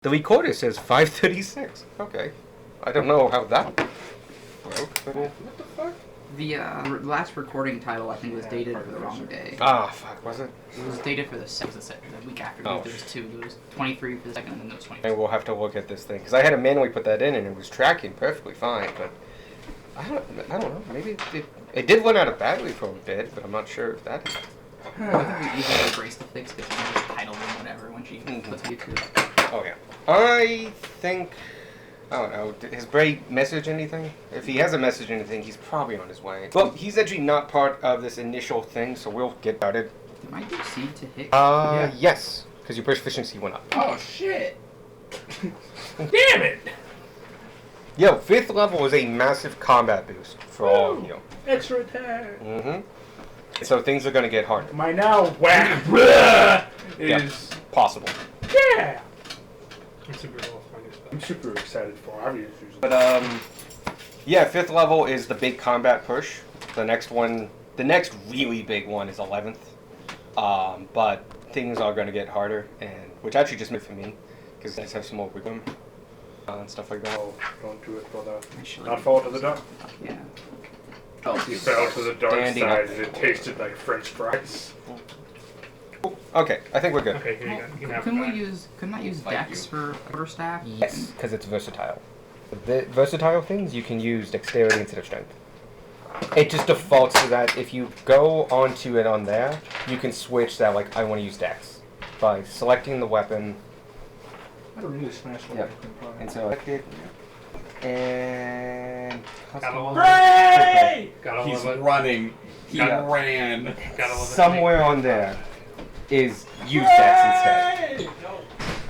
The recorder says 5:36. Okay. I don't know how that broke, but what the fuck? The last recording title, I think, was dated for the wrong day. Ah, fuck, was it? It was dated for the week after. Oh. There was two. There was 23 for the second, and then there was 20. And we'll have to look at this thing, because I had to manually put that in, and it was tracking perfectly fine, but I don't know. Maybe it did run out of battery for a bit, but I'm not sure if that... I think we usually erase the fix because she just titled and whatever when she puts on YouTube. Oh, yeah. I think... I don't know. Has Bray messaged anything? If he hasn't messaged anything, he's probably on his way. Well, he's actually not part of this initial thing, so we'll get started. Might do C to hit. Yeah. Yes, because your proficiency went up. Oh, shit. Damn it! Yo, 5th level is a massive combat boost for all of you. Extra attack. Mm-hmm. So things are going to get harder. My now whack is possible. yeah. I'm super excited for it. I've used usually. But yeah, 5th level is the big combat push. The next really big one is 11th. But things are going to get harder, and which actually just made for me because I have some more wiggle and stuff like that. Oh, don't do it, brother. Actually, Not fall to the dark. Yeah. You fell to the dark Standing side up. and it tasted like French fries. Okay, I think we're good. Okay, here you go. You can have Couldn't I use Dex for quarterstaff? Yes, because it's versatile. The versatile things, you can use dexterity instead of strength. It just defaults to that. If you go onto it on there, you can switch that, like, I want to use dex. By selecting the weapon. I don't really smash the Yep. And select it. And... Bray! He's running. He Yeah. ran. Somewhere on there is use dex instead.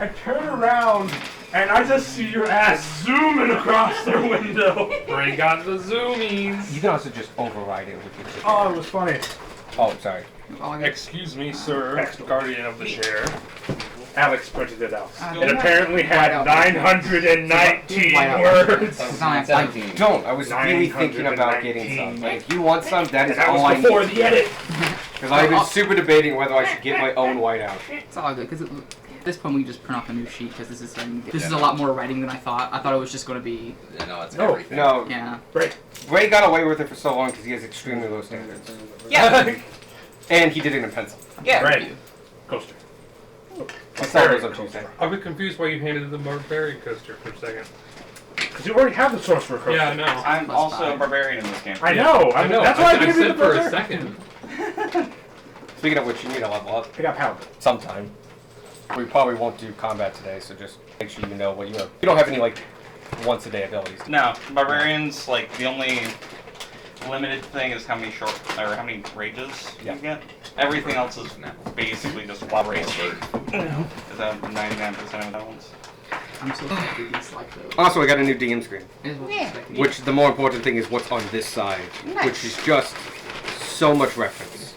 I turn around and I just see your ass zooming across the window. Bray got the zoomies. You can also just override it with your... Oh, it was funny. Oh, sorry. Excuse me, sir. Guardian of the chair. Alex printed it out. don't It apparently had White out. 919 White out. words. It's not like 17. Don't. I was really thinking about getting some. Like, if you want some, that is That all I was before need. the edit. Because I've been super debating whether I should get my own whiteout. It's all good because at this point we just print off a new sheet because this is a lot more writing than I thought. I thought it was just going to be No, it's No. everything. No, yeah. Right. Ray got away with it for so long because he has extremely low standards. Yeah. And he did it in pencil. Yeah. Right. Coaster. I saw those on Tuesday. I was confused why you handed the barbarian coaster for a second. Because you already have the sorcerer coaster. Yeah, I know. I'm Plus also five. a barbarian in this game. I know. I know. That's why I I gave you the said for a buzzer. second. Speaking of which, you need to level up I got pounded. sometime. We probably won't do combat today, so just make sure you know what you have. You don't have any, like, once-a-day abilities. No, barbarians, like, the only limited thing is how many rages Yeah. you get. Everything else is basically just flat rage. Because I have 99% of that ones. I'm so happy these like those. Also, I got a new DM screen. It is what I expected. Which, the more important thing is what's on this side. Which is just so much reference.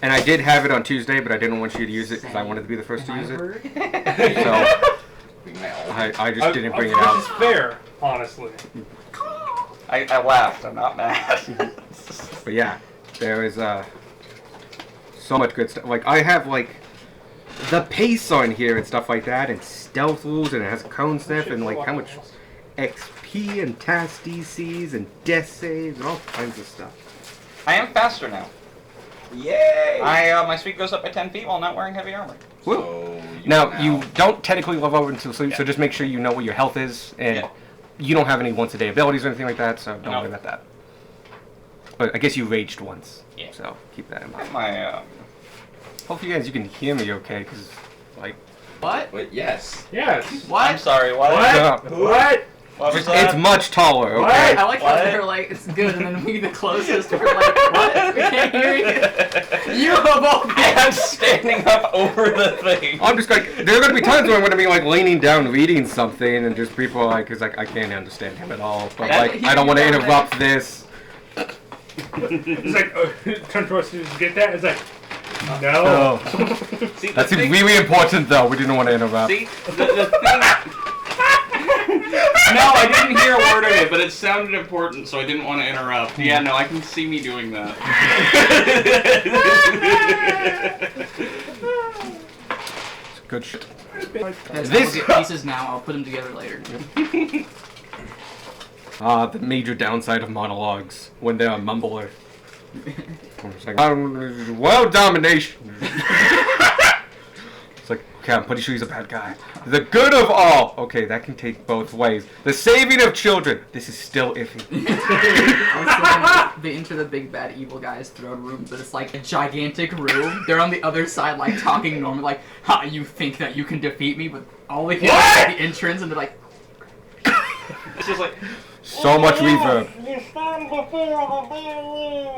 And I did have it on Tuesday, but I didn't want you to use it because I wanted to be the first to use it. So, I just didn't bring it Which out. is fair, honestly. I laughed, I'm not mad. But yeah, there is so much good stuff. Like, I have, like, the pace on here and stuff like that, and stealth rules, and it has cone stuff, and, like, how much XP and task DCs and death saves and all kinds of stuff. I am faster now. Yay! My speed goes up by 10 feet while not wearing heavy armor. Woo. Now, you don't technically level over until sleep, so just make sure you know what your health is, and Yeah. you don't have any once-a-day abilities or anything like that, so don't No. worry about that. But I guess you raged once, Yeah. so keep that in mind. My, Hopefully, you guys, you can hear me okay, because, like... What? Wait, yes. Yes. What? I'm sorry, what? Yeah. What? What was It's that? much taller, What? okay? I like how What? they're like, it's good, and then we the closest, we're like, what? We can't hear you. You of all I'm standing up over the thing. I'm just like, there are going to be times where I'm going to be, like, leaning down reading something, and just people are like, because, like, I can't understand him at all, but, I like, hear I don't you want to down interrupt this. It's like, turn towards you, get that? It's like, Oh. no. See, the That's thing- really important, though. We didn't want to interrupt. See, the thing... No, I didn't hear a word of it, but it sounded important, so I didn't want to interrupt. Yeah, no, I can see me doing that. Good shit. Guys, This- I'll get pieces now. I'll put them together later. The major downside of monologues when they're a mumbler. It's like, well, domination. It's like, okay, I'm pretty sure he's a bad guy. The good of all. Okay, that can take both ways. The saving of children. This is still iffy. They enter the big bad evil guy's throne room, but it's like a gigantic room. They're on the other side, like talking normal, like, "Ha, you think that you can defeat me?" But all they hear is the entrance, and they're like, It's just like, So much reverb. you stand before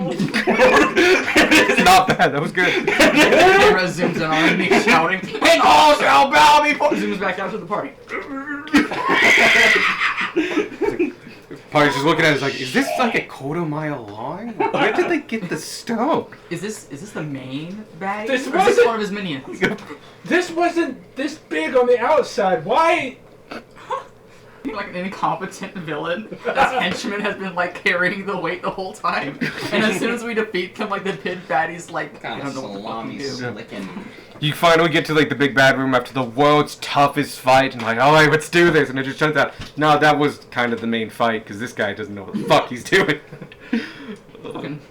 It's not bad. That was good. camera zooms in on me shouting, "And all shall bow before." Zooms back out to the party. Party's just looking at it, it's like, is this like a quarter mile long? Where did they get the stone? Is this the main baddie? This or is this wasn't- one of his minions? This wasn't this big on the outside. Why? Like an incompetent villain. This henchman has been like carrying the weight the whole time, and as soon as we defeat him, like the big baddie's like, I kind don't of know what the fuck salami to do. slicking. You finally get to like the big bad room after the world's toughest fight, and like, all right, let's do this. And it just turns out, no, that was kind of the main fight because this guy doesn't know what the fuck he's doing. Fucking-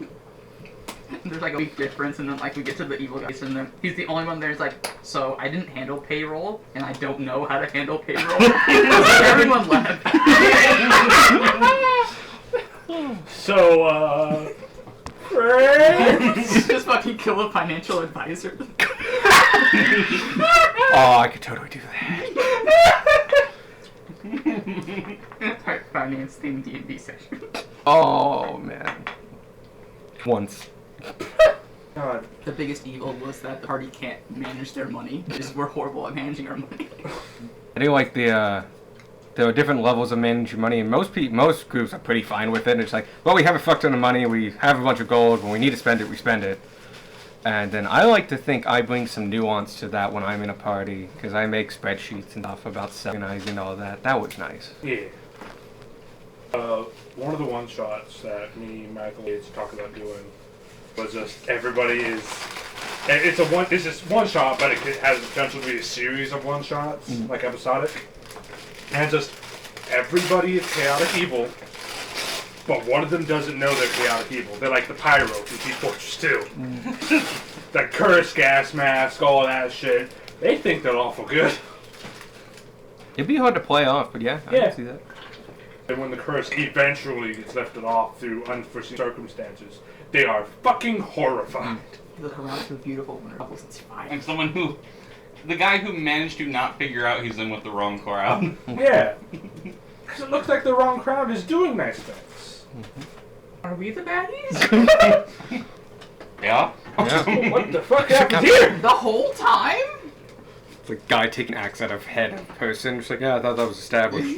There's like a big difference, and then like we get to the evil guy, and then he's the only one there. He's like, so I didn't handle payroll, and I don't know how to handle payroll. Everyone left. So, friends? Just fucking kill a financial advisor. Oh, I could totally do that. Finance themed D&D session. Oh man. Once. God. The biggest evil was that the party can't manage their money. Just we're horrible at managing our money. I think like there are different levels of managing money, and most groups are pretty fine with it. And it's like, well, we have a fuck ton of money, we have a bunch of gold. When we need to spend it, we spend it. And then I like to think I bring some nuance to that when I'm in a party, because I make spreadsheets and stuff about organizing all that. That was nice. Yeah. One of the one shots that me and Michael Yates talked about doing was just everybody is. It's just one shot, but it has the potential to be a series of one shots, like episodic. And just everybody is chaotic evil, but one of them doesn't know they're chaotic evil. They're like the pyro from Team Fortress 2. The curse, gas mask, all that shit. They think they're awful good. It'd be hard to play off, but yeah, I Yeah. can see that. And when the curse eventually gets lifted off through unforeseen circumstances, they are fucking horrified. Look around to a beautiful winter bubbles. It's fine. And someone who, the guy who managed to not figure out he's in with the wrong crowd. Yeah. Because it looks like the wrong crowd is doing nice things. Are we the baddies? Yeah. Yeah. What the fuck happened here? The whole time? It's like guy taking axe out of head of person. It's like, yeah, I thought that was established.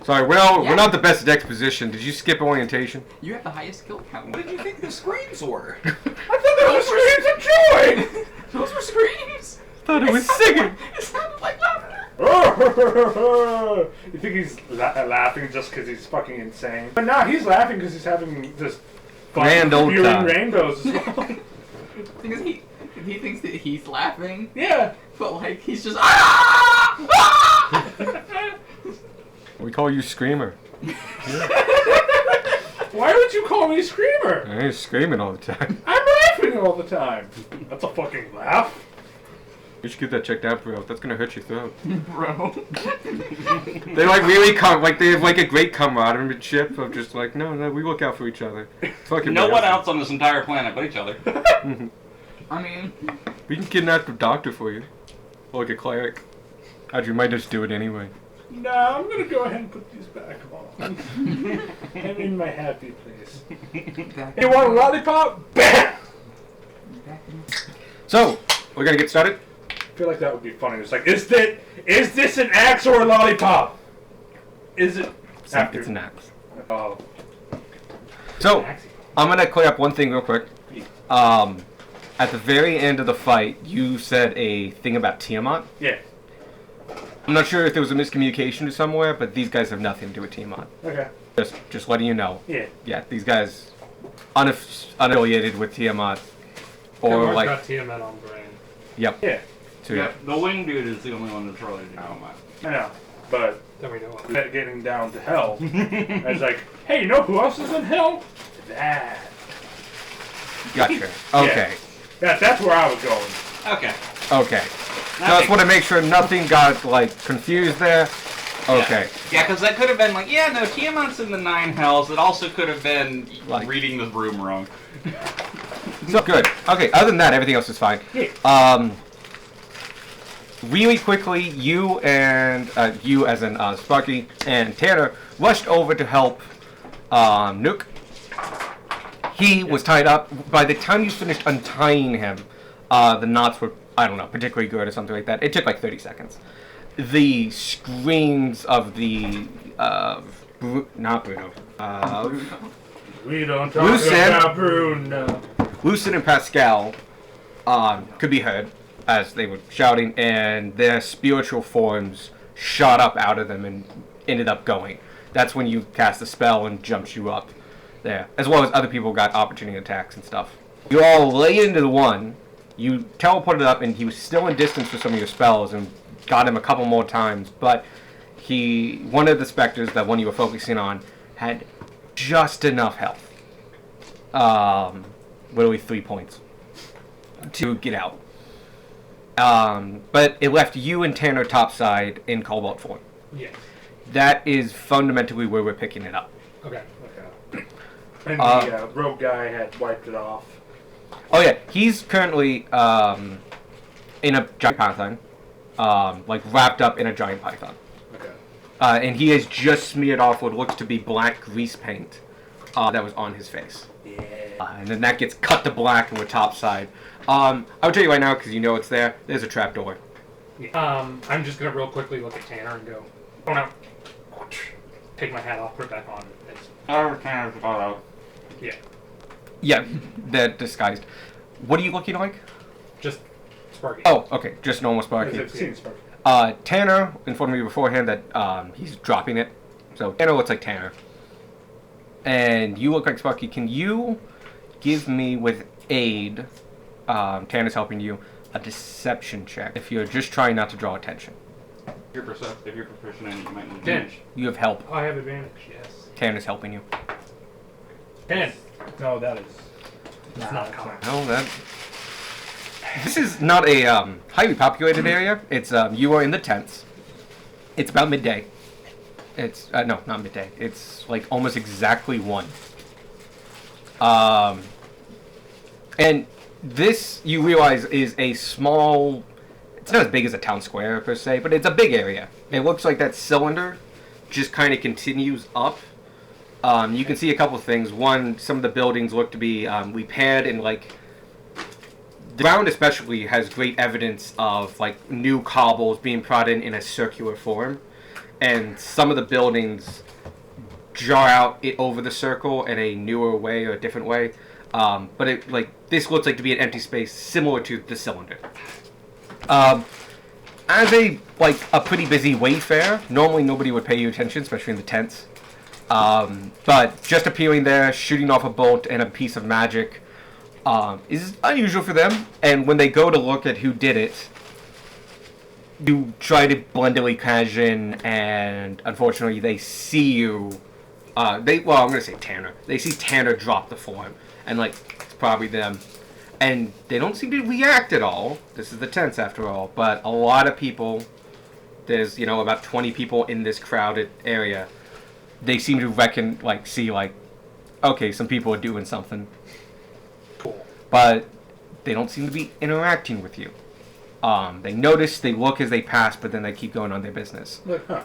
Sorry, well, Yeah. we're not the best at exposition. Did you skip orientation? You have the highest kill count. What did you think the screams were? I thought that was screams of joy! Those were screams. Thought it was singing. It sounded like laughter. You think he's laughing just because he's fucking insane? But no, he's laughing because he's having this fun Grand old viewing time. rainbows as well. Because he thinks that he's laughing, Yeah. but like he's just ah! Ah! We call you Screamer. Why would you call me Screamer? You're screaming all the time. I'm laughing all the time. That's a fucking laugh. You should get that checked out, bro. That's gonna hurt your throat. Bro. They like really they have like a great camaraderie of just like, no, we look out for each other. Fucking No one badass. else on this entire planet but each other. I mean, We can kidnap a doctor for you. Or like a cleric. Actually, you might just do it anyway. No, I'm gonna go ahead and put these back on. I'm in my happy place. back You want a lollipop? Bam! So, we're gonna get started. I feel like that would be funny. It's like, is this an axe or a lollipop? Is it? It's an axe. Oh. So, I'm gonna clear up one thing real quick. At the very end of the fight, you said a thing about Tiamat. Yeah. I'm not sure if there was a miscommunication somewhere, but these guys have nothing to do with Tiamat. Okay. Just letting you know. Yeah. Yeah, these guys unaffiliated with Tiamat, or Mark like, got Tiamat on brand. yep. Yeah. So Yeah, the wing dude is the only one that's really down much. Yeah, but That we know of. getting down to hell. I was like, hey, you know who else is in hell? That. Gotcha. Okay. That's where I was going. Okay. Okay. So I just want to make sure nothing got like confused there. Okay. Yeah, because that could have been like, yeah, no, Tiamat's in the 9 hells. It also could have been Like- reading the room wrong. So good. Okay. Other than that, everything else is fine. Really quickly, you and you as in Sparky and Tanner rushed over to help Nook. He was tied up. By the time you finished untying him, the knots were, I don't know, particularly good or something like that. It took like 30 seconds. The screams of the not Bruno. We don't talk Lucid. about Bruno. Lucid and Pascal could be heard as they were shouting, and their spiritual forms shot up out of them and ended up going. That's when you cast a spell and jumps you up there, as well as other people got opportunity attacks and stuff. You all lay into the one. You teleported up, and he was still in distance for some of your spells, and got him a couple more times. But one of the specters, that one you were focusing on, had just enough health. Literally 3 points to get out. But it left you and Tanner topside in Cobalt form. Yes. That is fundamentally where we're picking it up. Okay. Okay. And the rogue guy had wiped it off. Oh yeah, he's currently in a giant python, like wrapped up in a giant python. Okay. And he has just smeared off what looks to be black grease paint that was on his face. Yeah. And then that gets cut to black and we're topside. I'll tell you right now, because you know it's there, there's a trapdoor. I'm just gonna real quickly look at Tanner and go, oh no. Take my hat off, put it back on. Yeah. Yeah, they're disguised. What are you looking like? Just Sparky. Oh, okay, just normal Sparky. I've seen Sparky. Tanner informed me beforehand that he's dropping it. So Tanner looks like Tanner. And you look like Sparky. Can you give me, with aid, Tanner's helping you, a deception check if you're just trying not to draw attention? If you're proficient in it, you might need 10. advantage. You have help. I have advantage, yes. Tanner's helping you. 10. No, that is. It's not common. No, that... This is not a highly populated area. It's you are in the tents. It's about midday. It's no, not midday. It's like almost exactly 1. And this you realize is a small. It's not as big as a town square per se, but it's a big area. It looks like that cylinder just kind of continues up. You can see a couple things. One, some of the buildings look to be repaired, and like the ground especially has great evidence of like new cobbles being brought in a circular form, and some of the buildings jar out it over the circle in a newer way or a different way. But it like this looks like to be an empty space similar to the cylinder. As a pretty busy wayfarer, normally nobody would pay you attention, especially in the tents. But just appearing there, shooting off a bolt and a piece of magic is unusual for them. And when they go to look at who did it, you try to blindly cash in, and unfortunately they see you. I'm gonna say Tanner. They see Tanner drop the form, and like it's probably them. And they don't seem to react at all. This is the tents after all. But a lot of people, there's, about 20 people in this crowded area. They seem to see, okay, some people are doing something. Cool. But they don't seem to be interacting with you. They notice, they look as they pass, but then they keep going on their business. Look, huh?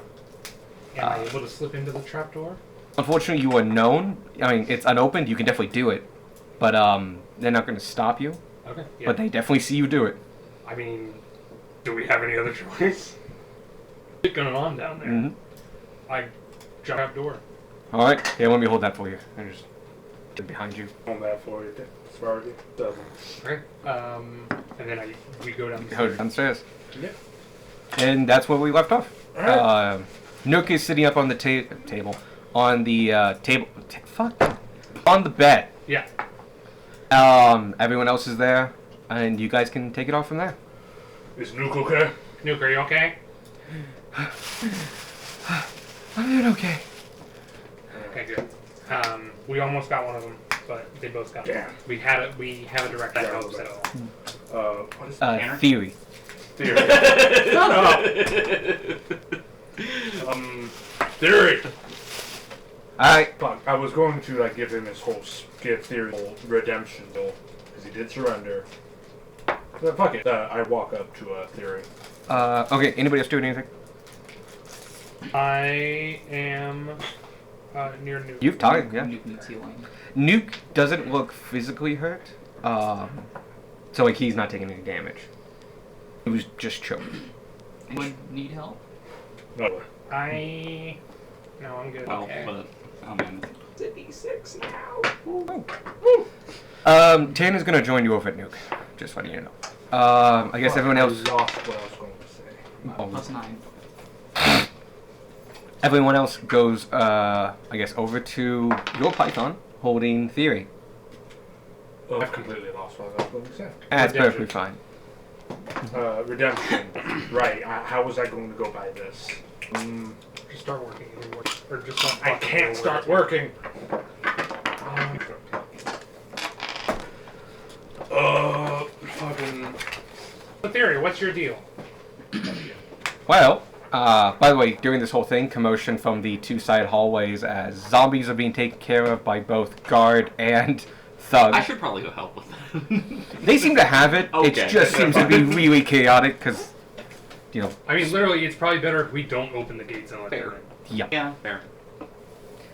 Am I able to slip into the trapdoor? Unfortunately, you are known. I mean, it's unopened. You can definitely do it. But they're not going to stop you. Okay. Yeah. But they definitely see you do it. I mean, do we have any other choice? What's going on down there? Mm-hmm. I jump out door. All right. Yeah, let me hold that for you. I just get behind you. On that for you, Sparky. Doesn't. Okay. And then we go down the Go stairs. downstairs. Yeah. And that's where we left off. All right. Nook is sitting up on the table. On the on the bed. Yeah. Everyone else is there, and you guys can take it off from there. Is Nuke okay? Nuke, are you okay? I'm doing okay. Okay, good. We almost got one of them, but they both got Damn. it. We have a direct that helps at all. What is Theory. theory? Shut up! Theory! Alright. Fuck, I was going to like give him his whole give Theory whole redemption though, because he did surrender. But fuck it. I walk up to Theory. Okay, anybody else doing anything? I am near Nuke. You've talked, yeah. Nuke needs healing. Nuke doesn't look physically hurt. So like he's not taking any damage. He was just choked. Anyone need help? No. No, I'm good. Well, Okay. but oh man, It's a D6 now. Tana's gonna join you over at Nuke. Just letting you know. I guess everyone else. I lost what I was going to say. Plus 9. Everyone else goes, I guess, over to your Python, holding Theory. Oh, I've completely lost what I was going to say. That's Redemption. perfectly fine. Redemption. Right. How was I going to go by this? Just start working. Or just don't I fucking can't go start with it. working. Fucking. So, Theory, what's your deal? Well, by the way, during this whole thing, commotion from the two side hallways as zombies are being taken care of by both guard and thug. I should probably go help with that. They seem to have it. Okay. It just seems to be really chaotic because, you know, I mean, literally, it's probably better if we don't open the gates and let them in. yeah. Yeah. Fair.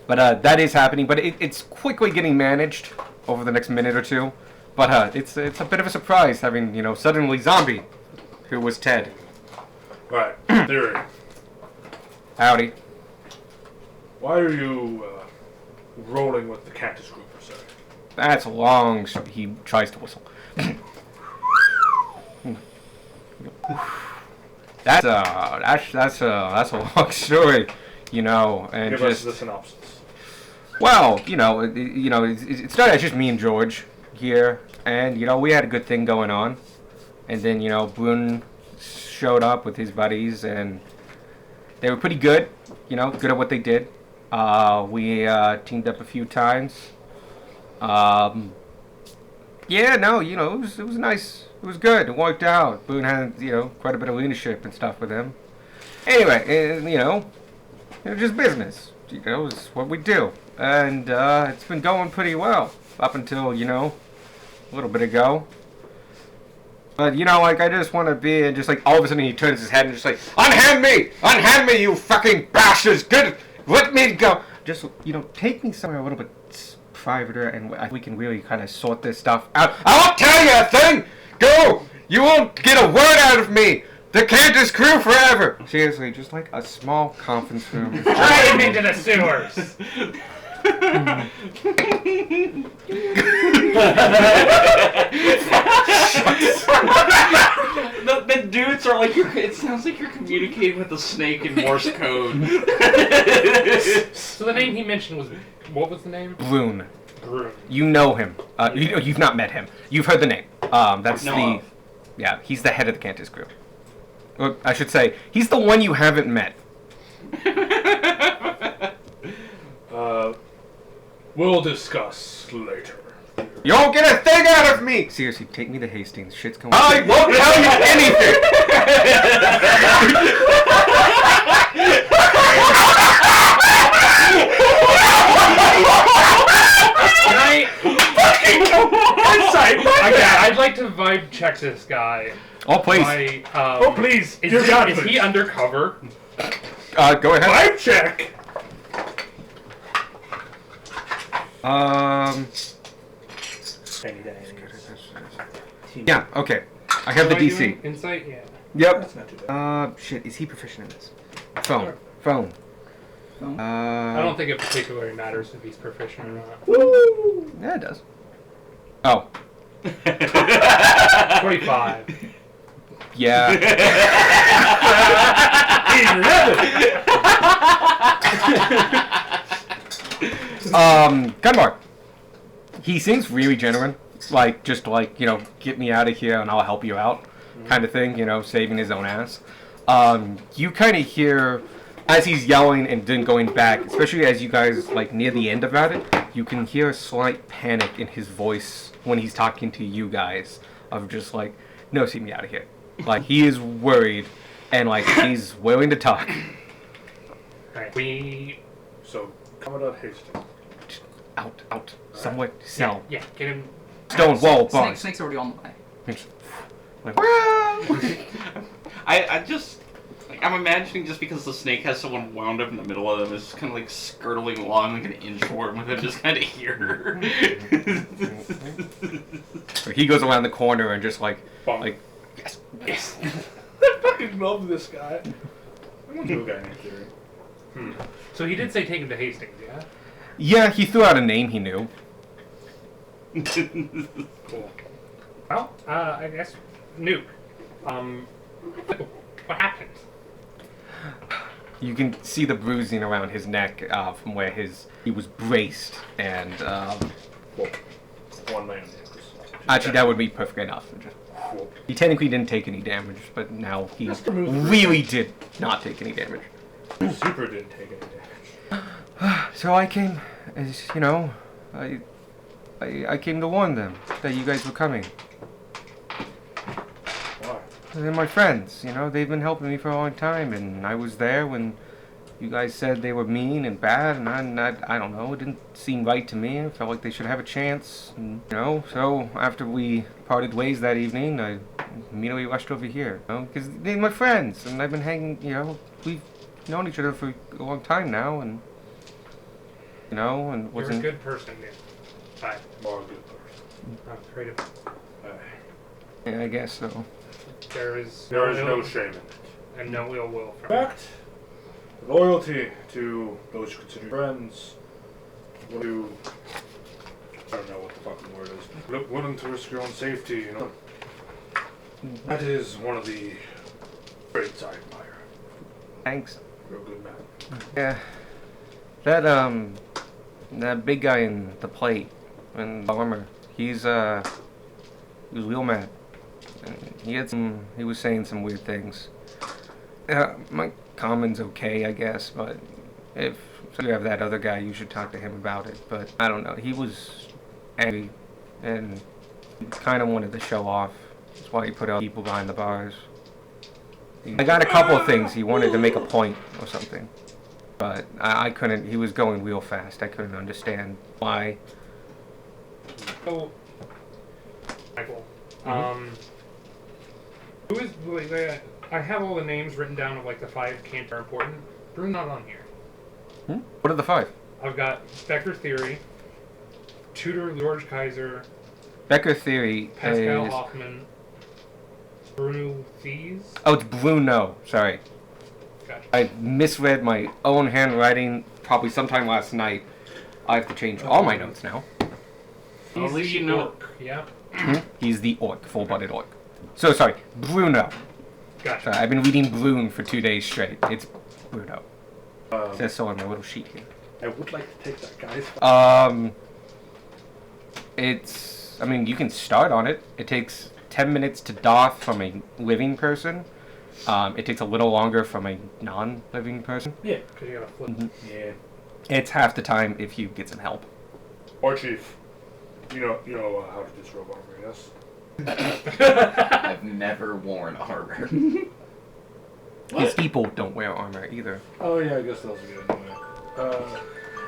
But that is happening. But it's quickly getting managed over the next minute or two. But it's a bit of a surprise having, you know, suddenly zombie, who was Ted. Right. Theory. Howdy. Why are you rolling with the Cactus Group, per se? That's a long story. He tries to whistle. That's a long story, you know, and Give just us the synopsis. well, it started as just me and George here, and you know we had a good thing going on, and then you know Boone showed up with his buddies, and they were pretty good, you know, good at what they did. We teamed up a few times. Yeah, no, you know, it was nice. It was good. It worked out. Boone had, you know, quite a bit of leadership and stuff with him. Anyway, you know, it was just business. You know, it's what we do. And it's been going pretty well up until, you know, a little bit ago. But, you know, like, I just want to be, and just like, all of a sudden he turns his head and just like, unhand me! Unhand me, you fucking bastards! Good! Let me go! Just, you know, take me somewhere a little bit privater, and we can really kind of sort this stuff out. I won't tell you a thing! Go! You won't get a word out of me! The Cantus crew forever! Seriously, just like a small conference room. Drag him into the sewers! The dudes are like, it sounds like you're communicating with a snake in Morse code. So the name he mentioned was, what was the name? Bloon. Groom. You know him. You've not met him. You've heard the name. That's No. Yeah, he's the head of the Cantus group. Or I should say, he's the one you haven't met. We'll discuss later. You won't get a thing out of me! Seriously, take me to Hastings. Shit's going on. I won't tell you anything! Can I... I'd like to vibe check this guy. Oh, please. Oh, please. Is, Your is judgment. he undercover? Go ahead. Vibe check. Yeah, okay. I have the Am I DC. doing Insight? Yeah. Yep. That's not too bad. Shit, is he proficient in this? Phone. Phone. I don't think it particularly matters if he's proficient or not. Yeah, it does. Oh. 25. Yeah. Gunbar. He seems really genuine. Like, just like, you know, get me out of here and I'll help you out. kind of thing, you know, saving his own ass. You kind of hear, as he's yelling and then going back, especially as you guys, like, near the end about it, you can hear a slight panic in his voice when he's talking to you guys, of just like, no, see me out of here. Like, he is worried, and, like, he's willing to talk. Alright, we... So, Commandant Hastings. Out, somewhat, sell. Yeah, get him... Stone wall, bars. Snake's already on the way. Like, I just, like, I'm imagining just because the snake has someone wound up in the middle of them, it's just kind of like skirtling along like an inchworm with him just kind of here. So he goes around the corner and just like, Bonk. yes. I fucking love this guy. I want to do a guy named Theory. So he did say take him to Hastings, yeah? Yeah, he threw out a name he knew. Cool. Well, I guess Nuke. What happened? You can see the bruising around his neck from where he was braced, and Well, one man. actually that would be perfect enough. Cool. He technically didn't take any damage, but now he Just to move really did not take any damage. Super didn't take any damage. So I came, as you know, I came to warn them that you guys were coming. Why? They're my friends, you know, they've been helping me for a long time, and I was there when you guys said they were mean and bad, and I don't know, it didn't seem right to me. I felt like they should have a chance, and, you know, so after we parted ways that evening, I immediately rushed over here, you know, because they're my friends, and I've been hanging, you know, we've known each other for a long time now, and, you know, and You're a wasn't... good person, dude. Bye. More good person. I'm afraid of... Yeah, I guess so. There is There is no ill shame in it. and no ill will In from fact, loyalty to those you consider friends, to, I don't know what the fucking word is, look, willing to risk your own safety, you know. That is one of the traits I admire. Thanks. You're a good man. Yeah. That big guy in the plate and the armor, he was real mad. And he was saying some weird things. My common's okay, I guess, but if you have that other guy, you should talk to him about it. But I don't know, he was angry and kind of wanted to show off. That's why he put out people behind the bars. I got a couple of things. He wanted to make a point or something. But I couldn't, he was going real fast. I couldn't understand why. So, Michael, Mm-hmm. who is, wait, I have all the names written down of like the 5 camps that are important. They're not on here. What are the 5? I've got Becker Theory, Tudor George Kaiser, Becker Theory Pascal is... Hoffman, Bruno Thies. Oh, it's Bruno. Sorry. Gotcha. I misread my own handwriting probably sometime last night. I have to change all my notes now. He's at least the you know. orc, yeah. He's the orc, full-blooded orc. So, sorry, Bruno. Gotcha. Sorry, I've been reading Brune for 2 days straight. It's Bruno. It says so on my little sheet here. I would like to take that guy's It's... I mean, you can start on it. It takes 10 minutes to doff from a living person. It takes a little longer from a non-living person. Yeah. Because you gotta flip. Yeah. It's half the time if you get some help. Or Chief. You know how to disrobe armor, yes? I've never worn armor. His people don't wear armor either. Oh yeah, I guess that was a good anyway.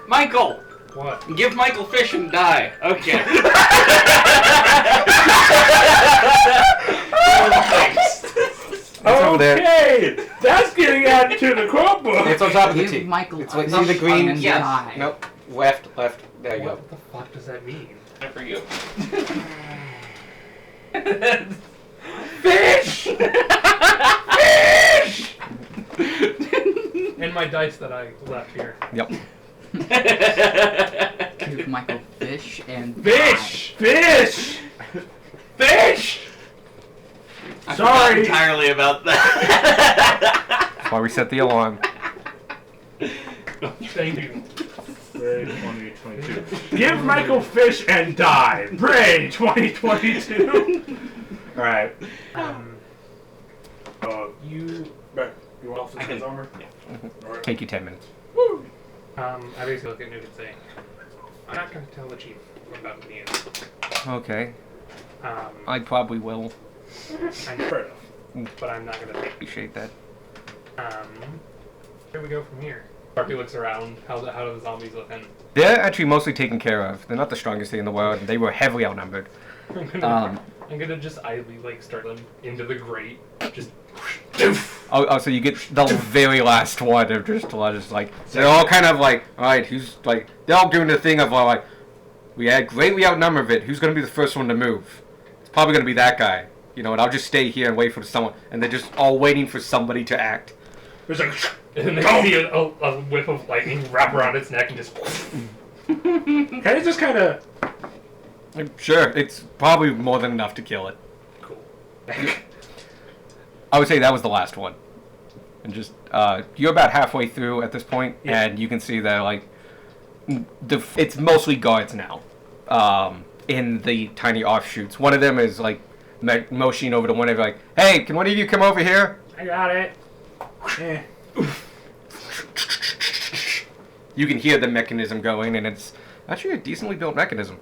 Michael! What? Give Michael fish and die. Okay. over there. Okay! That's getting added to the quote book! It's on top of the Give T. Michael It's a like, see the fish green? and Yes. die. Nope. Left. There you go. What the fuck does that mean? Good for you. Fish! And my dice that I left here. Yep. Give Michael fish and Fish! Fish! Fish! I forgot Sorry! entirely about that. That's why we set the alarm. Thank you. Pray 2022. Give Michael fish and die. Pray 2022. Alright. You, Back. You want off I his can- armor? Alright. Take you 10 minutes. I basically look at Nuke and say, I'm not going to tell the chief about the end. Okay. Um, I probably will. I know, Fair enough. but I'm not going to take. Appreciate that. Where do we go from here? Sharpie looks around. How do the zombies look? And They're actually mostly taken care of. They're not the strongest thing in the world. They were heavily outnumbered. I'm gonna just idly like start them into the grate. Just Oh, so you get the very last one of just like they're all kind of like, all right, who's like they're all doing the thing of like we had greatly outnumbered it. Who's gonna be the first one to move? It's probably gonna be that guy, you know. And I'll just stay here and wait for someone. And they're just all waiting for somebody to act. It's like, and then Go! you see a whip of lightning wrap around its neck and just. can I just kind of? Sure, it's probably more than enough to kill it. Cool. I would say that was the last one. And just you're about halfway through at this point, Yeah. and you can see that like it's mostly guards now. In the tiny offshoots, one of them is like motioning over to one of you, like, "Hey, can one of you come over here?" I got it. Eh. You can hear the mechanism going, and it's actually a decently built mechanism.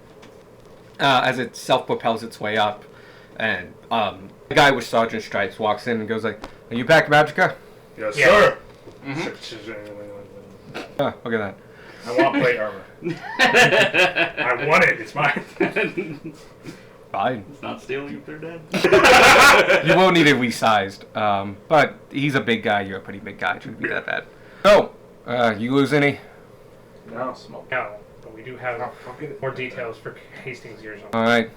As it self-propels its way up, and the guy with Sergeant Stripes walks in and goes like, "Are you back, Magica?" Yes, Yeah. sir. Look at that. I want plate armor. I want it. It's mine. Fine. It's not stealing if they're dead. You will need it resized. But he's a big guy. You're a pretty big guy. It shouldn't be that bad. So, you lose any? No. Smoke. No, but we do have I'll get it. more details for Hastings here. So. All right.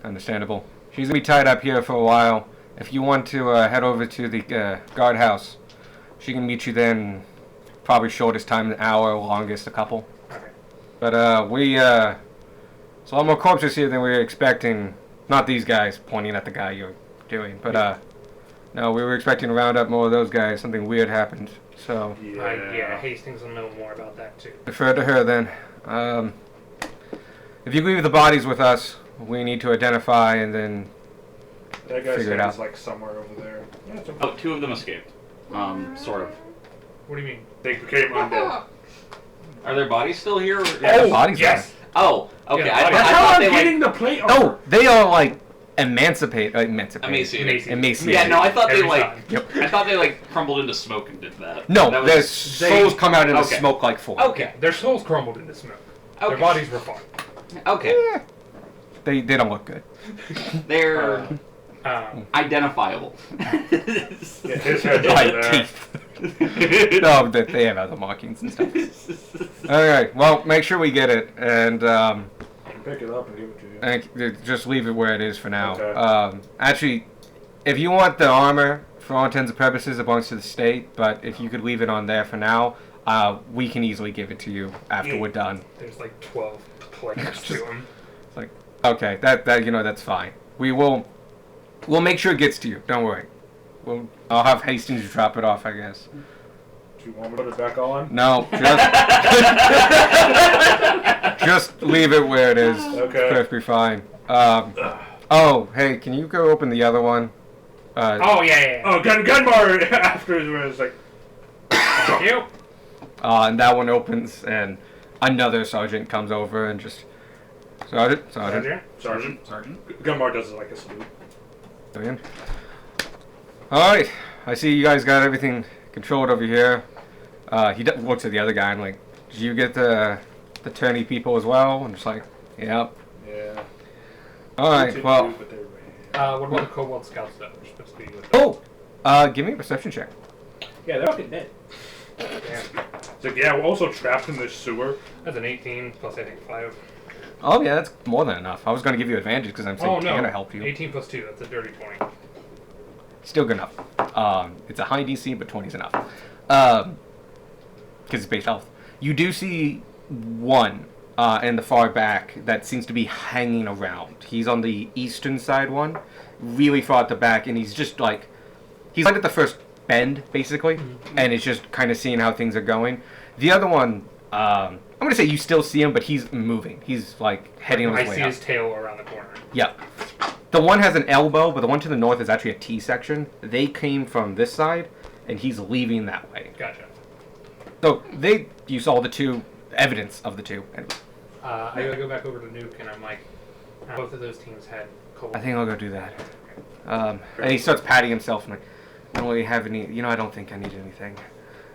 Understandable. She's gonna be tied up here for a while. If you want to head over to the guardhouse, she can meet you then. Probably shortest time an hour, longest a couple. Okay. But so a lot more corpses here than we were expecting. Not these guys, pointing at the guy you're doing, but no, we were expecting to round up more of those guys. Something weird happened, so Yeah, Hastings will know more about that too. defer to her then. If you leave the bodies with us, we need to identify and then That guy Figure it said out. he's like somewhere over there. Yeah, it's okay. Oh, 2 of them escaped. Sort of. What do you mean? They became undead. Are their bodies still here? Or... Yeah, the bodies yes. Oh, okay. Yeah, I bodies. That's thought how I'm they getting like the plate are. armor. Oh, they are like emancipated. emaciated. Emaciated. Yeah, no, I thought they Every like. time. Yep. I thought they like crumbled into smoke and did that. No, that their was, souls come out in a Okay. smoke-like form. Okay. Their souls crumbled into smoke. Okay. Their bodies were fine. Okay. Yeah. They don't look good. They're identifiable. Yeah, his head's over Like there. teeth. No, but they have other markings and stuff. Alright, well, make sure we get it, and Pick it up and give it to you. just leave it where it is for now. Okay. Actually, if you want the armor, for all intents and purposes, it belongs to the state, but if you could leave it on there for now, we can easily give it to you after we're done. There's like 12 players to them. It's like, okay, that that's fine. We'll make sure it gets to you. Don't worry. I'll have Hastings drop it off, I guess. Do you want me to put it back on? No, just leave it where it is. Okay. Perfectly fine. Oh, hey, can you go open the other one? Oh, yeah. Oh, Gunbar afterwards where it's like, Thank you. And that one opens, and another sergeant comes over and just sergeant. Sergeant. Sergeant. Gunbar does it like a salute. Come in. All right, I see you guys got everything controlled over here. He looks at the other guy and like, did you get the tourney people as well? I'm just like, yep. Yeah. All right, well. But they're bad. What about the Cobalt Scouts though? We're supposed to be with Give me a perception check. Yeah, they're fucking dead. Yeah. It's like, yeah, we're also trapped in this sewer. That's an 18 plus I think 5. Oh yeah, that's more than enough. I was going to give you advantage because I'm saying Oh no. gonna help you. 18 plus 2. That's a dirty 20. Still good enough. It's a high DC, but 20 is enough. Because it's base health. You do see one in the far back that seems to be hanging around. He's on the eastern side one, really far at the back, and he's just like, he's like at the first bend, basically, and it's just kind of seeing how things are going. The other one, I'm going to say you still see him, but he's moving. He's like heading on I his way see up. his tail around the corner. Yep. The one has an elbow, but the one to the north is actually a T section. They came from this side, and he's leaving that way. Gotcha. So you saw the two evidence of the two. Anyway, I gotta go back over to Nuke, and I'm like, both of those teams had cold. I think I'll go do that. And he starts patting himself and like, I don't really have any. I don't think I need anything.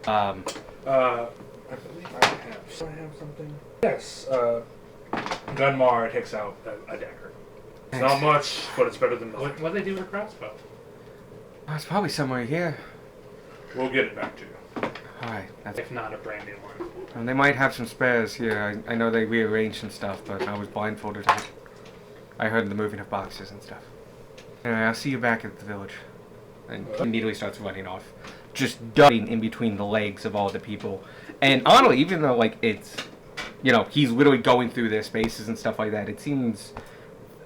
I believe I have. Do I have something? Yes. Gunmar takes out a dagger. It's not much, but it's better than nothing. What they do with a crossbow? Oh, it's probably somewhere here. We'll get it back to you. Alright. If not a brand new one. They might have some spares here. I know they rearranged some stuff, but I was blindfolded. I heard the moving of boxes and stuff. Anyway, I'll see you back at the village. And he immediately starts running off. Just ducking in between the legs of all the people. And honestly, even though, like, it's... he's literally going through their spaces and stuff like that, it seems...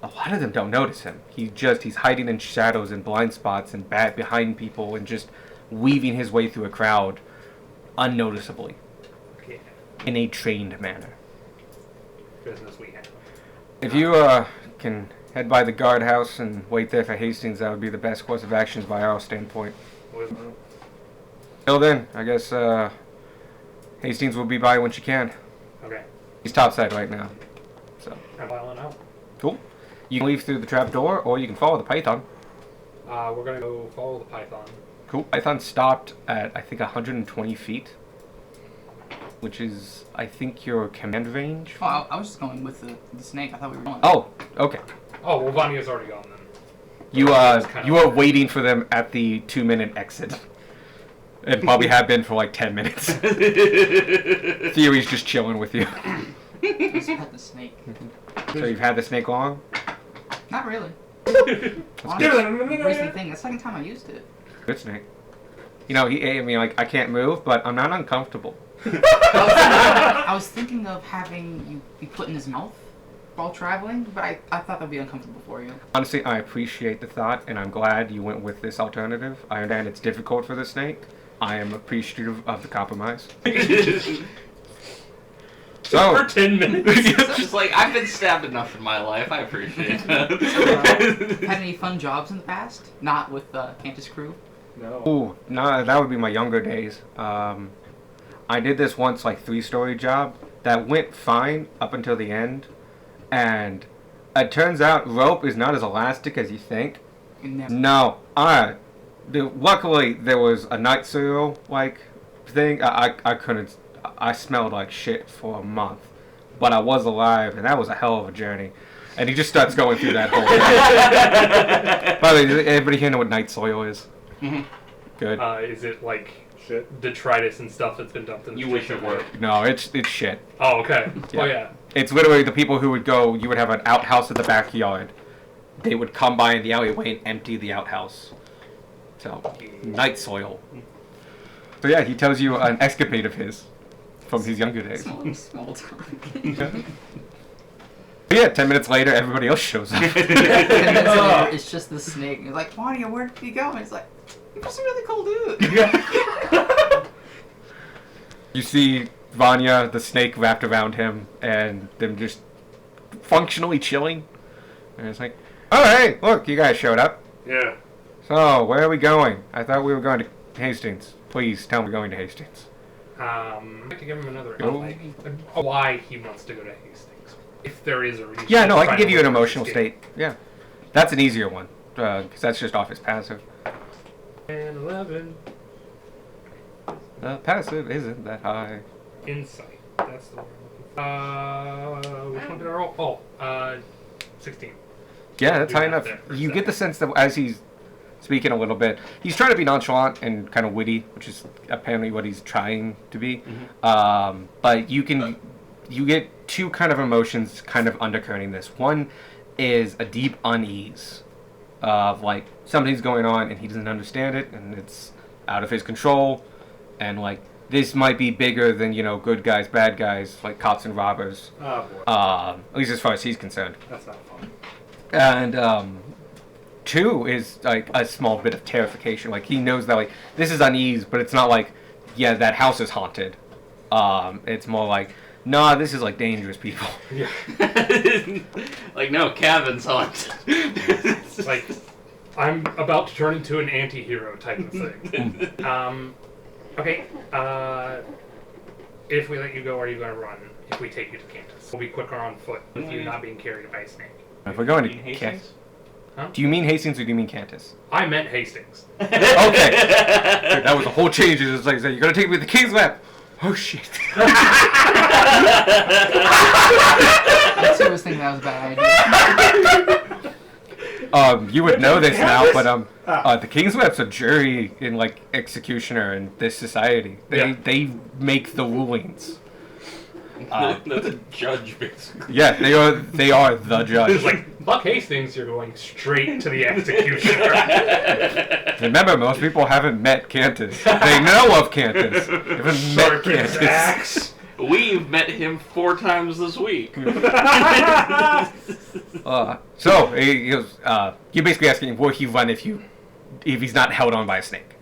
A lot of them don't notice him. He's hiding in shadows and blind spots and behind people and just weaving his way through a crowd unnoticeably. Yeah. In a trained manner. Business we have. If you can head by the guardhouse and wait there for Hastings, that would be the best course of actions by our standpoint. Till then, I guess Hastings will be by when she can. Okay. He's topside right now. So I'm filing out. cool. You can leave through the trap door, or you can follow the python. We're gonna go follow the python. Cool. Python stopped at, I think, 120 feet. Which is, I think, your command range. Oh, I was just going with the snake. I thought we were going. Oh, okay. Oh, well, Vanya's already gone then. You kinda are like- waiting for them at the 2-minute exit. And probably have been for like 10 minutes. Theory's just chilling with you. I just pet the snake. So you've had the snake long? Not really. good. Honestly, recent thing. The second time I used it. Good snake. He ate me like, I can't move, but I'm not uncomfortable. I was thinking of having you be put in his mouth while traveling, but I thought that'd be uncomfortable for you. Honestly, I appreciate the thought, and I'm glad you went with this alternative. I understand it's difficult for the snake. I am appreciative of the compromise. So, For 10 minutes. It's just like, I've been stabbed enough in my life. I appreciate that. Had any fun jobs in the past? Not with Cantus crew? No. ooh, no, that would be my younger days. I did this once, like, 3-story job that went fine up until the end, and it turns out rope is not as elastic as you think. You never. No, luckily there was a night cereal like thing. I couldn't. I smelled like shit for a month, but I was alive, and that was a hell of a journey. And he just starts going through that whole thing. By the way, does everybody here know what night soil is? Mhm. Good. Is it like Shit. detritus and stuff that's been dumped in the You wish it were. No, it's shit. Oh, okay. Yeah. Oh, yeah. It's literally the people who would go. You would have an outhouse in the backyard. They would come by in the alleyway and empty the outhouse. So, night soil. So yeah, he tells you an escapade of his from his younger days. Small talk. But yeah, 10 minutes later, everybody else shows up. 10 minutes later, it's just the snake. He's like, Vanya, where did you go? And he's like, you're just a really cool dude. You see Vanya, the snake, wrapped around him, and them just functionally chilling. And it's like, oh hey, look, you guys showed up. Yeah. So, where are we going? I thought we were going to Hastings. Please tell me we're going to Hastings. I'd like to give him another Go. like, why he wants to go to Hastings. If there is a reason. Yeah, no, I can Try give to you an look for emotional escape. state. Yeah. That's an easier one, because that's just off his passive. And 11. Passive isn't that high. Insight. That's the one I'm looking for. Which one did I roll? 16. Yeah, that's Do high that enough. there for a You get second. the sense that as he's speaking a little bit, he's trying to be nonchalant and kind of witty, which is apparently what he's trying to be. But you get two kind of emotions kind of undercurrent this. One is a deep unease of like something's going on and he doesn't understand it and it's out of his control, and like this might be bigger than good guys, bad guys, like cops and robbers. Oh boy. At least as far as he's concerned. That's not fun. And two is like a small bit of terrification. Like he knows that like this is unease, but it's not like, yeah, that house is haunted. It's more like Nah, this is like dangerous people. Like, no, cabins hunt. Like, I'm about to turn into an anti-hero type of thing. Okay, if we let you go, are you going to run? If we take you to Cantus, we'll be quicker on foot with you not being carried by a snake. If we're going to Hastings? Cantus. Huh? Do you mean Hastings or do you mean Cantus? I meant Hastings. Okay. Dude, that was a whole change. It's like, you're going to take me to the King's Lab. Oh, shit. Lexi was thinking that was a bad idea. You would know this now, but the King's Lab's a jury in like executioner in this society. They make the rulings. That's a judge, basically. Yeah, they are the judge. It's like, fuck Hastings, you're going straight to the executioner. Remember, most people haven't met Cantus. They know of Cantus. They haven't met Sergeant's Cantus. axe. We've met him 4 times this week. So he goes, you're basically asking, will he run if he's not held on by a snake?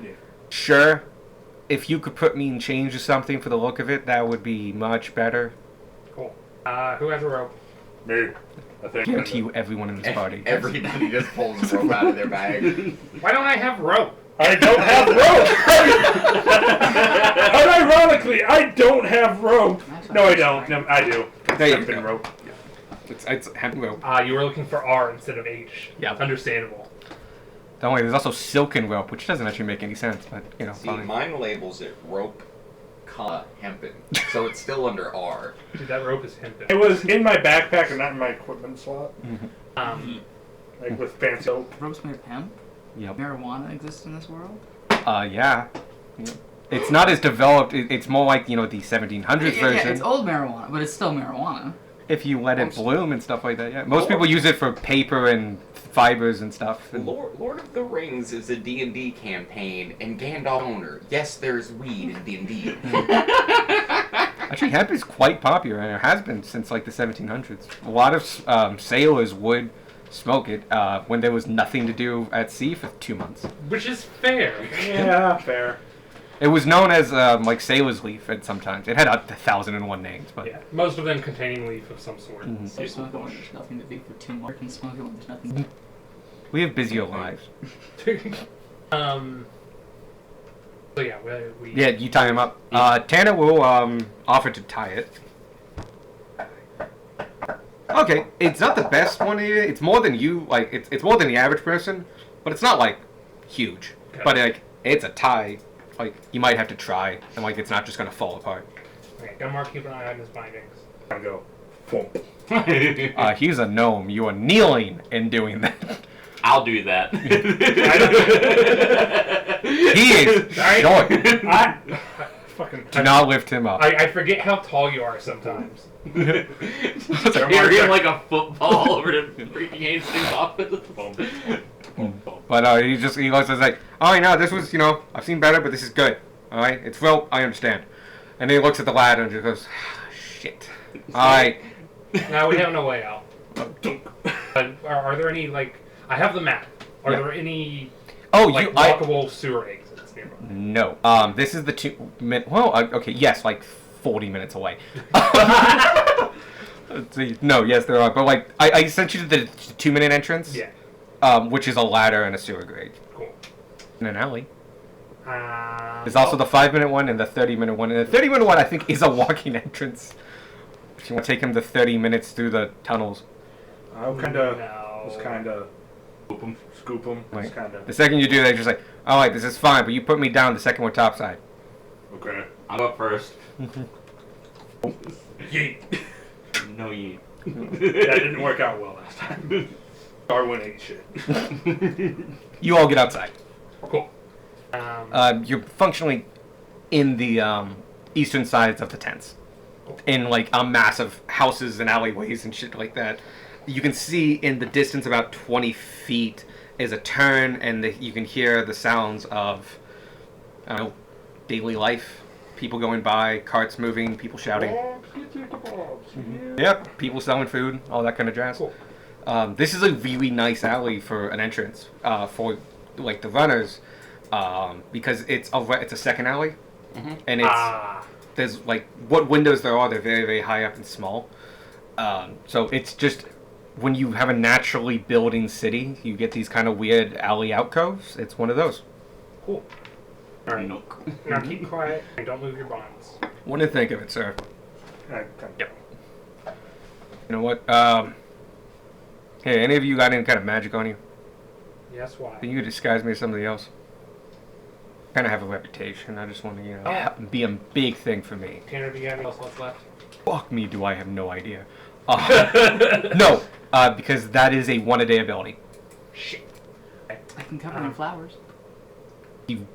Yeah. Sure. If you could put me in change or something for the look of it, that would be much better. Cool. Who has a rope? Me. I think. Guarantee you, everyone in this party. Everybody just pulls a rope out of their bag. Why don't I have rope? I don't have rope. Unironically, I don't have rope. No, I don't. No, I do. There you Hempen go. rope. It's hemp rope. You were looking for R instead of H. Yeah. Understandable. Don't worry, there's also silken rope, which doesn't actually make any sense, but See, fine. mine labels it rope, hempen, so it's still under R. Dude, that rope is hempen. It was in my backpack and not in my equipment slot. Mm-hmm. Like with fancy soap. Ropes made of hemp? Yep. Marijuana exists in this world? Yeah. It's not as developed. It's more like the 1700s version. Yeah, it's old marijuana, but it's still marijuana. If you let it bloom and stuff like that, yeah. Most people use it for paper and fibers and stuff. And Lord of the Rings is a D&D campaign, and Gandalf owner. Yes, there's weed in D&D. actually, hemp is quite popular, and it has been since like the 1700s. A lot of sailors would smoke it when there was nothing to do at sea for 2 months. Which is fair. Yeah, fair. It was known as like sailor's leaf at sometimes. It had 1,001 names, but Yeah, most of them containing leaf of some sort. So smoke it when there's nothing to do for 2 months. And smoke it when there's nothing. we have busier lives. So yeah, we Yeah, you tie him up. Tanner will offer to tie it. Okay, it's not the best one here. It's more than you like. It's more than the average person, but it's not like huge. Okay. But like it's a tie. Like you might have to try, and like it's not just gonna fall apart. Okay, Gunmar, keep an eye on his bindings. I go. Boom. He's a gnome. You are kneeling in doing that. I'll do that. He is Sorry. short. I fucking. Do not lift him up. I forget how tall you are sometimes. Carry him like a football over to freaking Hastings office. But he looks and is like, oh, no, this was, I've seen better, but this is good. All right, it's rope, I understand. And then he looks at the ladder and just goes, shit. All right. Now we have no way out. But are there any I have the map. Are there any walkable sewer exits nearby? No. This is the 2 minute. Well, okay, yes, like 40 minutes away. Let's see. No, yes, there are. But I sent you to the 2-minute entrance. Yeah. Which is a ladder and a sewer grate. Cool. In an alley. There's also the 5-minute one and the 30-minute one. And the 30-minute one, I think, is a walking entrance. If you want to take him the 30 minutes through the tunnels. I was kind of scoop him. Right. Kind of. The second you do that, you're just like, all right, this is fine, but you put me down the second one topside. Okay. I'm up first. Yeet. No yeet. That didn't work out well last time. Darwin ate shit. You all get outside. Cool. You're functionally in the eastern sides of the tents. In a massive houses and alleyways and shit like that. You can see in the distance about 20 feet is a turn, and you can hear the sounds of daily life. People going by, carts moving, people shouting. Yep, people selling food, all that kind of jazz. Cool. This is a really nice alley for an entrance for the runners, because it's a second alley, and it's there's like what windows there are. They're very, very high up and small. So it's just when you have a naturally building city, you get these kind of weird alley alcoves. It's one of those. Cool. All right. Nook. Now keep quiet and don't move your bonds. What do you think of it, sir? Yep. You know what? Hey, any of you got any kind of magic on you? Yes, why? Can you disguise me as somebody else? Kind of have a reputation. I just want to, be a big thing for me. Tanner, do you have anything else left? Fuck me, do I have no idea. No, because that is a one-a-day ability. Shit. I can cover in flowers. You...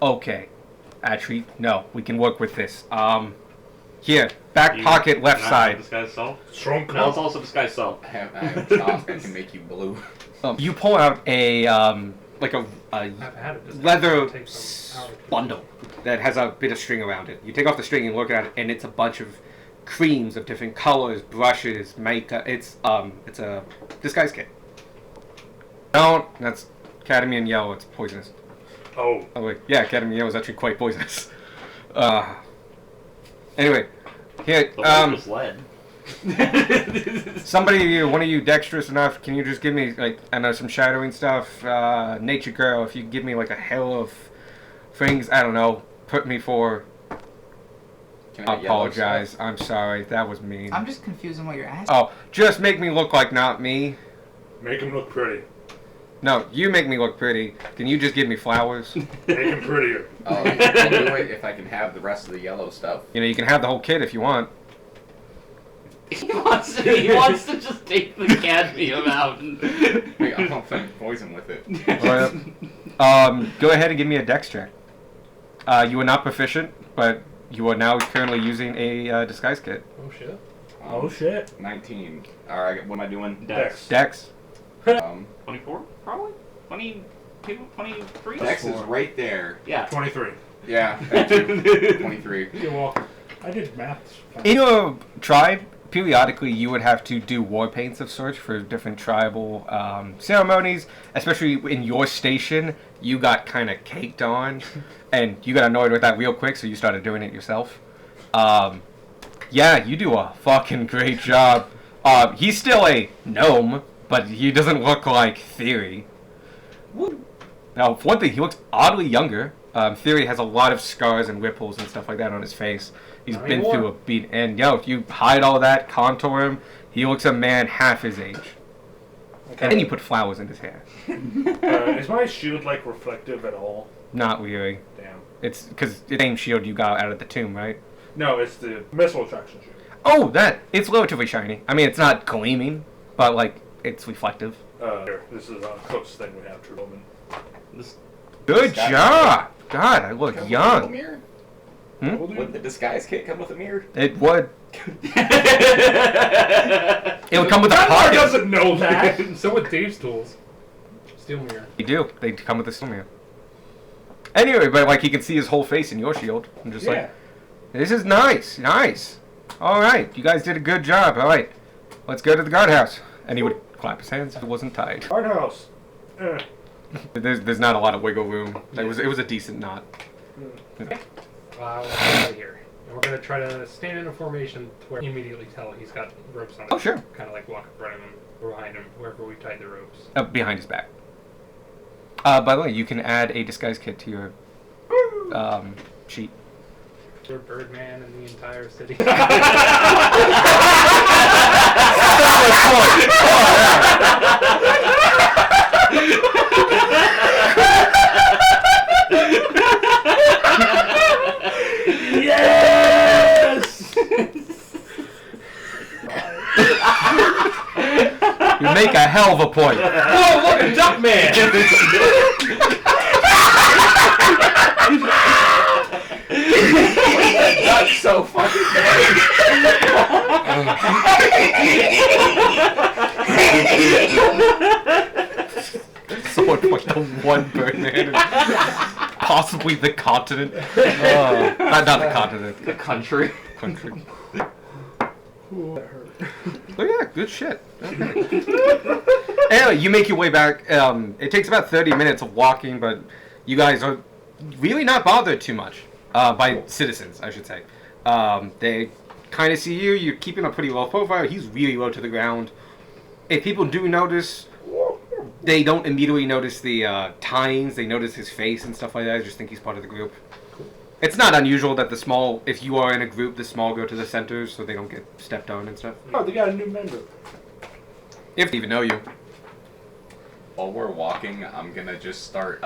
Okay. Actually, no. We can work with this. Here. Back pocket, left side. Disguise self. Shrunk. No, it's also disguise self. I have chalk that can make you blue. You pull out a, like a I've had it. Just leather take some hours. bundle that has a bit of string around it. You take off the string and look at it, and it's a bunch of creams of different colors, brushes, makeup. It's a disguise kit. No, that's cadmium yellow. It's poisonous. Oh. Oh wait, yeah, cadmium yellow is actually quite poisonous. Anyway, here, The one was lead. somebody, one of you dexterous enough, can you just give me, like, I know, some shadowing stuff? Nature Girl, if you give me, like, a hell of things, I don't know, put me for... Can I get yellow apologize. stuff? I'm sorry. That was mean. I'm just confused on what you're asking. Oh, just make me look like not me. Make him look pretty. No, you make me look pretty. Can you just give me flowers? Make him prettier. Oh, I'll do it if I can have the rest of the yellow stuff. You know, you can have the whole kit if you want. He wants to just take the cadmium out. Wait, I don't think poison with it. Go ahead and give me a dex check. You are not proficient, but you are now currently using a disguise kit. Oh shit. Oh shit. 19. Alright, what am I doing? Dex. Dex. 24, probably? 22, 23? Dex is right there. Yeah. 23. Yeah, thank you. 23. You're welcome. I did maths. In your tribe, periodically you would have to do war paints of sorts for different tribal ceremonies. Especially in your station, you got kind of caked on, and you got annoyed with that real quick, so you started doing it yourself. Yeah, you do a fucking great job. He's still a gnome, but he doesn't look like Theory. Now, for one thing, he looks oddly younger. Theory has a lot of scars and ripples and stuff like that on his face. He's Not been anymore. through a beat. And, if you hide all that, contour him, he looks a man half his age. Okay. And then you put flowers in his hair. Is my shield like reflective at all? Not really. Damn. It's because it's the same shield you got out of the tomb, right? No, it's the missile attraction shield. Oh, that! It's relatively shiny. I mean, it's not gleaming, but, like, it's reflective. Here, this is the closest thing we have to Roman. Good Disguise job! God, I look Come with a young. mirror? Hmm? Would the disguise kit come with a mirror? It would. It would come with a Dunbar pocket. doesn't know that. So with Dave's tools. Steel mirror. They do. They come with a steel mirror. Anyway, but like he can see his whole face in your shield. I'm just like, this is nice, nice. All right, you guys did a good job. All right, let's go to the guardhouse. And he would clap his hands if it wasn't tied. Guardhouse. There's not a lot of wiggle room. It was a decent knot. We'll get out here. And we're gonna try to stand in a formation to where you immediately tell he's got ropes on him. Oh, sure. Kind of like walk in front of him or behind him, wherever we tied the ropes. Behind his back. By the way, you can add a disguise kit to your sheet. You're Birdman in the entire city. Yes! You make a hell of a point. Whoa, look at Duckman! That's so fucking bad. Someone like the one Birdman and possibly the continent. Not the continent. The country. Country. Oh yeah, good shit. Okay. Anyway, you make your way back. It takes about 30 minutes of walking, but you guys are really not bothered too much. by citizens, I should say. They kind of see you. You're keeping a pretty low profile. He's really low to the ground. If people do notice, they don't immediately notice the tines. They notice his face and stuff like that. I just think he's part of the group. It's not unusual that the small, if you are in a group, the small go to the centers so they don't get stepped on and stuff. Oh, they got a new member. If they even know you. While we're walking, I'm gonna just start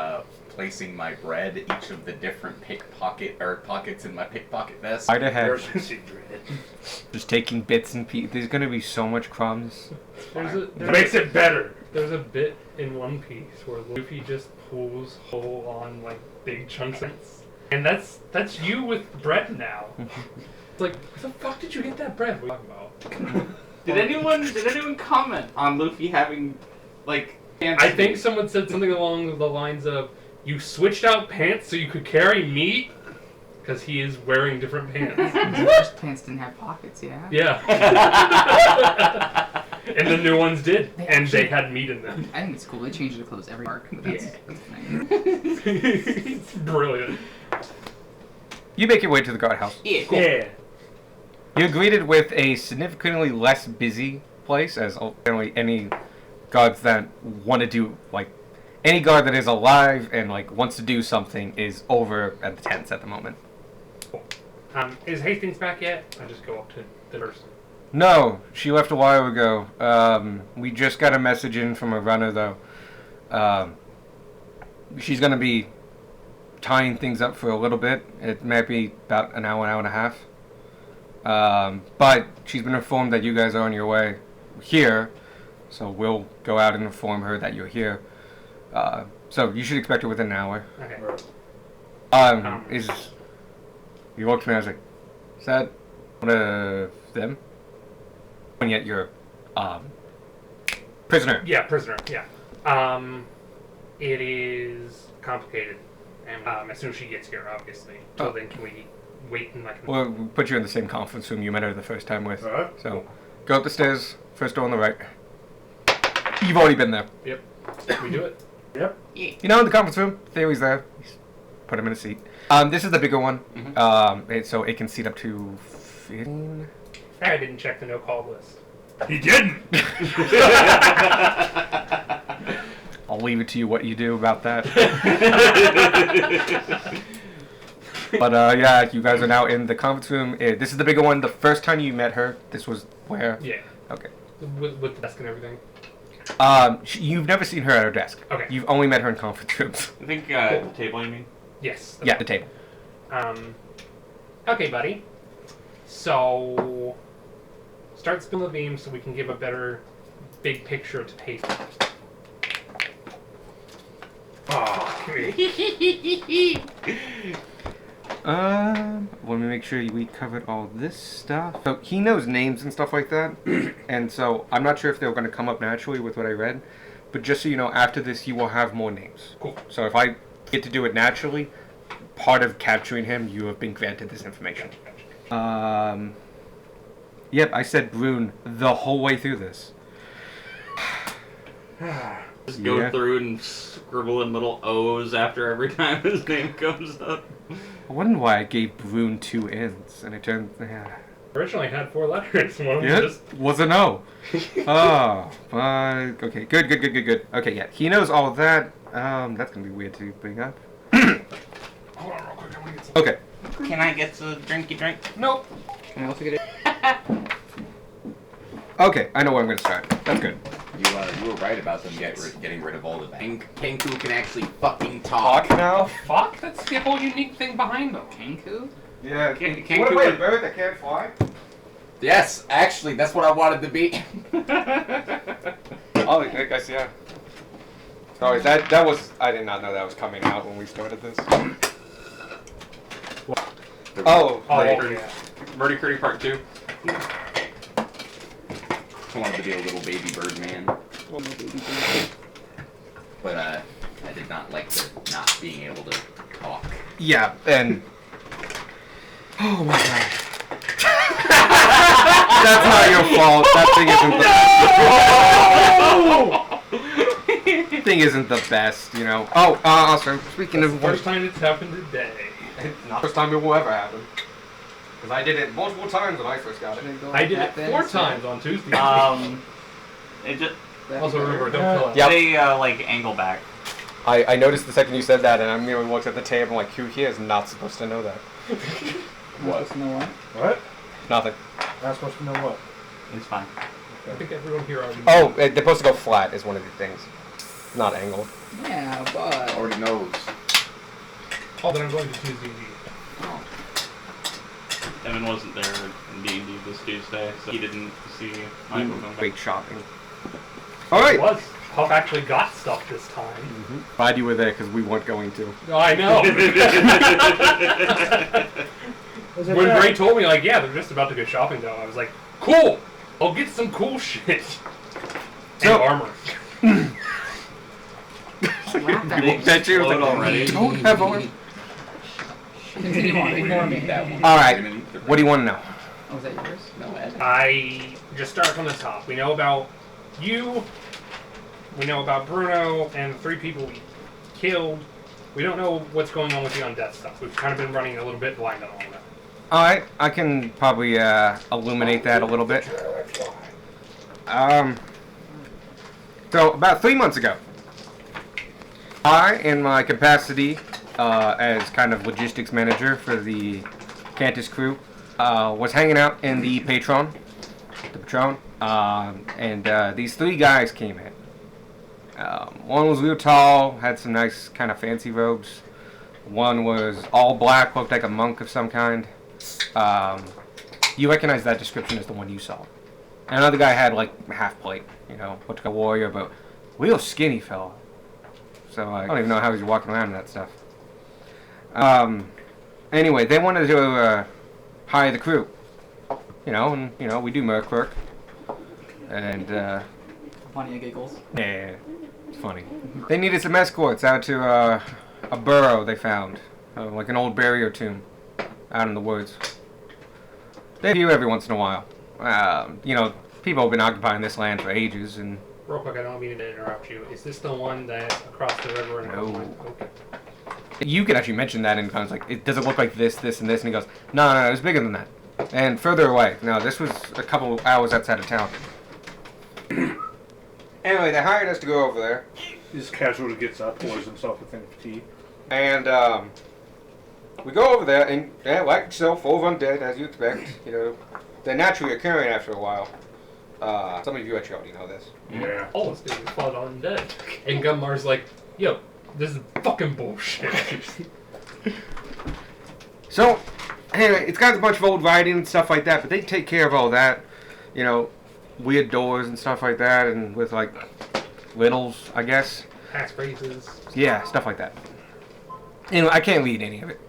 placing my bread each of the different pockets in my pickpocket vest. Right ahead. Emergency dread. Just taking bits and pieces. There's gonna be so much crumbs. It makes it better. There's a bit in One Piece where Luffy just pulls whole on like big chunks of it. And that's you with bread now. It's like, where the fuck did you get that bread? What are you talking about? Did anyone comment on Luffy having like pants? I think someone said something along the lines of, "You switched out pants so you could carry meat," because he is wearing different pants. His first pants didn't have pockets, yeah. Yeah. And the new ones did, and they had meat in them. I think it's cool. They change their clothes every arc. That's nice. It's brilliant. You make your way to the guardhouse. Yeah, cool. Yeah. You're greeted with a significantly less busy place, as apparently any guards that want to do, like, any guard that is alive and, like, wants to do something is over at the tents at the moment. Is Hastings back yet? I just go up to the person. No, she left a while ago. We just got a message in from a runner, though. She's going to be tying things up for a little bit. It might be about an hour and a half. But she's been informed that you guys are on your way here, so we'll go out and inform her that you're here. So you should expect her within an hour. Okay. You looked at me, I was like, is that one of them? And yet you're, prisoner. Yeah, prisoner, yeah. It is complicated. And as soon as she gets here, obviously. Till then, can we wait and like... We'll put you in the same conference room you met her the first time with. Alright. So, go up the stairs, first door on the right. You've already been there. Yep. We do it. Yep. You know, in the conference room, Theory's there. Just put him in a seat. This is the bigger one. So it can seat up to 15. I didn't check the no-call list. He didn't! I'll leave it to you what you do about that. But yeah, you guys are now in the conference room. This is the bigger one. The first time you met her, this was where? Yeah. Okay. With the desk and everything. You've never seen her at her desk. Okay. You've only met her in conference rooms. I think the table, you mean? Yes. Yeah, the table. Okay, buddy. So, start spilling the beam so we can give a better big picture to paste. Let me make sure we covered all this stuff. So he knows names and stuff like that, and so I'm not sure if they're going to come up naturally with what I read, but just so you know, after this you will have more names. Cool. So if I get to do it naturally, part of capturing him, you have been granted this information. Yep, I said Brune the whole way through this. Just go through and scribble in little O's after every time his name comes up. I wonder why I gave Brune 2 N's, and it turned... Yeah. Originally had 4 letters. One of them Yeah, just... was a no. Oh, okay, good. Okay, yeah, he knows all of that. That's gonna be weird to bring up. Hold on real quick, I want to get some... Okay. Can I get some drinky drink? Nope. Can I also get it? Okay, I know where I'm gonna start. That's good. You were right about them getting rid of all the Kenku can actually fucking talk. now? Fuck? That's the whole unique thing behind them. Kenku? Yeah. Can't What cook about a it. bird that can't fly? Yes, actually, that's what I wanted to be. Oh, I guess yeah. Sorry, that was... I did not know that was coming out when we started this. Oh, Yeah. Murdy Curdy Part 2. I wanted to be a little baby bird man. But I did not like the not being able to talk. yeah, and... Oh my god. That's not your fault. That thing isn't the best, you know. Oh, also, speaking of... First time it's happened today. Not the first time it will ever happen. Because I did it multiple times when I first got it. I did it 4 times on Tuesday. It just Also remember, don't kill it. Yep. they like angle back. I noticed the second you said that, and I immediately looked at the table. I'm like, who here is not supposed to know that? What? You know what? What? Nothing. Not supposed to know what? It's fine. I think everyone here already. Oh, they're supposed to go flat is one of the things. Not angled. Yeah, but. Already knows. Oh, then I'm going to Tuesday. Oh. Evan wasn't there in D&D this Tuesday, so he didn't see Michael come back. Great shopping. Alright. It was. Huff actually got stuff this time. Glad you were there because we weren't going to. Oh, I know. When Gray told me, like, yeah, they're just about to go shopping, though, I was like, cool! I'll get some cool shit. So- And armor. Slap that. They That you was like, explode already. don't have arm. Continue on. Ignore me. That one. Alright. What do you want to know? Oh, is that yours? No, Ed. I just start from the top. We know about you. We know about Bruno and the 3 people we killed. We don't know what's going on with the undead stuff. We've kind of been running a little bit blind on all of that. Alright, I can probably illuminate that a little bit. So, about 3 months ago, I, in my capacity as kind of logistics manager for the Cantus crew, was hanging out in the Patron, and these 3 guys came in. One was real tall, had some nice kind of fancy robes. One was all black, looked like a monk of some kind. You recognize that description as the one you saw. And another guy had like half plate, you know, looked like a warrior, but real skinny fella. So I don't even know how he's walking around in that stuff. Anyway, they wanted to hire the crew. You know, and you know we do merc work. And Plenty of giggles. yeah, it's funny. They needed some escorts out to a burrow they found, like an old burial tomb, out in the woods. They do every once in a while. You know, people have been occupying this land for ages, and Real quick, I don't mean to interrupt you. Is this the one that across the river? And No. Okay. you could actually mention that in comments, like, does it look like this, this, and this? And he goes, no, it's bigger than that. And further away. No, this was a couple hours outside of town. Anyway, they hired us to go over there. He just casually gets up, pours himself a thing of tea. And we go over there, and yeah, like so, full of undead, as you expect. You know, they're naturally occurring after a while. Some of you actually already know this. Yeah. All this dude fought on dead. And Gunmar's like, yo, this is fucking bullshit. So, anyway, it's got a bunch of old writing and stuff like that, but they take care of all that. You know, weird doors and stuff like that, and with like riddles, I guess. Passphrases. Yeah, stuff like that. Anyway, I can't read any of it.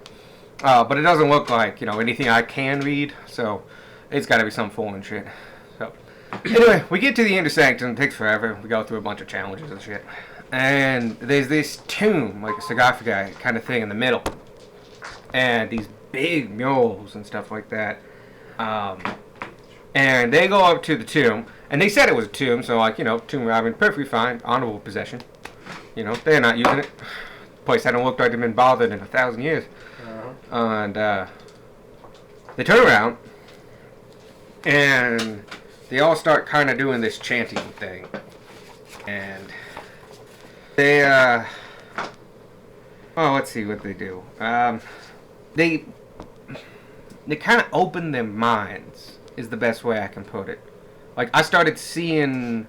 But it doesn't look like, you know, anything I can read, so it's gotta be some foreign shit. So, anyway, we get to the Inner Sanctum, it takes forever. We go through a bunch of challenges and shit. And there's this tomb, like a sarcophagi kind of thing in the middle. And these big murals and stuff like that. And they go up to the tomb, and they said it was a tomb, so like, you know, tomb robbing, perfectly fine, honorable possession. You know, they're not using it. Place hadn't looked like they've been bothered in 1,000 years. And they turn around, and they all start kind of doing this chanting thing. And they, well, let's see what they do. They kind of open their minds, is the best way I can put it. Like, I started seeing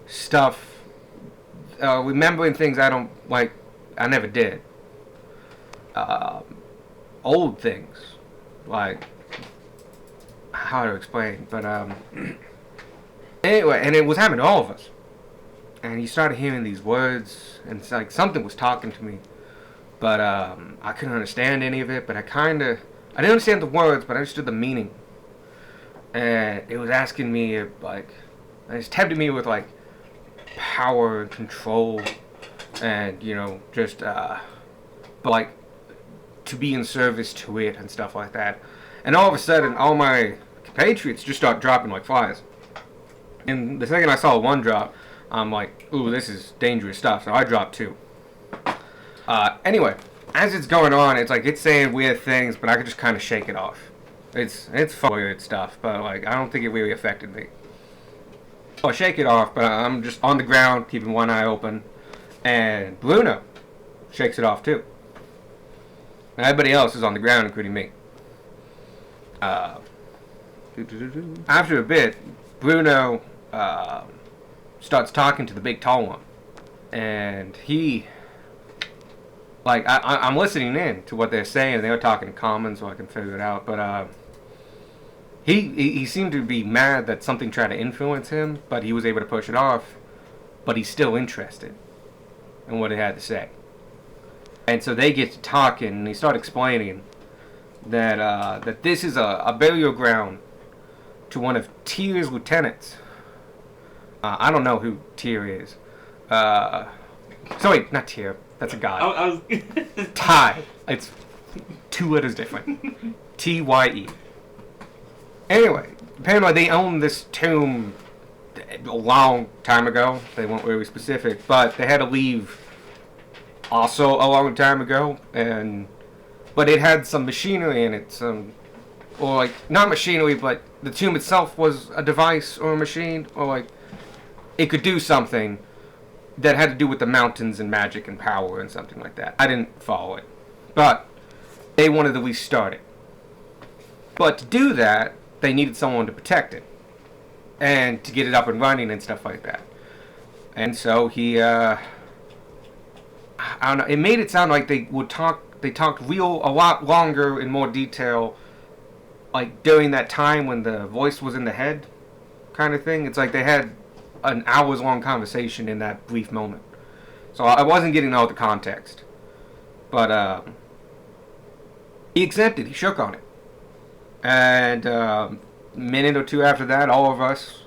stuff, remembering things I don't, like, I never did. Old things, like, how to explain, but, anyway, and it was happening to all of us. And you started hearing these words, and it's like something was talking to me, but, I couldn't understand any of it, but I didn't understand the words, but I understood the meaning. And it was asking me, like, it was tempting me with, like, power and control, and, you know, just, but, like, to be in service to it and stuff like that. And all of a sudden, all my compatriots just start dropping like flies. And the second I saw one drop, I'm like, ooh, this is dangerous stuff, so I dropped 2. Anyway, as it's going on, it's like it's saying weird things, but I could just kind of shake it off. It's fun weird stuff, but like I don't think it really affected me. I'll shake it off, but I'm just on the ground, keeping one eye open, and Bruno shakes it off too. And everybody else is on the ground, including me. After a bit, Bruno starts talking to the big tall one, and he, like, I'm listening in to what they're saying. They were talking common, so I can figure it out. But he seemed to be mad that something tried to influence him, but he was able to push it off. But he's still interested in what it had to say. And so they get to talking, and they start explaining that this is a burial ground to one of Tyr's lieutenants. I don't know who Tyr is. Sorry, not Tyr. That's a god. I was Ty. It's 2 letters different. Tye. Anyway, apparently they owned this tomb a long time ago. They weren't really specific, but they had to leave also a long time ago, but it had some machinery in it, or like not machinery, but the tomb itself was a device or a machine, or like it could do something that had to do with the mountains and magic and power and something like that. I didn't follow it, but they wanted to restart it. But to do that, they needed someone to protect it and to get it up and running and stuff like that. And so he, I don't know. It made it sound like they talked a lot longer in more detail, like during that time when the voice was in the head, kind of thing. It's like they had an hours-long conversation in that brief moment. So I wasn't getting all the context, but he accepted. He shook on it, and a minute or two after that, all of us.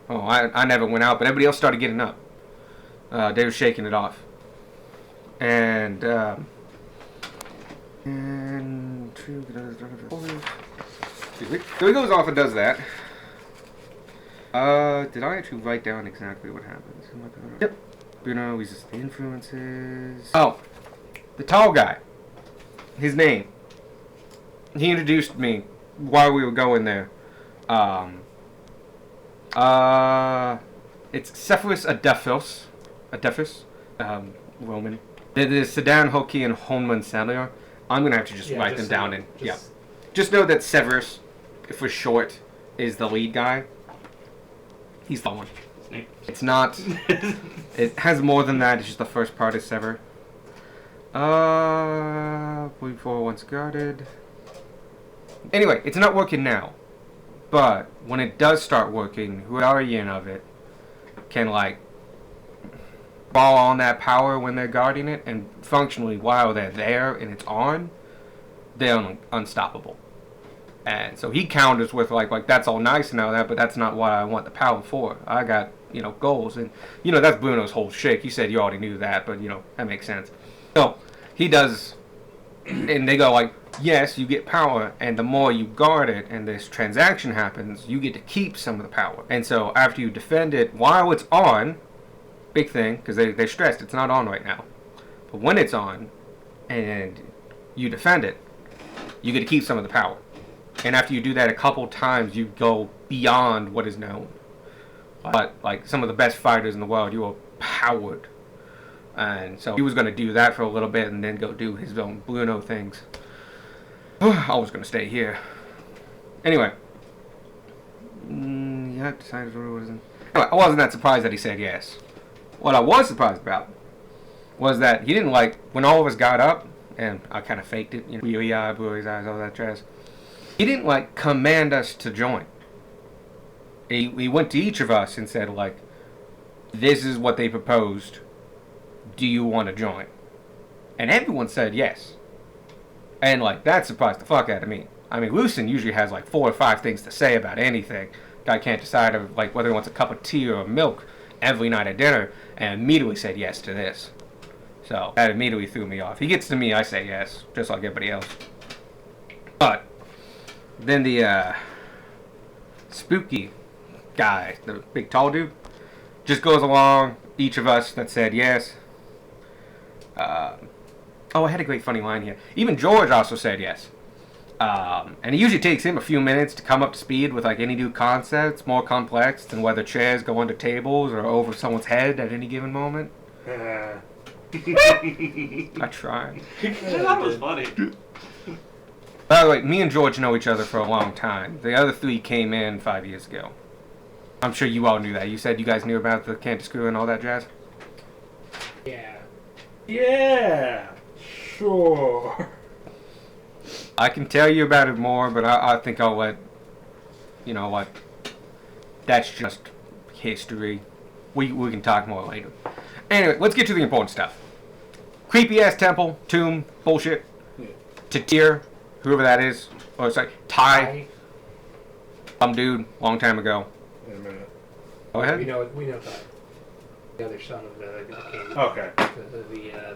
Oh, I never went out, but everybody else started getting up. They were shaking it off. And so he goes off and does that. Did I actually write down exactly what happens? Yep. Bruno uses the influences. Oh, the tall guy. His name. He introduced me while we were going there. It's Cephas Adephus. Roman. There's Sedan, Hoki, and Honman Salier. I'm gonna have to just write them down Just know that Severus, for short, is the lead guy. He's the one. It's not. It has more than that. It's just the first part is Sever. Before once guarded. Anyway, it's not working now. But when it does start working, who are you of it can like ball on that power when they're guarding it, and functionally while they're there and it's on, they're unstoppable. And so he counters with like that's all nice and all that, but that's not what I want the power for. I got, goals, and that's Bruno's whole shtick. He said you already knew that, but that makes sense. So he does, and they go like, yes, you get power, and the more you guard it and this transaction happens, you get to keep some of the power. And so after you defend it while it's on, big thing, because they stressed it's not on right now, but when it's on and you defend it, you get to keep some of the power. And after you do that a couple times, you go beyond what is known. But like some of the best fighters in the world, you are powered. And so he was going to do that for a little bit and then go do his own Bruno things. I was going to stay here. Anyway. Yeah, decided what is it. Anyway, I wasn't that surprised that he said yes. What I was surprised about was that he didn't when all of us got up, and I kind of faked it, blue eyes, all that jazz. He didn't command us to join. He went to each of us and said this is what they proposed. Do you want to join? And everyone said yes. And that surprised the fuck out of me. I mean, Lucien usually has 4 or 5 things to say about anything. Guy can't decide whether he wants a cup of tea or milk every night at dinner, and immediately said yes to this. So that immediately threw me off. He gets to me, I say yes, just like everybody else. But then the spooky guy, the big tall dude, just goes along each of us that said yes. Oh, I had a great funny line here. Even George also said yes. And it usually takes him a few minutes to come up to speed with like any new concepts, more complex than whether chairs go under tables or over someone's head at any given moment. I tried. I thought it was funny. By the way, me and George know each other for a long time. The other three came in 5 years ago. I'm sure you all knew that. You said you guys knew about the Can't Screw and all that jazz? Yeah. Yeah. Sure. I can tell you about it more, but I think I'll let... You know what? That's just history. We can talk more later. Anyway, let's get to the important stuff. Creepy-ass temple, tomb, bullshit. Tatir, whoever that is. Or it's like Ty. Some dude, long time ago. Wait a minute. Go ahead. We know that. The other son of the king. Okay.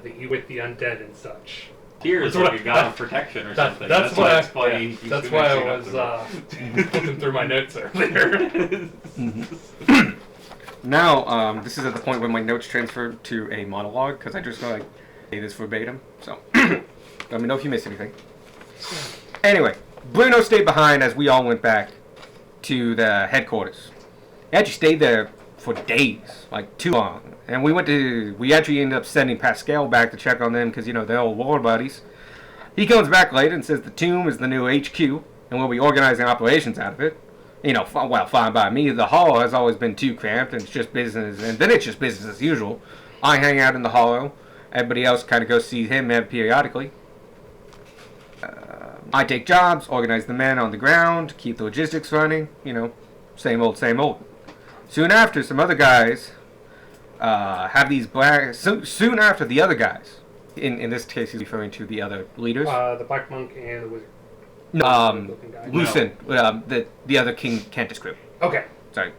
The with the undead and such. Tears That's like what a god of protection or something. That's why explaining. That's why I was looking through my notes earlier. Now, this is at the point where my notes transferred to a monologue, because I just go like, say this verbatim, so let me know if you missed anything. Anyway, Bruno stayed behind as we all went back to the headquarters. He actually stayed there for days, like too long. And we actually ended up sending Pascal back to check on them, because, you know, they're old war buddies. He comes back later and says the tomb is the new HQ, and we'll be organizing operations out of it. You know, well, fine by me. The hall has always been too cramped, and it's just business, and then it's just business as usual. I hang out in the hollow. Everybody else kind of goes see him periodically. I take jobs, organize the men on the ground, keep the logistics running. You know, same old, same old. Soon after, some other guys have these black... soon after the other guys, in this case he's referring to the other leaders. The Black Monk and the Wizard. No, Lucen, the other King Cantus group. Okay. Sorry.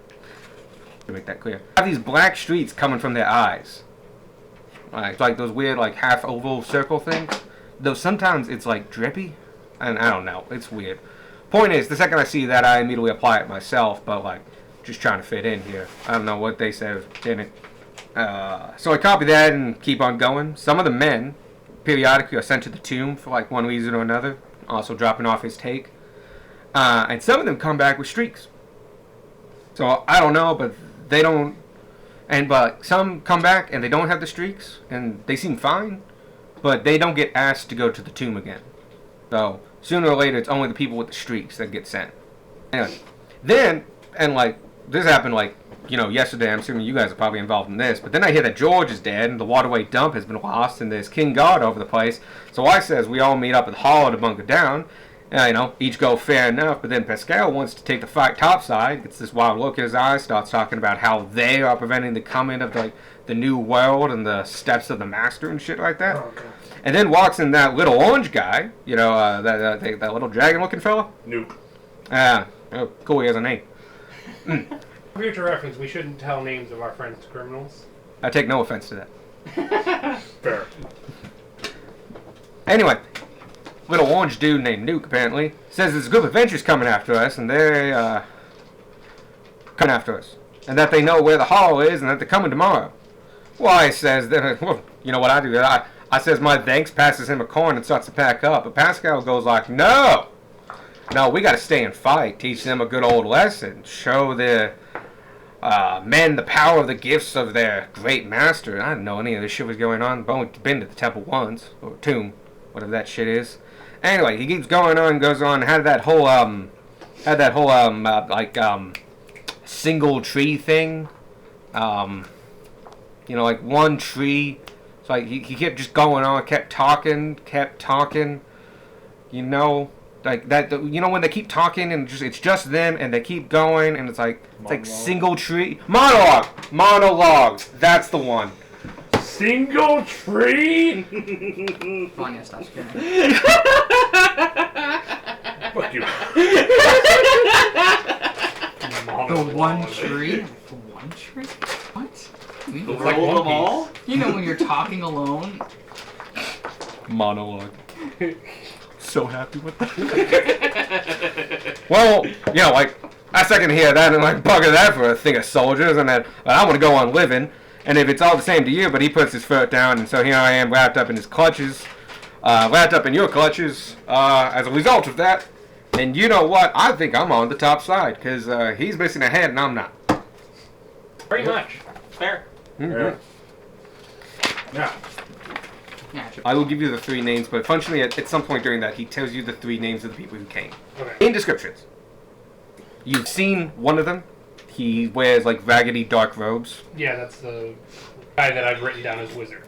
To make that clear. Have these black streaks coming from their eyes. Like those weird, like, half oval circle things. Though sometimes it's, like, drippy. And I don't know. It's weird. Point is, the second I see that, I immediately apply it myself. But, like, just trying to fit in here. I don't know what they said. Damn it. So I copy that and keep on going. Some of the men, periodically, are sent to the tomb for, like, one reason or another. Also dropping off his take. And some of them come back with streaks. So, I don't know, but they don't... But some come back and they don't have the streaks, and they seem fine, but they don't get asked to go to the tomb again. So, sooner or later, it's only the people with the streaks that get sent. Anyway, then, and like, this happened like, you know, yesterday. I'm assuming you guys are probably involved in this, but then I hear that George is dead, and the waterway dump has been lost, and there's King God over the place. So I says we all meet up at the hall to bunker down. You know, each go fair enough, but then Pascal wants to take the fight topside, gets this wild look in his eyes, starts talking about how they are preventing the coming of, like, the new world and the steps of the master and shit like that. Oh, okay. And then walks in that little orange guy, you know, that little dragon-looking fella. Nuke. Oh, cool, he has a name. For future reference, we shouldn't tell names of our friends criminals. I take no offense to that. Fair. Anyway, little orange dude named Nuke, apparently, says there's a group of adventurers coming after us, and they're, coming after us. And that they know where the hall is, and that they're coming tomorrow. Well, I says, well, you know what I do? I says my thanks, passes him a coin, and starts to pack up. But Pascal goes like, no, we gotta stay and fight, teach them a good old lesson, show the men the power of the gifts of their great master. I didn't know any of this shit was going on. I've only been to the temple once, or tomb, whatever that shit is. Anyway, he keeps going on, goes on, had that whole single tree thing. You know, like one tree. It's like he kept just going on, kept talking. You know, like that. You know when they keep talking and it's just them and they keep going and it's like single tree monologue. That's the one. Single tree? Come on, yeah, stop kidding. Fuck you. The one tree? The one tree? What? You The mean, like roll One them all? you know when you're talking alone? Monologue. So happy with that. Well, you know, like, I second hear that and like bugger that for a thing of soldiers, and then I want to go on living. And if it's all the same to you, but he puts his foot down, and so here I am wrapped up in his clutches, wrapped up in your clutches as a result of that. And you know what? I think I'm on the top side because he's missing a head and I'm not. Pretty much. Fair. Mhm. Yeah. Yeah, sure. I will give you the 3 names, but functionally at some point during that, he tells you the 3 names of the people who came. Okay. In descriptions. You've seen one of them. He wears like raggedy dark robes. Yeah, that's the guy that I've written down as wizard.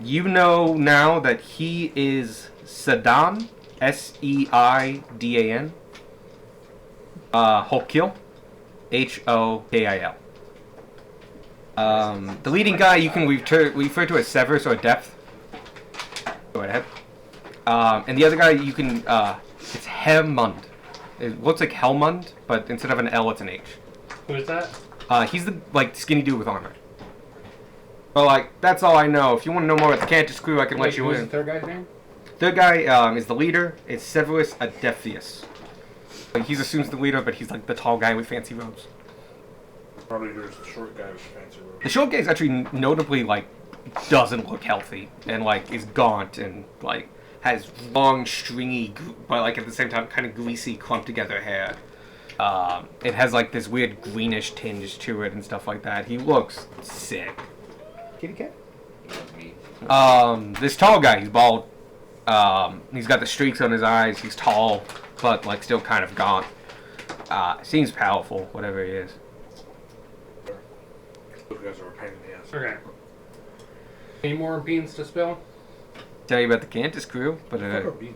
You know now that he is Seidan, Seidan. Hokil, Hokil. The leading guy you can refer to as Severus or Depth. Go right ahead. And the other guy you can, it's Helmund. It looks like Helmund, but instead of an L, it's an H. Who is that? He's the like skinny dude with armor. But like that's all I know. If you want to know more about the Cantus crew, I can let you Who's in. the third guy's name? Third guy is the leader. It's Severus Adephius. Like he's assumes the leader, but he's like the tall guy with fancy robes. Probably there's the short guy with fancy robes. The short guy is actually notably like doesn't look healthy and like is gaunt and like has long stringy but like at the same time kind of greasy clumped together hair. It has like this weird greenish tinge to it and stuff like that. He looks sick. Kitty cat? This tall guy, he's bald. He's got the streaks on his eyes. He's tall, but like still kind of gaunt. Seems powerful, whatever he is. Those guys are a pain in the ass. Okay. Any more beans to spill? Tell you about the Cantus crew, but What are beans?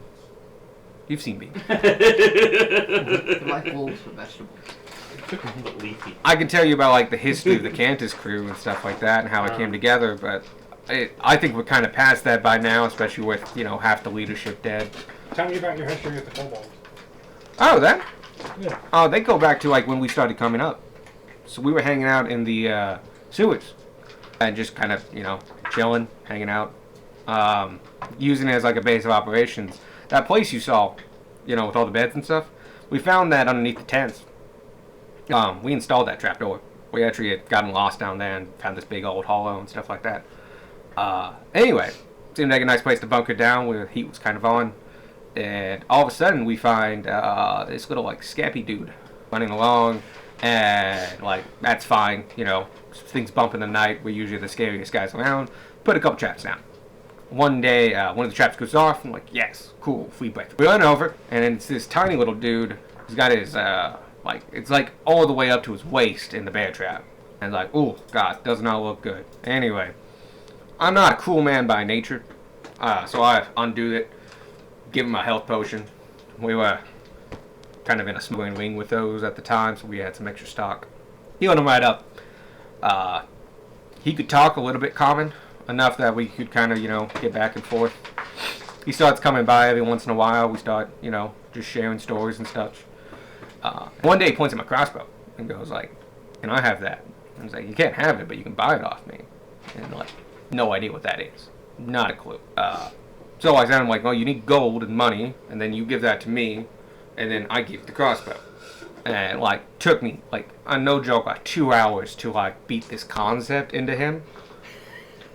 you've seen me. They're like wolves with vegetables. But leafy. I can tell you about like the history of the Cantus crew and stuff like that and how it came together, but I think we're kind of past that by now, especially with half the leadership dead. Tell me about your history with the kobolds. Oh, that? Yeah. Oh, they go back to like when we started coming up. So we were hanging out in the sewers and just kind of chilling, hanging out, using it as like a base of operations. That place you saw, with all the beds and stuff, we found that underneath the tents. We installed that trapdoor. We actually had gotten lost down there and found this big old hollow and stuff like that. Anyway, seemed like a nice place to bunker down where the heat was kind of on. And all of a sudden we find this little like scappy dude running along. And like, that's fine, things bump in the night. We're usually the scariest guys around. Put a couple traps down. One day, one of the traps goes off. I'm like, yes, cool, free breakfast. We run over, and it's this tiny little dude. He's got his, it's like all the way up to his waist in the bear trap. And like, oh, God, does not look good. Anyway, I'm not a cool man by nature. So I undo it, give him a health potion. We were kind of in a smuggling ring with those at the time, so we had some extra stock. Healed him right up. He could talk a little bit common, enough that we could kind of, get back and forth. He starts coming by every once in a while. We start, just sharing stories and stuff. One day he points at my crossbow and goes like, can I have that? And I was like, you can't have it, but you can buy it off me. And like, no idea what that is. Not a clue. So I said, I'm like, well, you need gold and money, and then you give that to me, and then I give the crossbow. And like, took me, like, no joke, like 2 hours to like beat this concept into him.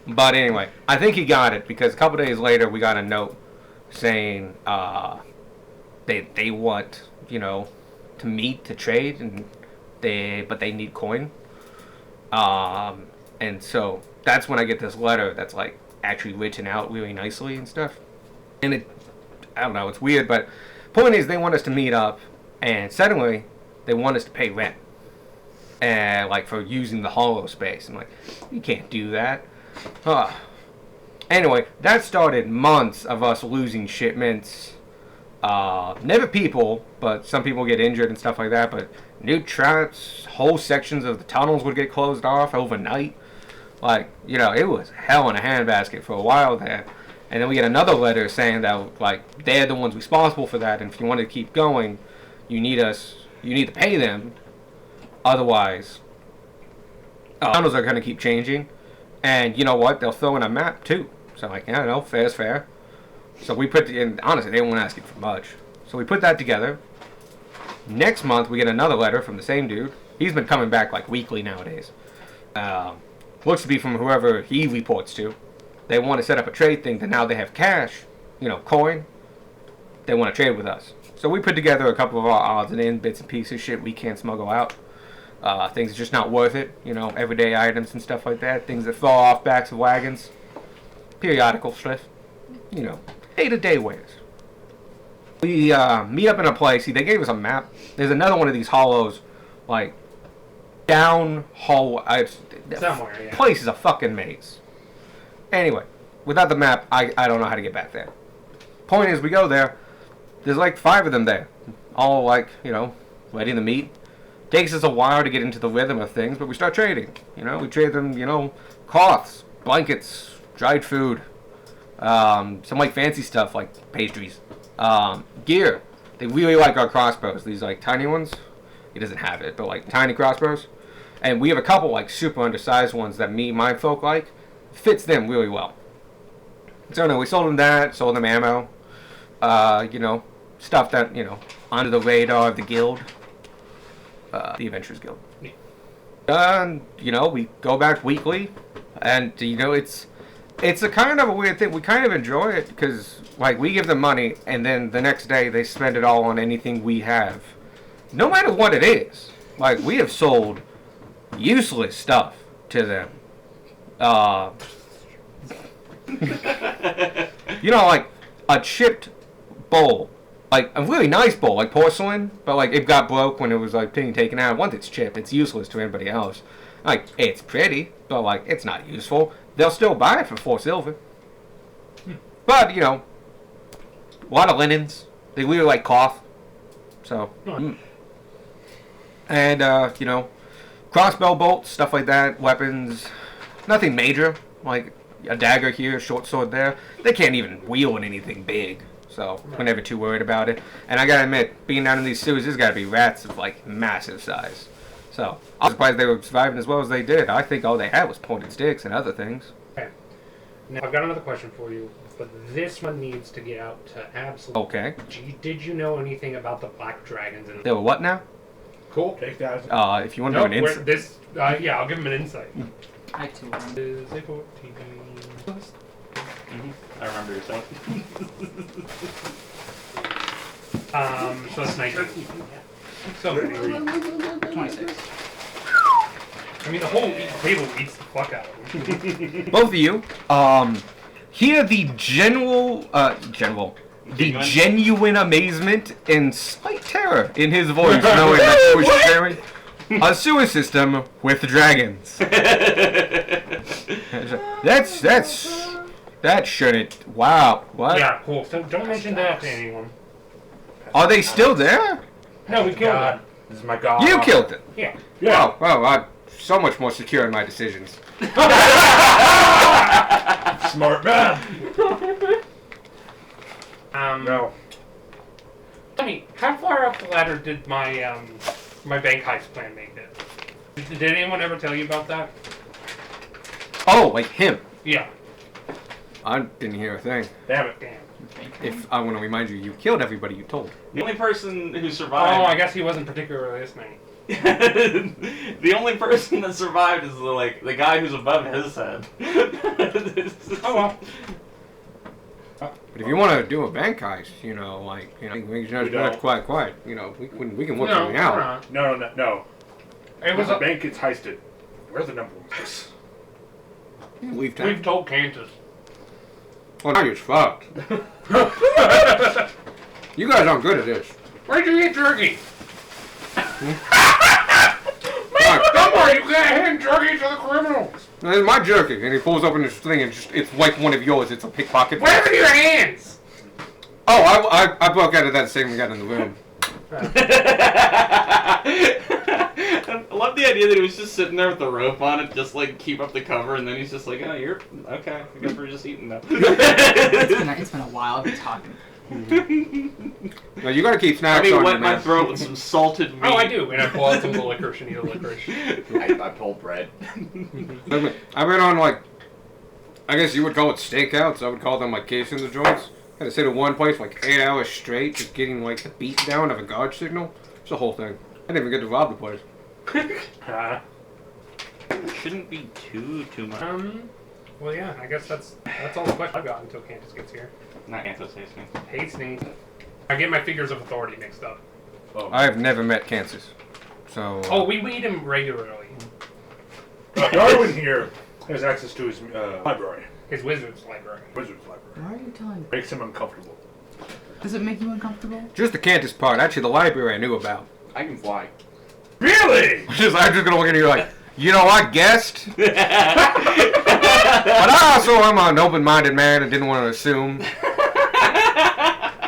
But anyway, I think he got it because a couple days later we got a note saying they want, to meet to trade, and but they need coin. And so that's when I get this letter that's like actually written out really nicely and stuff. And I don't know, it's weird, but point is they want us to meet up, and suddenly they want us to pay rent. And like for using the hollow space. I'm like, you can't do that. Anyway, that started months of us losing shipments. Never people, but some people get injured and stuff like that. But new traps, whole sections of the tunnels would get closed off overnight. Like, it was hell in a handbasket for a while there. And then we get another letter saying that, like, they're the ones responsible for that, and if you want to keep going, you need to pay them. Otherwise, tunnels are going to keep changing. And you know what? They'll throw in a map, too. So, like, fair's fair. So we and honestly, they weren't asking for much. So we put that together. Next month, we get another letter from the same dude. He's been coming back, like, weekly nowadays. Looks to be from whoever he reports to. They want to set up a trade thing that now they have cash, coin, they want to trade with us. So we put together a couple of our odds and ends, bits and pieces, shit we can't smuggle out. Things that's just not worth it, everyday items and stuff like that. Things that fall off backs of wagons. Periodical stuff. Day-to-day wares. We meet up in a place. See, they gave us a map. There's another one of these hollows, like, down hall. Somewhere, yeah. Place is a fucking maze. Anyway, without the map, I don't know how to get back there. Point is, we go there. There's like 5 of them there. All like, ready to meet. Takes us a while to get into the rhythm of things, but we start trading. We trade them, cloths, blankets, dried food, some like fancy stuff like pastries, gear. They really like our crossbows. These like tiny ones. He doesn't have it, but like tiny crossbows. And we have a couple like super undersized ones that my folk like. Fits them really well. So no, we sold them that. Sold them ammo. Stuff that under the radar of the guild. The Adventurers Guild. We go back weekly, and it's a kind of a weird thing. We kind of enjoy it because like we give them money, and then the next day they spend it all on anything we have, no matter what it is. Like we have sold useless stuff to them. Like a chipped bowl. Like, a really nice bowl, like porcelain, but, like, it got broke when it was, like, being taken out. Once it's chipped, it's useless to anybody else. Like, it's pretty, but, like, it's not useful. They'll still buy it for 4 silver. But, a lot of linens. They really like cloth. So, And, crossbow bolts, stuff like that, weapons. Nothing major, like a dagger here, a short sword there. They can't even wield anything big. So, we're never too worried about it. And I gotta admit, being down in these sewers, there's gotta be rats of, like, massive size. So, I was surprised they were surviving as well as they did. I think all they had was pointed sticks and other things. Okay. Now, I've got another question for you, but this one needs to get out to absolutely. Okay. Did you know anything about the black dragons? They were what now? Cool. Take that. If you want to do an insight. Yeah, I'll give him an insight. I too learned. Is a 14 plus. I remember yourself. So it's 19. So many. 26. I mean, the whole table eats the fuck out of them. Both of you, hear the genuine amazement and slight terror in his voice, knowing that he was sharing a sewer system with dragons. That shouldn't. Wow. What? Yeah, cool. So don't mention that to anyone. Are they still there? No, we killed God. them. This is my god. You killed them. Yeah. Yeah. Wow. I'm so much more secure in my decisions. Smart man. No. Tell me, how far up the ladder did my my bank heist plan make it? Did anyone ever tell you about that? Oh, like him. Yeah. I didn't hear a thing. Damn it. Damn. If I want to remind you, you killed everybody you told. The only person who Oh, survived. I guess he wasn't particularly listening. The only person that survived is the guy who's above his head. Oh well. But if you want to do a bank heist, we can don't. quiet. We can work something out. No. It was the bank gets heisted. We're the number 1 picks. We've We've told Kansas. Well, now you're fucked. You guys aren't good at this. Where'd you eat jerky? Alright, Don't worry, you can't hand jerky to the criminals. this is my jerky, and he pulls open this thing, and it's like one of yours. It's a pickpocket. Where are your hands? Oh, I broke out of that same we got in the room. I love the idea that he was just sitting there with the rope on it, just like keep up the cover, and then he's just like, "Oh, you're okay. I guess we're just eating now." It's been a while. I've been talking. Now you gotta keep snacks Let me on wet you, my man. throat with some salted meat. Oh, I do. And I pull out some of the licorice and eat the licorice. I pull bread. I've been on I guess you would call it stakeouts. I would call them like case in the joints. Had to sit at one place for like 8 hours straight, just getting like the beat down of a guard signal. It's the whole thing. I didn't even get to rob the place. Shouldn't be too much. Well, yeah. I guess that's all the questions I've got until Candace gets here. Not Kansas, Hastings. Hastings. I get my figures of authority mixed up. I've never met Kansas, so. Oh, we meet him regularly. Darwin here has access to his library. His wizard's library. Wizard's library. Why are you telling? Makes him uncomfortable. Does it make you uncomfortable? Just the Kansas part. Actually, the library I knew about. I can fly. Really? I'm just gonna look at you like, you know, I guessed. But I also am an open-minded man and didn't want to assume.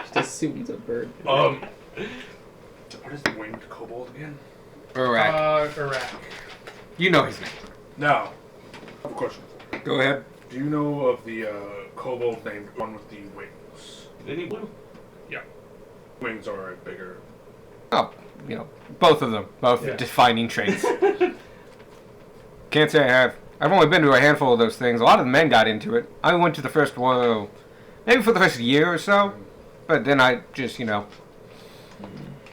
Just assumes a bird. What is the winged kobold again? Iraq. Iraq. You know his name. Now, I have a question. Go ahead. Do you know of the kobold named one with the wings? Isn't he blue? Wings are a bigger. Oh, you know, both of them. Both Yeah. defining traits. Can't say I have. I've only been to a handful of those things. A lot of the men got into it. I went to the first one, maybe for the first year or so. But then I just, you know,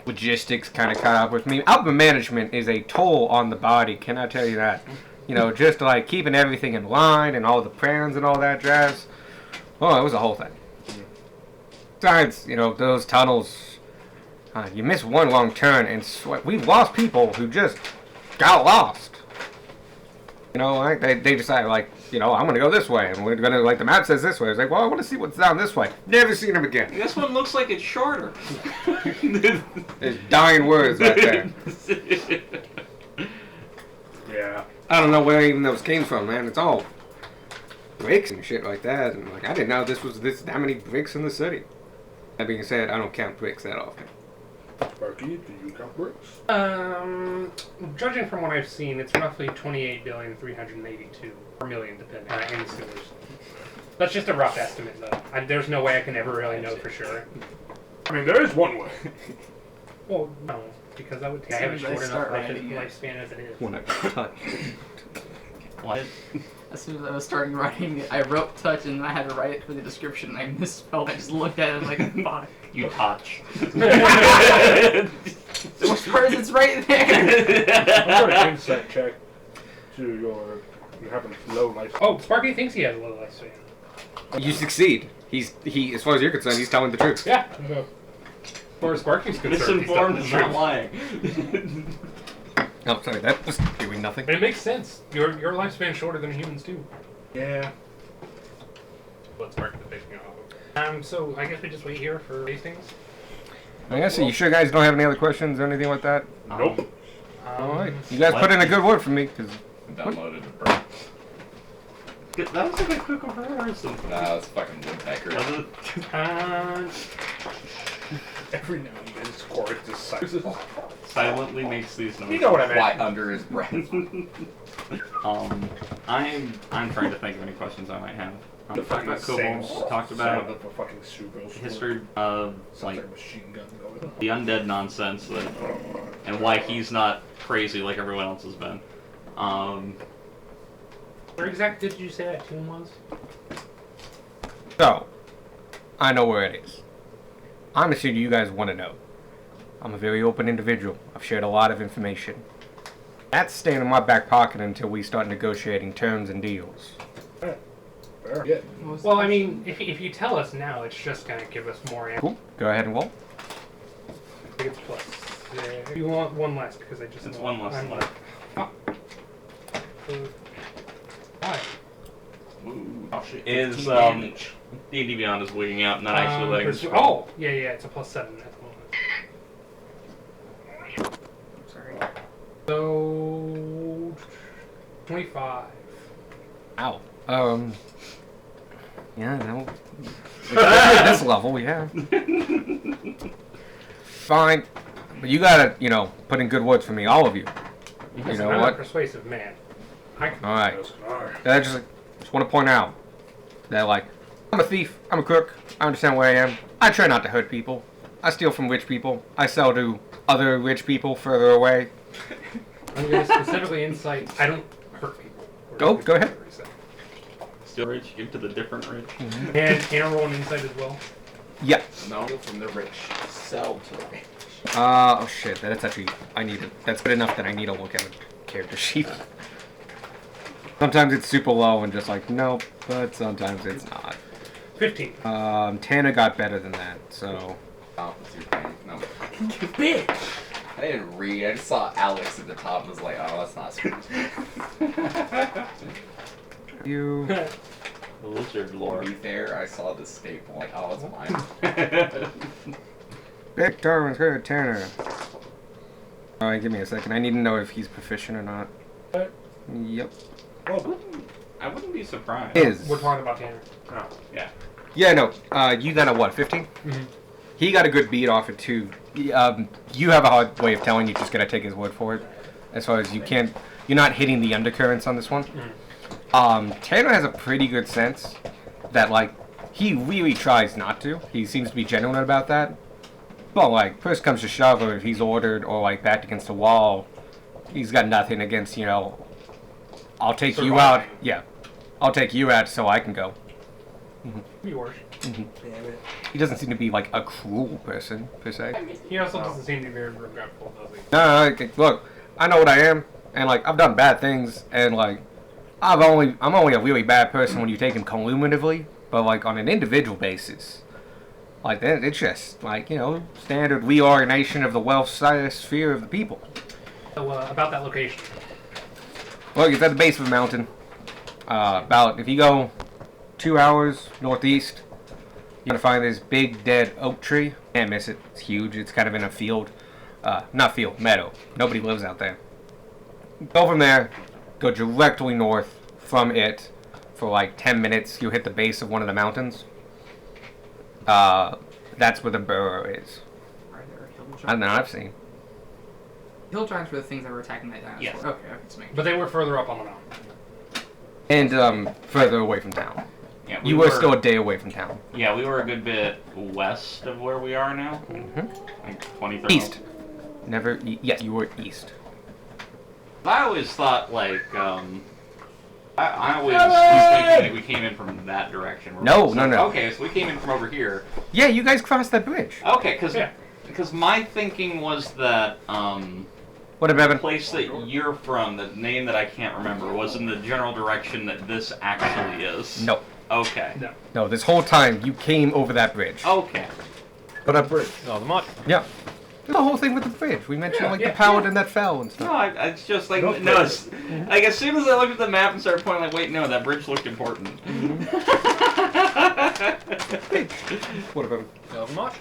logistics kind of caught up with me. Outbound management is a toll on the body, can I tell you that? You know, just like keeping everything in line and all the plans and all that jazz. Oh, it was a whole thing. Besides, you know, those tunnels, you miss one wrong turn and we've lost people who just got lost. You know, like they decided, like, you know, I'm going to go this way, and we're going to, like, the map says this way. It's like, well, I want to see what's down this way. Never seen him again. This one looks like it's shorter. There's dying words right there. Yeah. I don't know where even those came from, man. It's all bricks and shit like that. And, like, I didn't know this was that many bricks in the city. That being said, I don't count bricks that often. Sparky, do you count bricks? Judging from what I've seen, it's roughly 28,382 million, depending in sewers. That's just a rough estimate, though. There's no way I can ever really know for sure. I mean, there is one way. Well, no, because that would take. I have a short enough lifespan as it is. When I touch. What? As soon as I was starting writing it, I wrote touch and I had to write it for the description and I misspelled it. I just looked at it like, fuck. You touch. Which part is it's right there? I'm going to insight check to you having low life. Oh, Sparky thinks he has a low lifespan. You succeed. He, as far as you're concerned, he's telling the truth. Yeah. As far as Sparky's concerned, Misinformed he's is telling not the truth. lying. Oh, sorry, that was doing nothing. But it makes sense. Your lifespan's shorter than humans too. Yeah. Let's mark the basing off of. So I guess we just wait here for Hastings. I guess, you sure guys don't have any other questions or anything like that? Nope. Alright. You guys put in a good word for me, because... Downloaded the That was like a quick over or something. Nah, it's fucking Woodpecker. Was it? Every now and then, it's Corey just sizes. Silently makes these noises. You know what I meant. Fly under his breath. I'm trying to think of any questions I might have. The Talked about fucking kobolds. Talked sound about of a fucking super history of Sounds like like a machine gun going on. the undead nonsense and why he's not crazy like everyone else has been. Where exactly did you say that tomb was? So, I know where it is. I'm assuming you guys want to know. I'm a very open individual. I've shared a lot of information. That's staying in my back pocket until we start negotiating terms and deals. Fair. Yeah. Well, I mean, if you tell us now, it's just gonna give us more answers. Cool. Go ahead and roll. I think it's plus. You want one less because I just. It's one less I'm left. Oh. Why? Ooh, is D&D Beyond is wigging out, not actually letting us roll. Oh, yeah, it's a +7 at the moment. Sorry. So 25. Ow. Yeah, no. At this level, yeah. Fine. But you gotta, put in good words for me, all of you. You know I'm what? a persuasive man. Alright. I just want to point out that, I'm a thief, I'm a crook, I understand where I am. I try not to hurt people. I steal from rich people. I sell to other rich people further away. I'm going to specifically insight. I don't hurt people. Go ahead. Still rich, give to the different rich. And I roll an insight as well. Yeah. No, from the rich. Sell to the rich. Oh shit, that's actually, that's good enough that I need to look at a character sheet. Sometimes it's super low and just nope, but sometimes it's not. 15. Tanner got better than that, so Oh, it's your thing. No. Bitch. I didn't read. I just saw Alex at the top and was like, oh, that's not smart. you. Lizard To lore. be fair, I saw the staple. Like, oh, it's mine. Big Darwin's good, Tanner. Alright, give me a second. I need to know if he's proficient or not. What? Yep. I wouldn't be surprised. Is. We're talking about Tanner. Oh. Yeah, no. You got a what, 15? Mhm. He got a good beat off it too. You have a hard way of telling. You just gotta take his word for it. As far as you can't, you're not hitting the undercurrents on this one. Tanner has a pretty good sense that like he really tries not to. He seems to be genuine about that. But like, push comes to shove, or if he's ordered or like backed against the wall, he's got nothing against, you know, I'll take you out. Yeah, I'll take you out so I can go. Yours. Damn it. He doesn't seem to be like a cruel person per se. He also doesn't seem to be very regretful, does he? No, look, I know what I am, and like I've done bad things, and like I'm only a really bad person when you take him cumulatively, but like on an individual basis, like that, it's just like, you know, standard reorganization of the wealth sphere of the people. So, about that location. Look, it's at the base of a mountain. About if you go 2 hours northeast, you're gonna find this big dead oak tree. Can't miss it. It's huge. It's kind of in a field. Not field, meadow. Nobody lives out there. Go from there, go directly north from it for like 10 minutes. You'll hit the base of one of the mountains. That's where the burrow is. Are there hill I don't giants? know, I've seen. Hill giants were the things that were attacking that dinosaur. Yes. Okay, just making But they were further up on the mountain. And further away from town. Yeah, You were still a day away from town. Yeah, we were a good bit west of where we are now. Like 20, 30 East. Never. Yes, you were east. I always thought, like, I always was thinking that we came in from that direction. No. Okay, so we came in from over here. Yeah, you guys crossed that bridge. Okay, Yeah. because my thinking was that, What the about place that you're from, the name that I can't remember, was in the general direction that this actually is. No. Okay. No, this whole time you came over that bridge. Okay. But that bridge. Oh, the mod. Yeah. The whole thing with the bridge. We mentioned like yeah, the paladin that fell and No, stuff. it's just like, Nope. no, it's, like as soon as I looked at the map and started pointing, like, wait, no, that bridge looked important. What about Oh, the mod.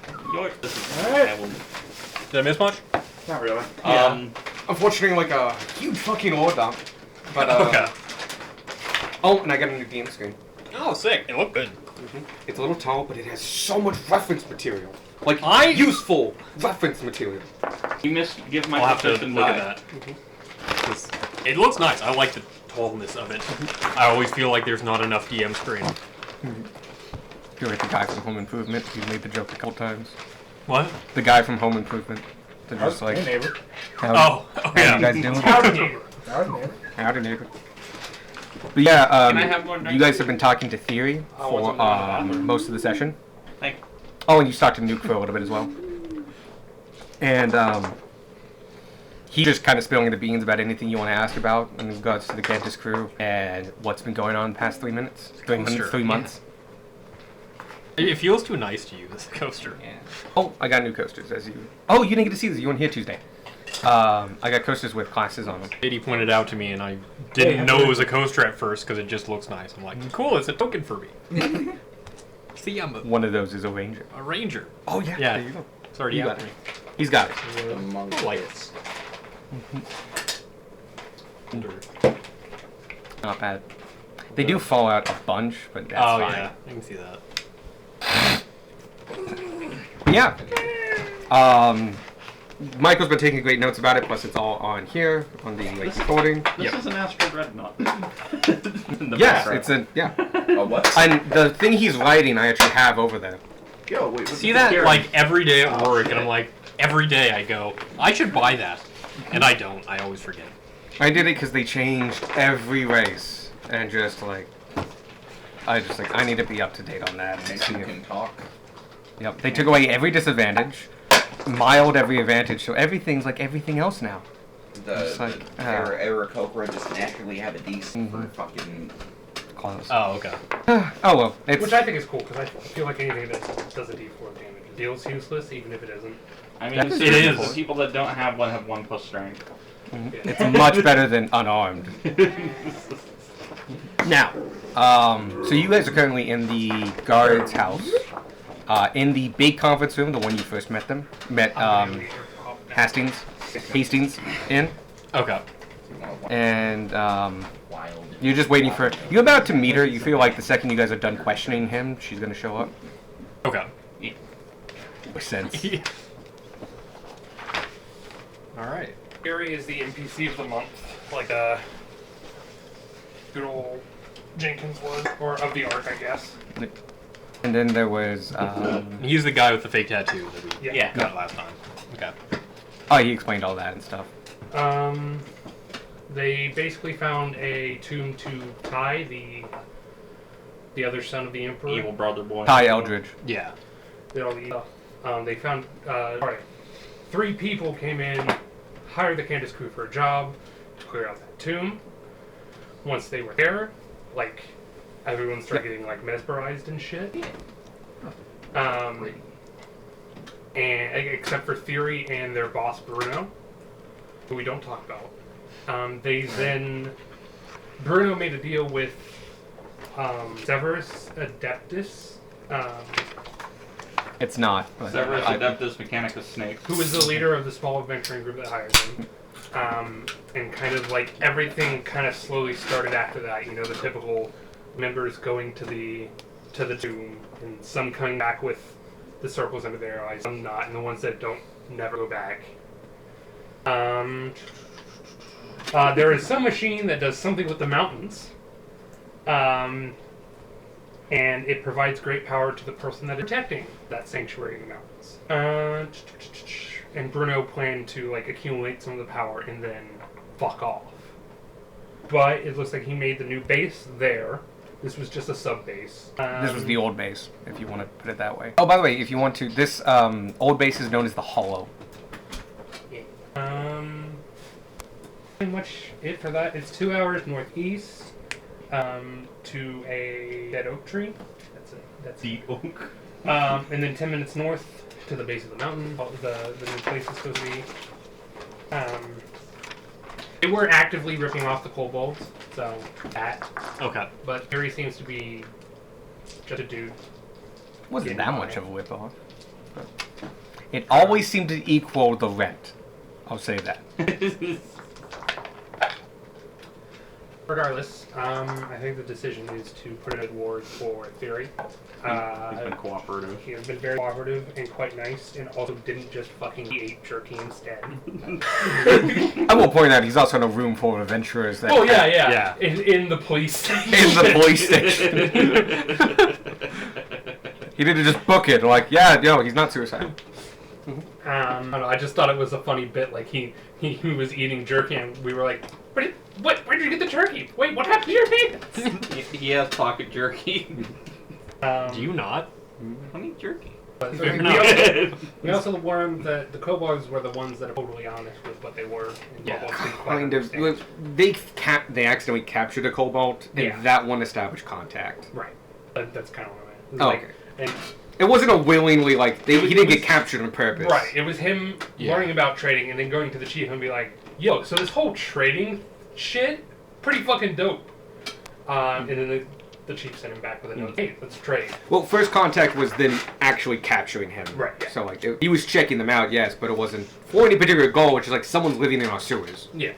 This is, Alright. I will, Did I miss much? Not really. Unfortunately, like a huge fucking ore dump. But Okay. Oh, and I got a new game screen. Oh, sick. It looked good. It's a little tall, but it has so much reference material. Like Useful reference material. you missed, give my I'll have to persistent look die. at that. 'Cause it looks nice. I like the tallness of it. I always feel like there's not enough DM screen. You're like the guy from Home Improvement. He's made the joke a couple times. What? The guy from Home Improvement. They're just like, Hey, neighbor. how, Oh, how yeah. you guys doing? Howdy, neighbor. Howdy, neighbor. Howdy, neighbor. But yeah, Can I have one you guys have been talking to Theory Oh, for what's in the bathroom? most of the session. Thank Oh, and you talked to Nuke for a little bit as well. And he just kind of spilling the beans about anything you want to ask about in regards to the Cantus crew and what's been going on the past 3 minutes, 3 months. It feels too nice to use a coaster. Yeah. Oh, I got new coasters as you. Oh, you didn't get to see this. You weren't here Tuesday. I got coasters with classes on them. Katie pointed out to me, and I didn't know it was a coaster at first because it just looks nice. I'm like, cool, it's a token for me. See, I'm One of those is a ranger. a ranger. Oh yeah, Yeah. there you go. It's already You out got to it. me. He's got it. Among I like it. Not bad. They do fall out a bunch, but that's Oh, fine. yeah. I can see that. Yeah. Michael's been taking great notes about it. Plus, it's all on here on the like, recording. This is an Astro Dreadnought. In the Yes, background. it's a yeah. Oh, what? And the thing he's writing, I actually have over there. Yo, wait, what's See the that carry? like every day at Oh, work, shit. and I'm like, every day I go, I should buy that, and I don't. I always forget. I did it because they changed every race, and just like, I just like I need to be up to date on that. And Makes see you it. can talk. Yep, they took away every disadvantage, mild every advantage, so everything's like everything else now. The It's like, Aarakocra just naturally have a decent for fucking close. Oh, okay. Oh well, it's Which I think is cool because I feel like anything that does a D4 damage feels useless, even if it isn't. I mean, That it's is the cool. people that don't have one have 1+ strength. it's much better than unarmed. Now, so you guys are currently in the guard's house, in the big conference room, the one you first met Hastings in, Okay. and Wild. you're just waiting for. You're about to meet her. You feel like the second you guys are done questioning him, she's gonna show up. Okay. Makes sense. All right. Gary is the NPC of the month, like good old Jenkins was, or of the arc, I guess. And then there was. He's the guy with the fake tattoo that we Yeah. got last time. Okay. Oh, he explained all that and stuff. They basically found a tomb to Tai, the other son of the Emperor. Evil brother boy. Ty Eldridge. Yeah. They found, alright, 3 people came in, hired the Candace crew for a job to clear out that tomb. Once they were there, like, everyone started getting, like, mesmerized and shit. And except for Theory and their boss, Bruno, who we don't talk about. Bruno made a deal with Severus Adeptus, It's not. But Severus I- Adeptus Mechanicus Snake. who was the leader of the small adventuring group that hired him. And kind of like everything kind of slowly started after that. You know, the typical members going to the tomb, and some coming back with the circles under their eyes, some not, and the ones that don't never go back. There is some machine that does something with the mountains, and it provides great power to the person that is protecting that sanctuary in the mountains. And Bruno planned to like accumulate some of the power and then fuck off. But it looks like he made the new base there. This was just a sub base. This was the old base, if you want to put it that way. Oh, by the way, if you want to, this old base is known as the Hollow. Pretty much it for that. It's 2 hours northeast to a dead oak tree. That's The oak. and then 10 minutes north to the base of the mountain. The new place is supposed to be. They were actively ripping off the kobolds, so that. Okay. But Harry seems to be just a dude. Wasn't Yeah, that no, much yeah. of a whip-off. It always seemed to equal the rent. I'll say that. Regardless, I think the decision is to put an award for Theory. He's been cooperative. He has been very cooperative and quite nice, and also didn't just fucking eat jerky instead. I will point out he's also in a room full of adventurers. That Oh yeah, Yeah. In the police station. In the police station. He didn't just book it. Like, yeah, yo, he's not suicidal. I don't know, I just thought it was a funny bit. Like he was eating jerky, and we were like, where did you get the jerky? Wait, what happened to your pants? He has pocket jerky. Do you not? I don't eat jerky. But Fair we, enough. we also learned that the kobolds were the ones that are totally honest with what they were. And Yeah. kobolds didn't quite Kind of. understand. They accidentally captured a cobalt, and Yeah. that one established contact. Right. That's kind of what I meant. Oh, Like, okay. and It wasn't a willingly, like, he didn't It get was- captured on purpose. right. It was him Yeah. learning about trading and then going to the chief and be like, "Yo, so this whole trading shit, pretty fucking dope." And then the chief sent him back with a note. Hey, let's trade. Well, first contact was then actually capturing him. Right, yeah. So, like, he was checking them out, yes, but it wasn't for any particular goal, which is like someone's living in our sewers. Yeah.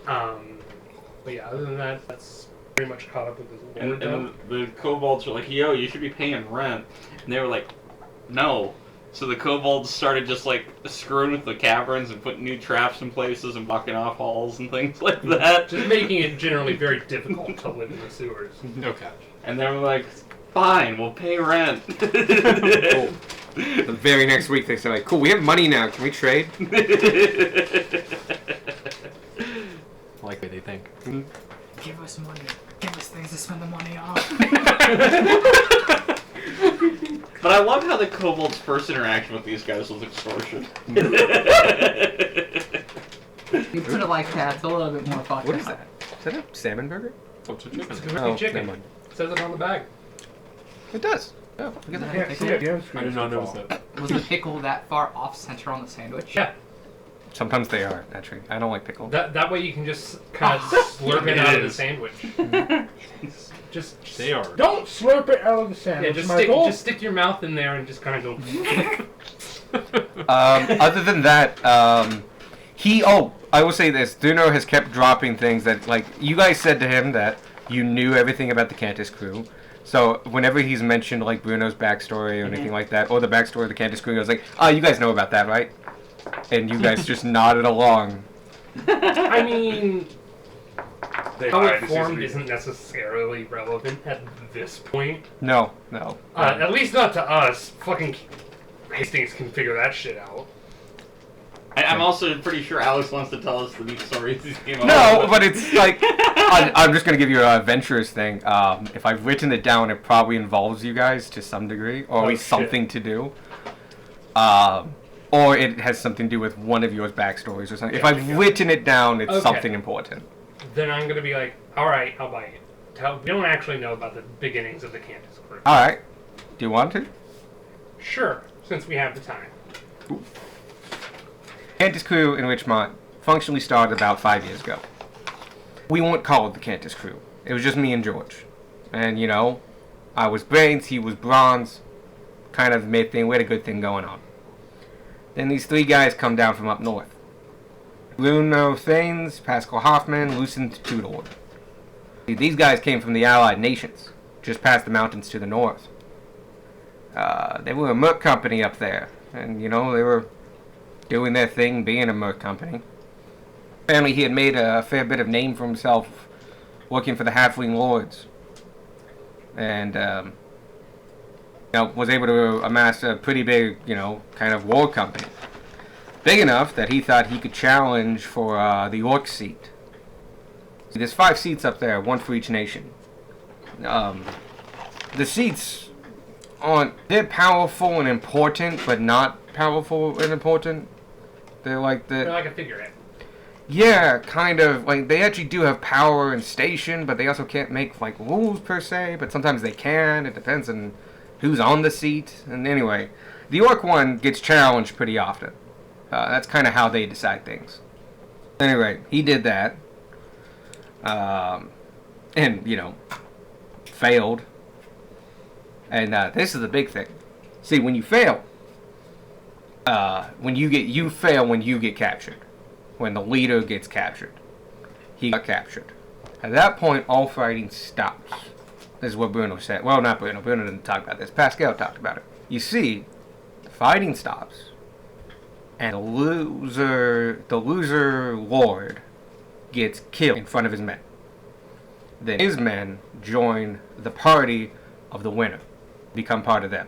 But yeah, other than that, that's pretty much caught up with his And, lore and dump. the kobolds were like, yo, you should be paying rent. And they were like, no. So the kobolds started just like screwing with the caverns and putting new traps in places and blocking off halls and things like that. Just making it generally very difficult to live in the sewers. Okay. And they were like, fine, we'll pay rent. Cool. The very next week, they said, like, cool, we have money now, can we trade? Like what they think. Give us money. Give us things to spend the money on. But I love how the kobolds' first interaction with these guys was extortion. You put it like that, it's a little bit more fucked What is up. that? Is that a salmon burger? What's a chicken? It's Kentucky Oh, chicken. never mind. It says it on the bag. It does. Oh, look at Yeah. that. Can't see it. The end screen I did is not too notice small. that. Was the pickle that far off center on the sandwich? Yeah. Sometimes they are, actually. I don't like pickle. That way you can just kind of slurp it It out of the is. sandwich. Just They are. Don't slurp it out of the sandwich, yeah, Michael. just stick your mouth in there and just kind of go. Other than that, I will say this. Bruno has kept dropping things that, like, you guys said to him that you knew everything about the Cantus crew. So whenever he's mentioned, like, Bruno's backstory or anything like that, or the backstory of the Cantus crew, I was like, oh, you guys know about that, right? And you guys just nodded along. I mean, They how hide it the formed CCTV. isn't necessarily relevant at this point. No. At least not to us. Fucking Hastings can figure that shit out. I'm also pretty sure Alex wants to tell us the neat stories he came up No, with. but it's like, I'm just going to give you a adventurous thing. If I've written it down, it probably involves you guys to some degree, or at least shit. something to do. Or it has something to do with one of yours backstories or something. If I've written it down, it's Okay. something important. Then I'm gonna be like, all right, I'll buy it. We don't actually know about the beginnings of the Cantus crew. Alright. Do you want to? Sure, since we have the time. Cantus crew in Richmond functionally started about 5 years ago. We won't call it the Cantus crew. It was just me and George. And, you know, I was brains, he was bronze. Kind of made thing, we had a good thing going on. Then these three guys come down from up north. Bruno Thanes, Pascal Hoffman, Lucent Tudor. These guys came from the Allied nations, just past the mountains to the north. They were a merc company up there, and you know, they were doing their thing being a merc company. Apparently he had made a fair bit of name for himself working for the Halfling Lords. And, you know, was able to amass a pretty big, you know, kind of war company. Big enough that he thought he could challenge for the Orc seat. See, there's 5 seats up there, one for each nation. The seats they're powerful and important, but not powerful and important. They're like They're the, like a figurehead. yeah, kind of, like, they actually do have power and station, but they also can't make, like, rules per se, but sometimes they can. It depends on who's on the seat. And anyway, the Orc one gets challenged pretty often. That's kind of how they decide things. Anyway, he did that. And, you know, failed. And this is the big thing. See, when you fail, you fail when you get captured. When the leader gets captured. He got captured. At that point, all fighting stops. This is what Bruno said. Well, not Bruno. Bruno didn't talk about this. Pascal talked about it. You see, the fighting stops. And the loser lord gets killed in front of his men. Then his men join the party of the winner. Become part of them.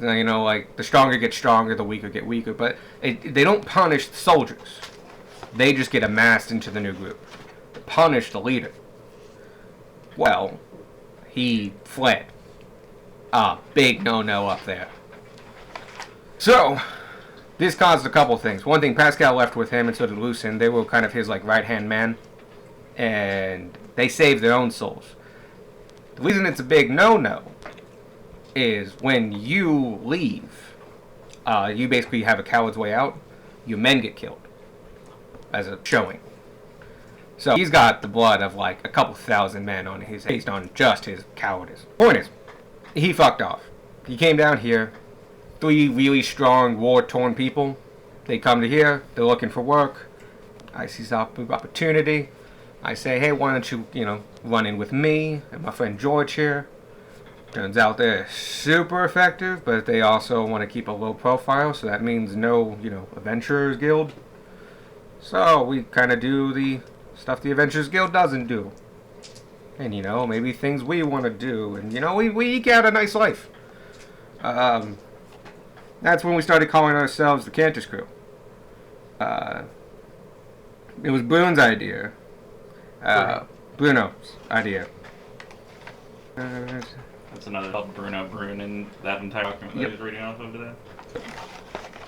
You know, like, the stronger get stronger, the weaker get weaker. But they don't punish the soldiers. They just get amassed into the new group. They punish the leader. Well, he fled. Big no-no up there. So, this caused a couple things. One thing, Pascal left with him, and so did Lucien. They were kind of his, like, right-hand man. And they saved their own souls. The reason it's a big no-no is when you leave, you basically have a coward's way out. Your men get killed. As a showing. So he's got the blood of like a couple thousand men on his based on just his cowardice. Point is, he fucked off. He came down here, 3 really strong war-torn people. They come to here, they're looking for work. I see some opportunity. I say, hey, why don't you, you know, run in with me and my friend George here. Turns out they're super effective, but they also want to keep a low profile, so that means no, you know, Adventurers Guild. So we kind of do the stuff the Adventurers Guild doesn't do. And, you know, maybe things we want to do. And, you know, we eke out a nice life. That's when we started calling ourselves the Cantus Crew. It was Bruno's idea. Bruno's idea. That's another help Bruno Brune in that entire document that Yep. he was reading off of today.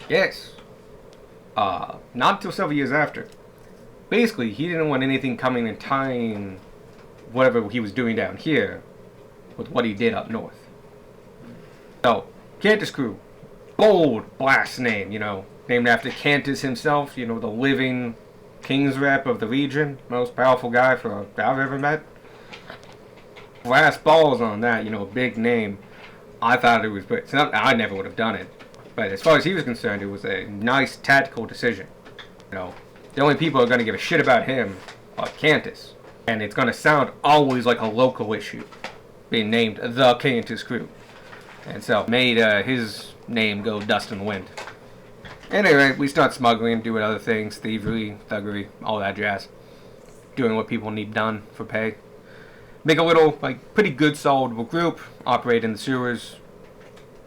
Yes. Not until several years after. Basically, he didn't want anything coming and tying whatever he was doing down here with what he did up north. So, Cantus Crew, bold blast name, named after Cantus himself, the living king's rep of the region, most powerful guy I've ever met. Blast balls on that, a big name. I thought it was, but I never would have done it. But as far as he was concerned, it was a nice tactical decision. The only people who are going to give a shit about him are Cantus. And it's going to sound always like a local issue, being named the Cantus Crew. And so made his name go dust in the wind. Anyway, we start smuggling, doing other things, thievery, thuggery, all that jazz. Doing what people need done for pay. Make a little, pretty good, solid group, operate in the sewers,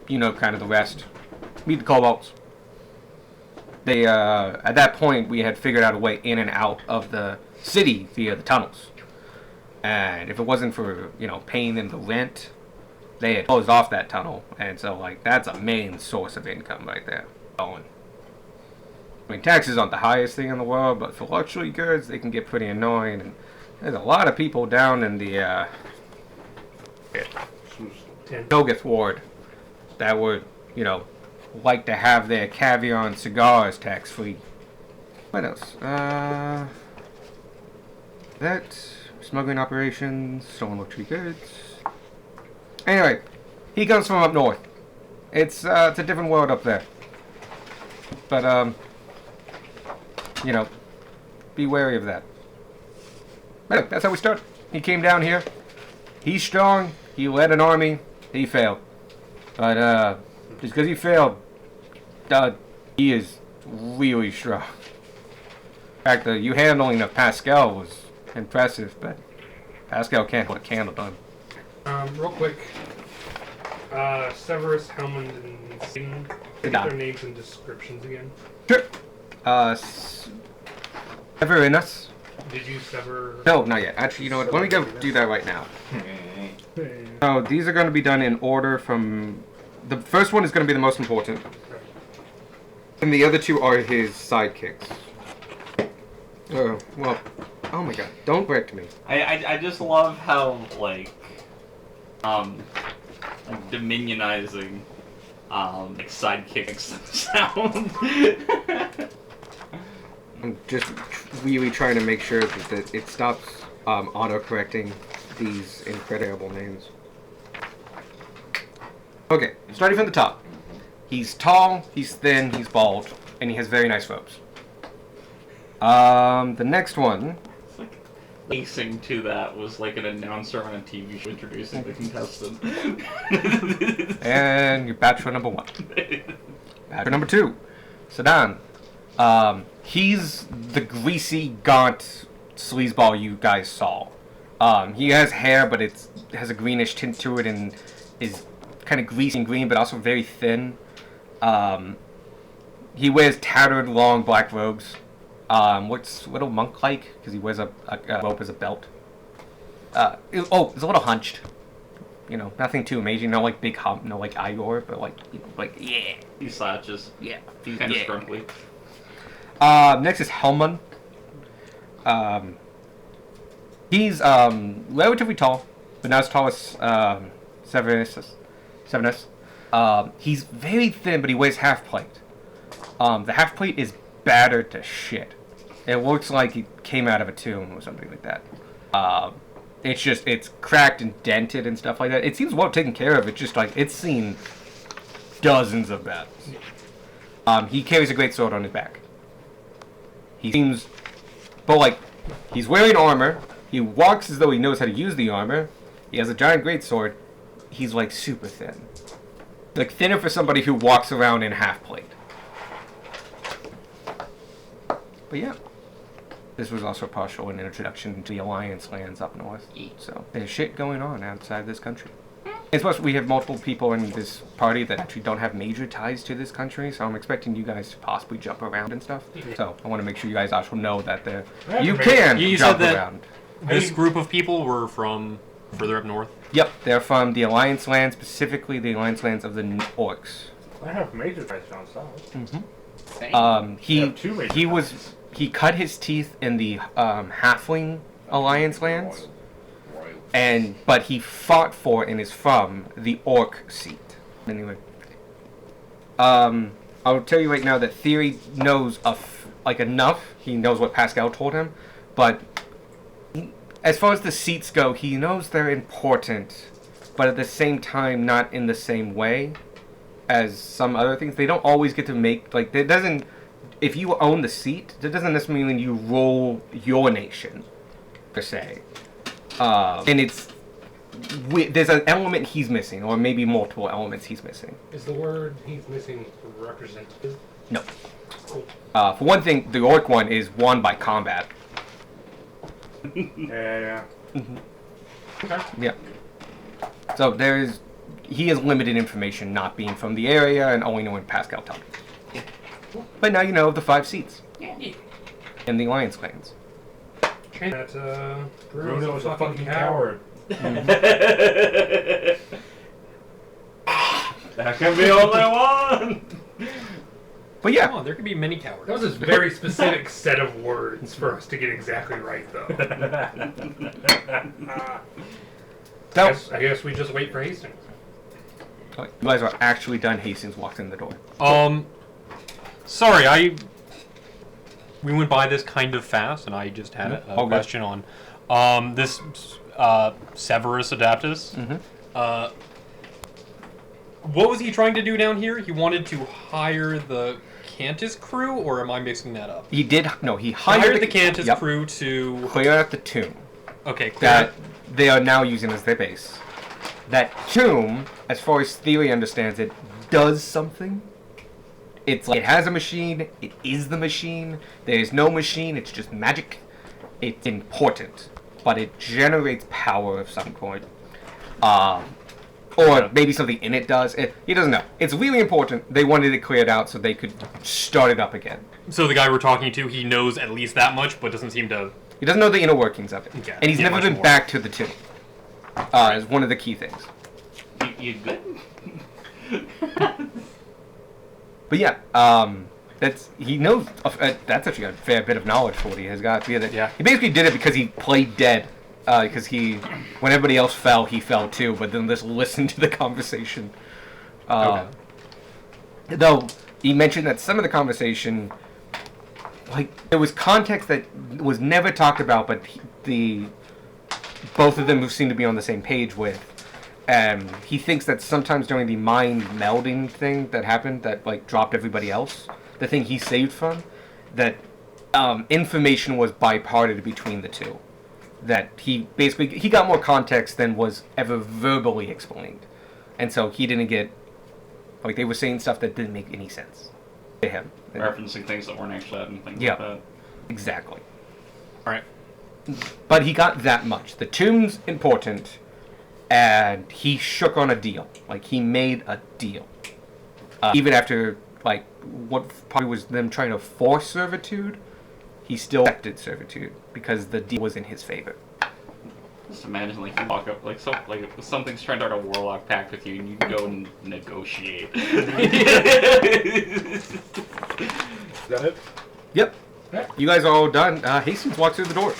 kind of the rest. Meet the kobolds. They, at that point, we had figured out a way in and out of the city via the tunnels. And if it wasn't for, paying them the rent, they had closed off that tunnel. And so, that's a main source of income right there. Going. I mean, taxes aren't the highest thing in the world, but for luxury goods, they can get pretty annoying. And there's a lot of people down in the, Nogath Ward that would, like to have their caviar and cigars tax-free. What else? That, smuggling operations, stolen luxury goods. Anyway, he comes from up north. It's a different world up there. But, be wary of that. But that's how we start. He came down here. He's strong. He led an army. He failed. But, just because he failed, he is really strong. In fact, you handling of Pascal was impressive, but Pascal can't hold a candle to him. Real quick. Severus, Helmond, and Satan. Get their names and descriptions again. Sure. Severinus. Did you sever? No, not yet. Actually, you know what? Let me go do that right now. So these are going to be done in order from... The first one is going to be the most important. And the other two are his sidekicks. Oh, well... Oh my god, don't correct me. I just love how, dominionizing, sidekicks sound. I'm just really trying to make sure that it stops auto-correcting these incredible names. Okay, starting from the top. He's tall, he's thin, he's bald, and he has very nice robes. The next one... Acing to that was like an announcer on a TV show introducing the contestant. And you're bachelor number 1. Bachelor number 2, Sedan. He's the greasy, gaunt sleazeball you guys saw. He has hair, but it has a greenish tint to it and is kind of greasy and green, but also very thin. He wears tattered, long black robes. What's a little monk-like, because he wears a rope as a belt. He's a little hunched. Nothing too amazing. No, big hump. No, Igor, but, yeah. He slouches. Yeah. He's kind of scrumply. Next is Helmund. He's, relatively tall, but not as tall as, Severinus. He's very thin, but he wears half-plate. The half-plate is battered to shit. It looks like he came out of a tomb or something like that. It's cracked and dented and stuff like that. It seems well taken care of. It's just it's seen dozens of battles. He carries a great sword on his back. He seems, but he's wearing armor. He walks as though he knows how to use the armor. He has a giant greatsword. He's super thin. Thinner for somebody who walks around in half plate. But yeah. This was also partial an introduction to the Alliance lands up north. So there's shit going on outside this country. And plus, we have multiple people in this party that actually don't have major ties to this country, so I'm expecting you guys to possibly jump around and stuff. So I want to make sure you guys also know that you can jump around. This group of people were from further up north? Yep, they're from the Alliance lands, specifically the Alliance lands of the Orcs. I have major ties down south. He cut his teeth in the Halfling Alliance lands. but he fought for and is from the Orc seat. Anyway, I'll tell you right now that Theory knows enough. He knows what Pascal told him, but as far as the seats go, he knows they're important, but at the same time, not in the same way as some other things. They don't always get to make it doesn't. If you own the seat, that doesn't necessarily mean you rule your nation, per se. And there's an element he's missing, or maybe multiple elements he's missing. Is the word he's missing representative? No. Cool. For one thing, the Orc one is won by combat. Yeah. Okay. Yeah. So he has limited information, not being from the area and only knowing Pascal told him. But now you know of the 5 seats in the Alliance clans. And that Bruno's a fucking coward. That can be only one. But yeah, Come on, there could be many cowards. That was a very specific set of words for us to get exactly right, though. I guess we just wait for Hastings. you guys are actually done. Hastings walks in the door. Sorry, we went by this kind of fast, and I just had a Okay. question on this Severus Adaptus. What was he trying to do down here? He wanted to hire the Cantus crew, or am I mixing that up? He hired Hired the Cantus crew to clear out the tomb clear. that they are now using as their base. That tomb, as far as Theory understands it, does something. It has a machine. It is the machine. There is no machine. It's just magic. It's important, but it generates power of some kind. Or maybe something in it does. He doesn't know. It's really important. They wanted it cleared out so they could start it up again. So the guy we're talking to, he knows at least that much, but doesn't seem to. He doesn't know the inner workings of it. Okay, And he's yeah, never much been more. back to the tomb. Is one of the key things. You good? But yeah, he knows. That's actually a fair bit of knowledge for what he has got. Yeah. He basically did it because he played dead. Because when everybody else fell, he fell too. But then just listened to the conversation. Okay. Though he mentioned that some of the conversation, there was context that was never talked about, but both of them seem to be on the same page with. He thinks that sometimes during the mind melding thing that happened, that dropped everybody else, the thing he saved from, that information was biparted between the two. That he got more context than was ever verbally explained, and so he didn't get they were saying stuff that didn't make any sense to him. Referencing things that weren't actually said and things Yeah. like that. Exactly. All right. But he got that much. The tomb's important, and he shook on a deal. He made a deal. Even after, what probably was them trying to force servitude, he still accepted servitude because the deal was in his favor. Just imagine you walk up something's trying to start a warlock pact with you and you go and negotiate. Is that it? Yep. Yeah. You guys are all done. Hastings walks through the door.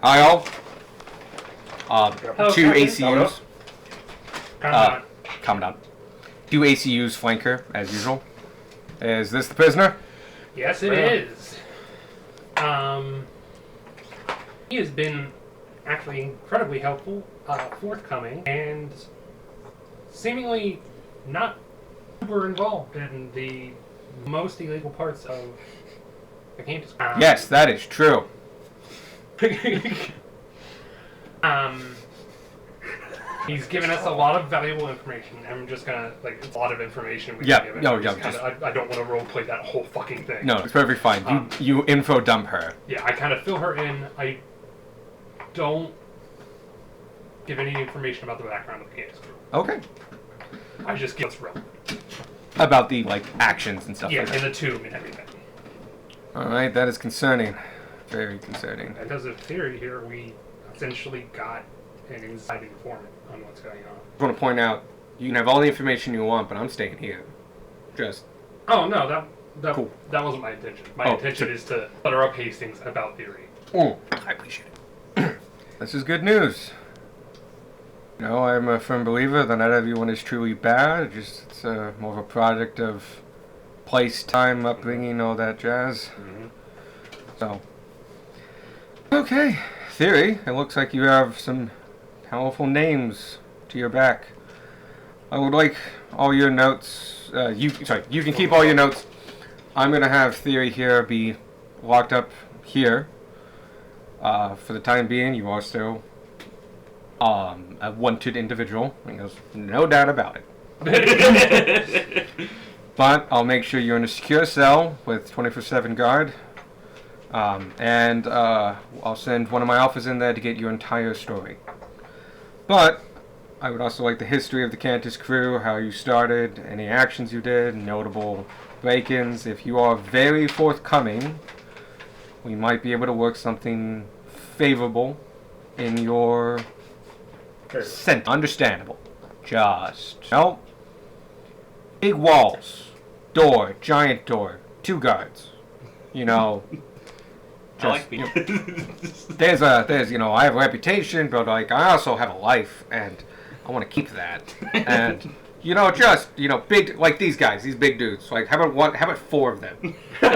Hi, all. Hello, Two Captain. ACUs. Commandant. Commandant. Two ACUs flank her, as usual. Is this the prisoner? Yes, it is. He has been actually incredibly helpful, forthcoming, and seemingly not super involved in the most illegal parts of the campus. Yes, that is true. He's given us a lot of valuable information. I'm just gonna it's a lot of information we've Yeah, given. no, I'm just yeah, I don't want to roleplay that whole fucking thing. No, it's perfectly fine. You info dump her. Yeah, I kind of fill her in. I don't give any information about the background of the Cantus crew. Okay. I just give what's relevant. About the actions and stuff Yeah, like and that. the tomb and everything. Alright, that is concerning. Very concerning. Because of theory here, we essentially got an inside informant on what's going on. I want to point out, you can have all the information you want, but I'm staying here. Just Oh no, that Cool. that wasn't my intention. My Oh, intention is to butter up Hastings about theory. I appreciate it. this is good news. You know, I'm a firm believer that not everyone is truly bad. It's more of a product of place, time, upbringing, all that jazz. Mhm. So, okay, Theory. It looks like you have some powerful names to your back. I would like all your notes. You can keep all your notes. I'm gonna have Theory here be locked up here. For the time being, you are still a wanted individual. There's no doubt about it. But I'll make sure you're in a secure cell with 24/7 guard. And I'll send one of my officers in there to get your entire story. But I would also like the history of the Cantus crew, how you started, any actions you did, notable break-ins. If you are very forthcoming, we might be able to work something favorable in your scent. Understandable. Just, no. Big walls. Door. Giant door. 2 guards. You know. I like you being. there's, I have a reputation, but, like, I also have a life, and I want to keep that. And, big, like these guys, these big dudes. Like, how about 4 of them? How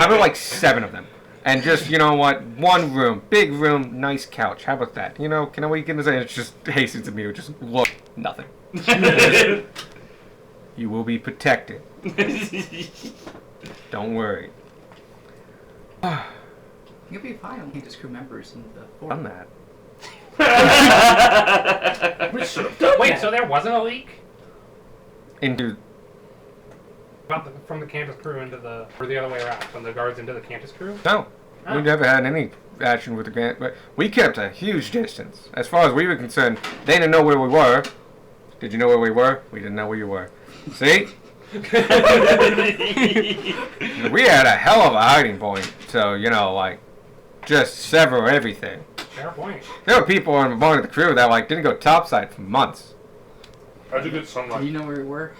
about, like, 7 of them? And just, you know what, 1 room, big room, nice couch. How about that? Can we get this? And it's just hastens at me, just look, nothing. You will be protected. Don't worry. You'll be fine. I think just crew members in the fort. Done that. Wait, so there wasn't a leak Into from the Cantus crew into the, or the other way around, from the guards into the Cantus crew? no, Oh. we never had any action with the Grant, but we kept a huge distance. As far as we were concerned, they didn't know where we were. Did you know where we were? We didn't know where you were. See? We had a hell of a hiding point, so, just sever everything. Fair point. There were people on board the crew that, didn't go topside for months. How'd you get Do sunlight? you know where we were?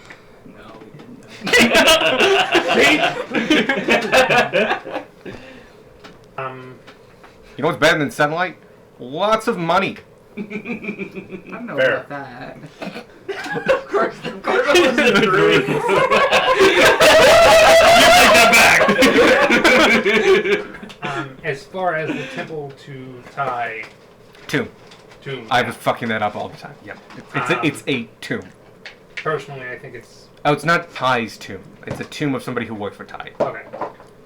No, we didn't. You know what's better than sunlight? Lots of money. I don't know Fair. about that. Of course was the As far as the temple to Tai Tomb. tomb, I was fucking that up all the time. Yep. It's a tomb. personally, I think it's Oh, it's not Ty's tomb. It's a tomb of somebody who worked for Ty. okay.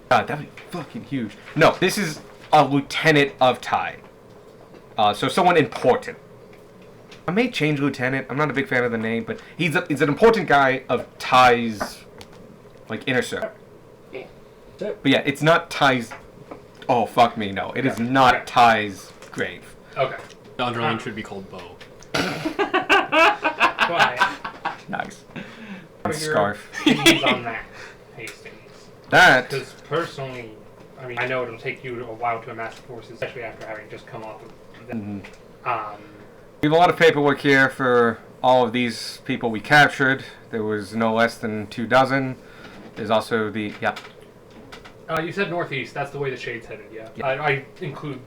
God, that'd be fucking huge. No, this is a lieutenant of Ty. So someone important. I may change lieutenant. I'm not a big fan of the name, but he's an important guy of Ty's, inner circle. But yeah, it's not Ty's. Oh fuck me, no, it is not Okay. Ty's grave. Okay. The underling should be called Bo. But Nice. what And are your scarf. opinions on that, Hastings? That. Because personally, I know it'll take you a while to amass the forces, especially after having just come off of the, Mhm. um, We have a lot of paperwork here for all of these people we captured. There was no less than 2 dozen. There's also the you said northeast. That's the way the Shades headed. Yeah. Yeah. I include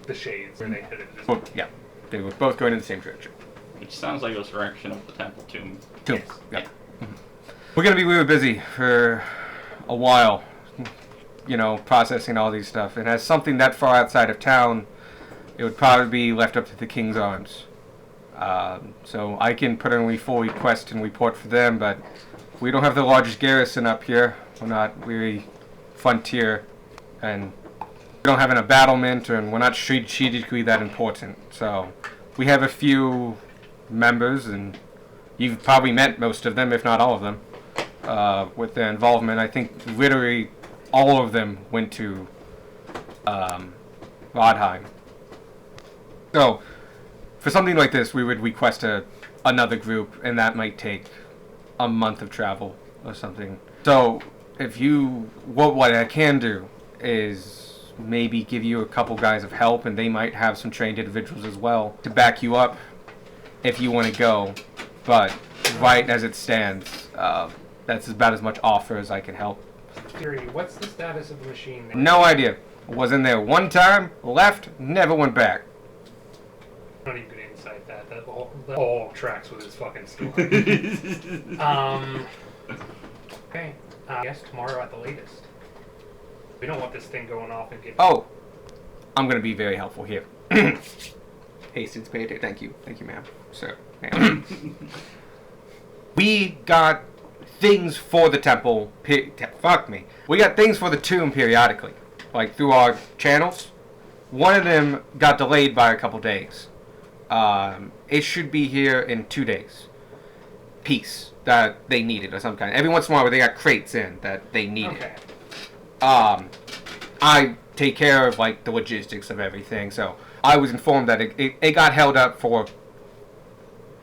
the Shades where they headed. as well. well, yeah. They were both going in the same direction. Which sounds like it was the direction of the temple tomb. Two. Yes. Yeah. We're gonna be really busy for a while. Processing all these stuff. And as something that far outside of town, it would probably be left up to the King's Arms. So I can put in a full request and report for them, but we don't have the largest garrison up here. We're not really frontier, and we don't have an battlement, and we're not strategically that important. So we have a few members, and you've probably met most of them, if not all of them, with their involvement. I think literally all of them went to Rodheim. So, for something like this, we would request another group, and that might take a month of travel or something. So, what I can do is maybe give you a couple guys of help, and they might have some trained individuals as well to back you up if you want to go. But right as it stands, that's about as much offer as I can help. Theory, what's the status of the machine? No idea. Was in there one time, left, never went back. I'm not even gonna incite that. That all tracks with his fucking story. Okay. I guess tomorrow at the latest. We don't want this thing going off and getting. Oh, I'm gonna be very helpful here. Hastings paid it. Thank you, ma'am. Sir, ma'am. We got things for the temple. Fuck me. We got things for the tomb periodically, like through our channels. One of them got delayed by a couple days. It should be here in 2 days. Piece that they needed of some kind. Every once in a while, they got crates in that they needed. Okay. I take care of like the logistics of everything, so I was informed that it got held up for.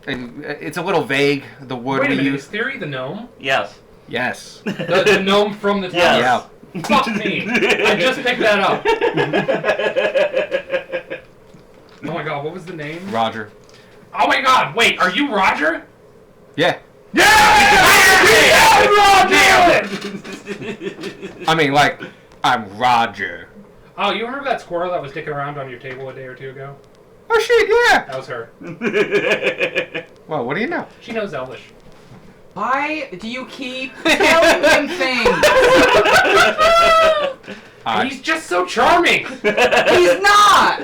It's a little vague, the word Wait a we minute, use. is Theory the gnome? Yes. Yes. The gnome from the town? Yes. Yeah. Fuck me! I just picked that up. Oh my god, what was the name? Roger. Oh my god, wait, are you Roger? Yeah. Yeah! Nailed it! I mean, like, I'm Roger. Oh, you remember that squirrel that was dicking around on your table a day or two ago? Oh shit, yeah. That was her. Well, what do you know? She knows Elvish. Why do you keep telling him things? He's just so charming! He's not!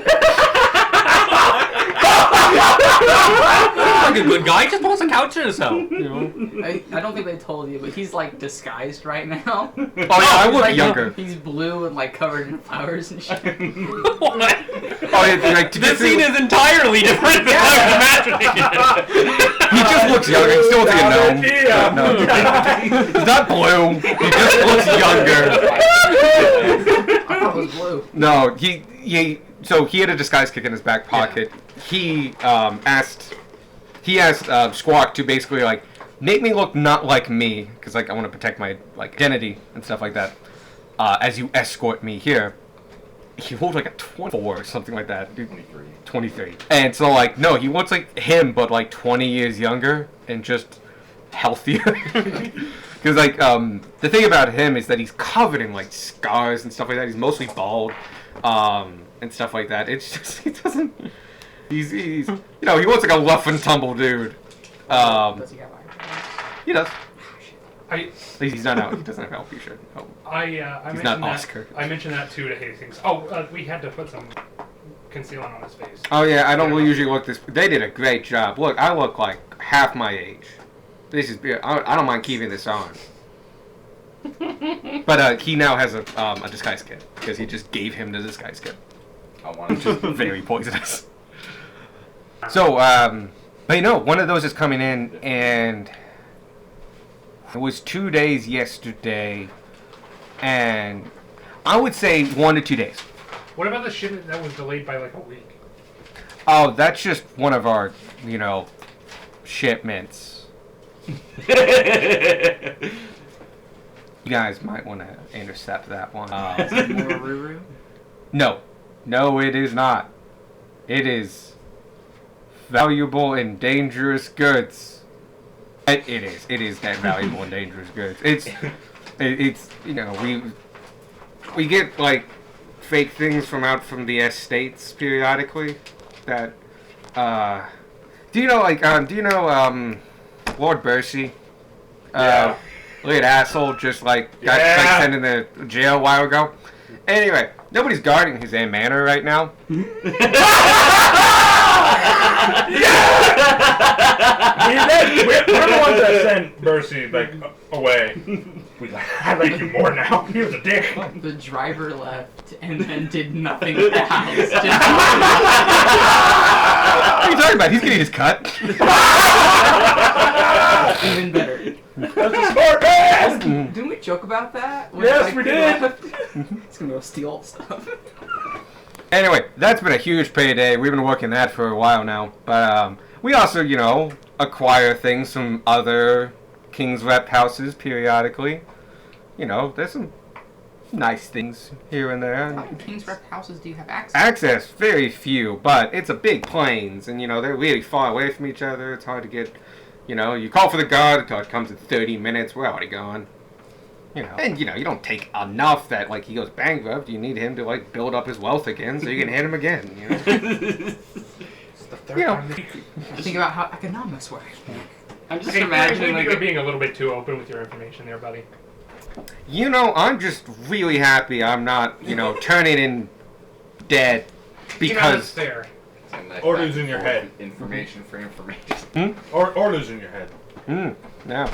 He's like a good guy. He just wants a couch in his house. You know? I don't think they told you, but he's like disguised right now. Oh yeah, I He's, look like, younger. He's blue and like covered in flowers and shit. What? Oh, yeah, like, This scene is entirely different than I was imagining it. He just looks younger. He still looks like a gnome. idea. No, he's not blue. He just looks younger. I thought it was blue. No, so he had a disguise kick in his back pocket. He asked Squawk to basically like make me look not like me, because like I want to protect my like identity and stuff like that. As you escort me here. He looked like a 24 or something like that. Dude, 23. And so like no, he looks like him but like 20 years younger and just healthier. Because like the thing about him is that he's covered in like scars and stuff like that. He's mostly bald and stuff like that. It's just he doesn't. He's he looks like a rough and tumble dude. Does he have eyebrows? He does. I At least he's not out. He doesn't have alopecia. Oh. He's He's mentioned not that. Oscar. I mentioned that too to Hastings. Oh, we had to put some concealant on his face. Oh yeah, I don't usually look this. They did a great job. Look, I look like half my age. This is. I don't mind keeping this on. But he now has a disguise kit because he just gave him the disguise kit, I want which is to. very poisonous. So but one of those is coming in, and it was 2 days yesterday, and I would say 1 to 2 days. What about the shipment that was delayed by like a week? Oh, that's just one of our, shipments. You guys might want to intercept that one. More Ruru? No, it is not. It is valuable and dangerous goods. It is that valuable and dangerous goods. It's we get like fake things from the estates periodically. That do you know Lord Bercy? Yeah. Look at asshole just got Yeah. sent in the jail a while ago. Anyway, nobody's guarding his manor right now. We're the ones that sent Bercy away. I like you more now. He was a dick. The driver left and then did nothing at the house. What are you talking about? He's getting his cut. Even better. That's a smart man. Didn't we joke about that? When, Yes, we he did. left? He's gonna go steal stuff. Anyway, that's been a huge payday. We've been working that for a while now. But we also, acquire things from other King's Rep houses periodically. There's some nice things here and there. How many King's Rep houses do you have access? Access, very few, but it's a big plains, and they're really far away from each other. It's hard to get, you call for the guard until it comes in 30 minutes. We're already gone. And you don't take enough that he goes bankrupt. You need him to build up his wealth again, so you can hit him again. It's the Third You know. time they- Think about how economics work. I'm just Okay, imagining maybe like you're being a little bit too open with your information there, buddy. You know, I'm just really happy I'm not, turning in dead That's because fair. And that Or kind losing of your head. Information for information. Or losing your head. no. No,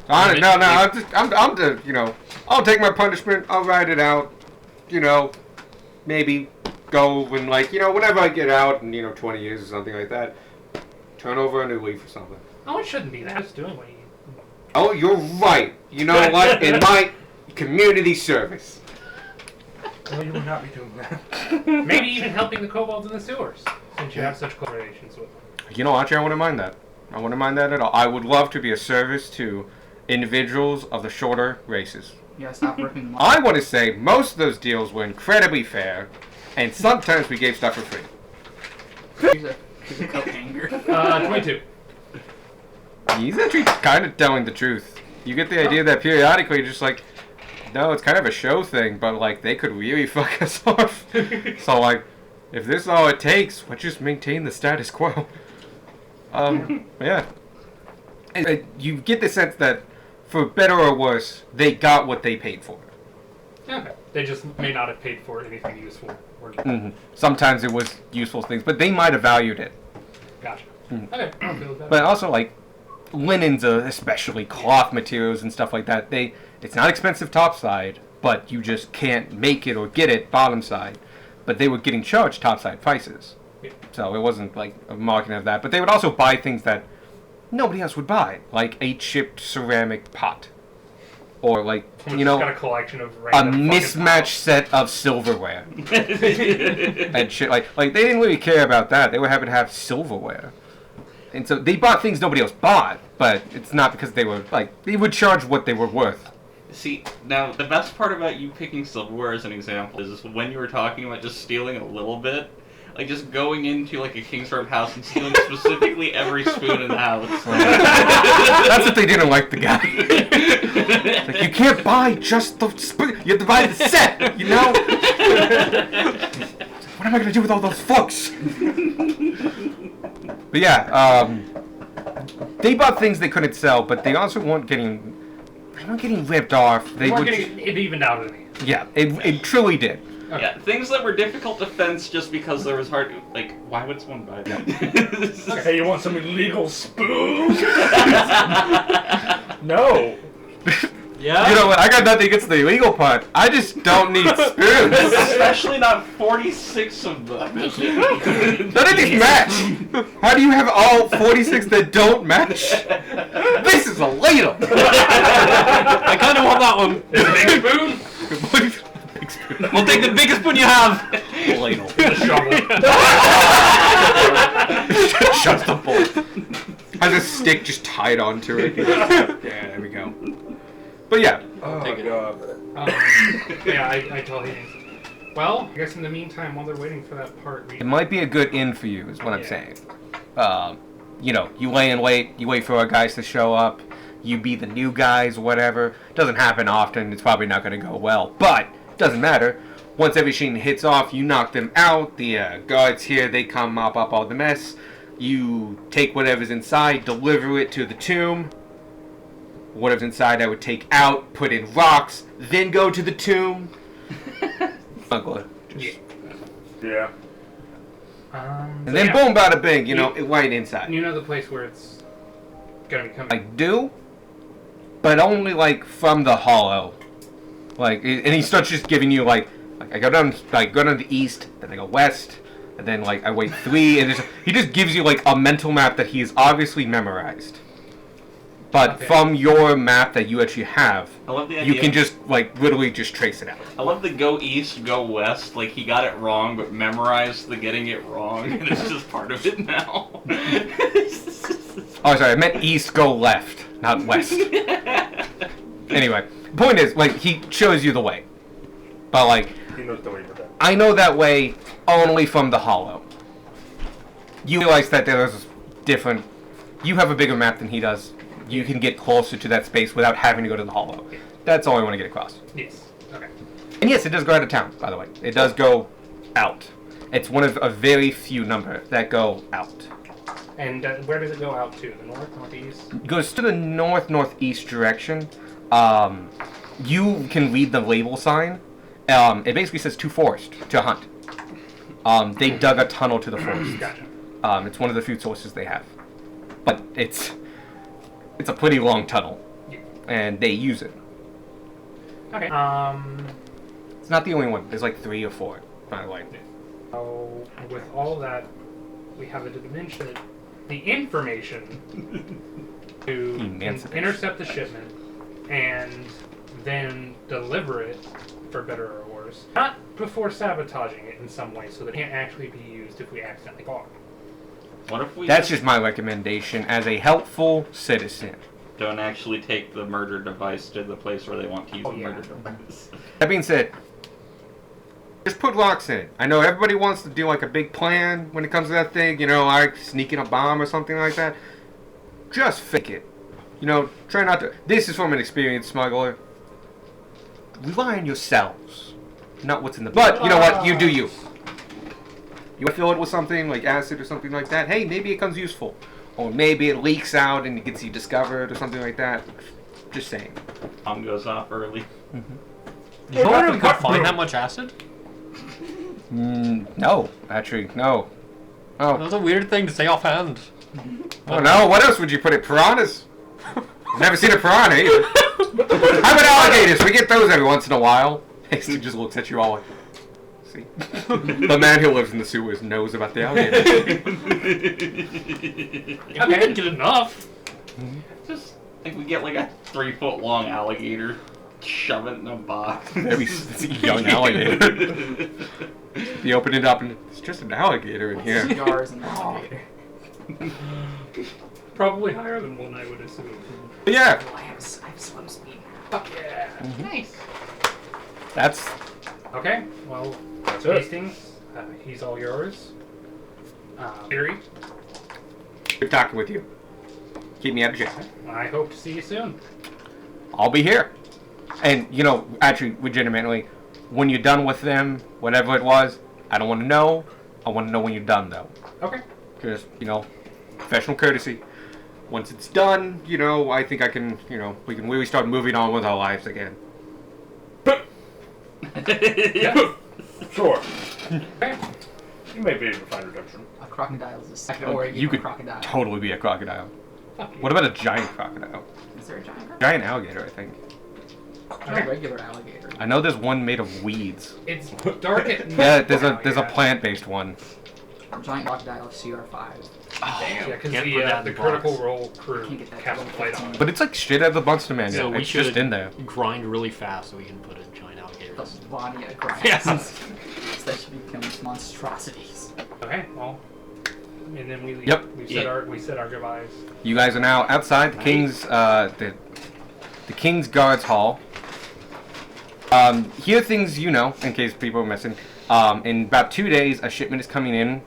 I'm the, I'll take my punishment, I'll ride it out, maybe go when, whenever I get out in, 20 years or something like that, turn over a new leaf or something. Oh, it shouldn't be that. Just doing what you. Oh, you're right. You know what? In my community service. Well, you would not be doing that. Maybe even helping the kobolds in the sewers, since you have such close relations with them. You know, actually, I wouldn't mind that. I wouldn't mind that at all. I would love to be a service to individuals of the shorter races. Yeah, stop ripping them off. I want to say most of those deals were incredibly fair, and sometimes we gave stuff for free. Here's a coat hanger. 22. He's actually kind of telling the truth. You get the idea that periodically, you're just like, no, it's kind of a show thing, but they could really fuck us off. So if this is all it takes, we'll just maintain the status quo. Yeah. And you get the sense that, for better or worse, they got what they paid for. Okay. They just may not have paid for anything useful. Or Sometimes it was useful things, but they might have valued it. Gotcha. Okay. I'll feel better. But also, linens, especially cloth materials and stuff like that, it's not expensive topside, but you just can't make it or get it bottom side. But they were getting charged topside prices. Yeah. So it wasn't a marketing of that. But they would also buy things that nobody else would buy, like a chipped ceramic pot. Or Someone just got a collection of a random fucking mismatched set of silverware. And shit, they didn't really care about that. They were happy to have silverware. And so they bought things nobody else bought, but it's not because they were, they would charge what they were worth. See, now the best part about you picking silverware as an example is when you were talking about just stealing a little bit, just going into a Kingsford house and stealing specifically every spoon in the house. That's what they didn't like the guy. You can't buy just the spoon, you have to buy the set, What am I going to do with all those forks? But yeah, they bought things they couldn't sell, but they also weren't getting ripped off. They weren't getting it evened out in the end. Yeah, it truly did. Okay. Yeah, things that were difficult to fence just because there was hard. Why would someone buy that? Hey, you want some illegal spoons? No. Yeah. You know what? I got nothing against the illegal part. I just don't need spoons. Especially not 46 of them. None of these match. How do you have all 46 that don't match? This is a ladle. I kind of want that one. There's a big spoon. Big spoon. We'll take the biggest one you have. Ladle. The shovel. Shuts the bolt. Has a stick just tied onto it. Yeah, there we go. But yeah. Oh Take my it. god. Yeah, I tell him. Well, I guess in the meantime, while they're waiting for that part, It might be a good in for you, is what I'm Yeah. saying. You lay in wait, you wait for our guys to show up, you be the new guys, whatever. Doesn't happen often, it's probably not going to go well, but doesn't matter. Once every machine hits off, you knock them out, the guards here, they come mop up all the mess, you take whatever's inside, deliver it to the tomb. Whatever's inside I would take out, put in rocks, then go to the tomb. Smuggler. Yeah. Yeah. And then boom, bada bing, it right inside. You know the place where it's gonna be coming. I do, but only from the hollow. And he starts just giving you I go down the east, then I go west, and then I wait 3, and he just gives you a mental map that he's obviously memorized. But Okay. from your map that you actually have, I love the idea. you can just literally just trace it out. I love the go east, go west. He got it wrong, but memorized the getting it wrong, and it's just part of it now. Oh, sorry, I meant east, go left, not west. Anyway, the point is, he shows you the way. But, He knows the way for that. I know that way only from the hollow. You realize that there's different... You have a bigger map than he does. You can get closer to that space without having to go to the hollow. That's all I want to get across. Yes. Okay. And yes, it does go out of town, by the way. It does go out. It's one of a very few number that go out. And where does it go out to? The north, northeast? It goes to the north-northeast direction. You can read the label sign. It basically says to forest, to hunt. They dug a tunnel to the forest. Gotcha. It's one of the food sources they have. But it's a pretty long tunnel. Yeah. And they use it. Okay. It's not the only one. There's like 3 or 4, by the way. So, with all that, we have the dimension, the information to Emancipation. intercept the shipment and then deliver it, for better or worse. Not before sabotaging it in some way, so that it can't actually be used if we accidentally fall. What if we That's just my recommendation as a helpful citizen. don't actually take the murder device to the place where they want to use Oh, the yeah. murder device? That being said, just put locks in it. I know everybody wants to do like a big plan when it comes to that thing, like sneaking a bomb or something like that. Just fake it. Try not to. This is from an experienced smuggler. Rely on yourselves, not what's in the. But you know what? You do you. You fill it with something like acid or something like that. Hey, maybe it becomes useful, or maybe it leaks out and it gets you discovered or something like that. Just saying. Bomb goes off early. You know where we could find that much acid? No, actually, no. Oh. That's a weird thing to say offhand. Oh no, what else would you put it? Piranhas? Never seen a piranha either. How about alligators? We get those every once in a while. Hasty just looks at you all like, see? The man who lives in the sewers knows about the alligators. Yeah, we didn't get enough. Just think we get like a 3-foot long alligator, shove it in a box. Maybe it's a young alligator. You open it up and it's just an alligator in here. Cigars and alligator. Probably higher than one, I would assume. But yeah, Oh, I have swim speed. Fuck yeah. Nice. that's Okay, well, That's it. Hastings, he's all yours. Theory, good talking with you. Keep me out of jail. I hope to see you soon. I'll be here. And, actually, legitimately, when you're done with them, whatever it was, I don't want to know. I want to know when you're done, though. Okay. Just, professional courtesy. Once it's done, I think I can, we can really start moving on with our lives again. Yeah. Sure. Okay. You may be able to find redemption. A crocodile is a second Oh, origin you of a could crocodile. totally be a crocodile. Fuck you. What about a giant crocodile? Is there a giant crocodile? Giant alligator, I think. A regular alligator. I know there's one made of weeds. It's dark at night. Yeah, there's a Yeah. plant-based one. Giant crocodile CR5. Yeah, because Can't put that in the the Critical box. Role crew Can't get that cast a double plate on 15. it. But it's like straight out of the Monster Manual. So we It's just should in there. grind really fast so we can put a giant alligator. The body of grind. Yes. That should become monstrosities. Okay, well, and then we leave. Yep. We said our goodbyes. You guys are now outside the King's the King's Guards Hall. Here things in case people are missing. In about 2 days, a shipment is coming in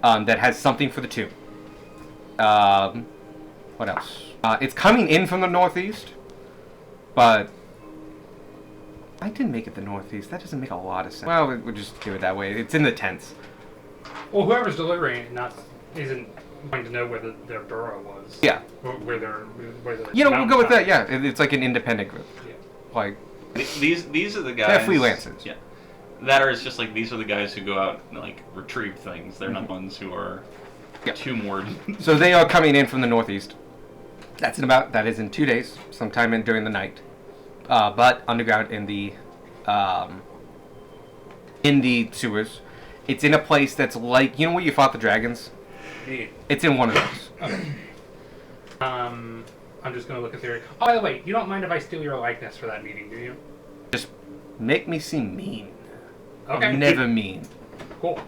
that has something for the tomb. What else? It's coming in from the northeast, but I didn't make it the northeast. That doesn't make a lot of sense. Well, we'll just do it that way. It's in the tents. Well, whoever's delivering it isn't going to know where their borough was. Yeah. Where their We'll go with that. Yeah, it's like an independent group. Yeah. Like These are the guys. they're freelancers. Yeah. That are, it's just like these are the guys who go out and like retrieve things. They're not ones who are Yeah. too So they are coming in from the northeast. That is in 2 days, sometime during the night. But underground in the sewers. It's in a place that's like, where you fought the dragons? Yeah. It's in one of those. I'm just gonna look at theory. Oh, by the way, you don't mind if I steal your likeness for that meeting, do you? Just make me seem mean. Okay. Never mean. Cool.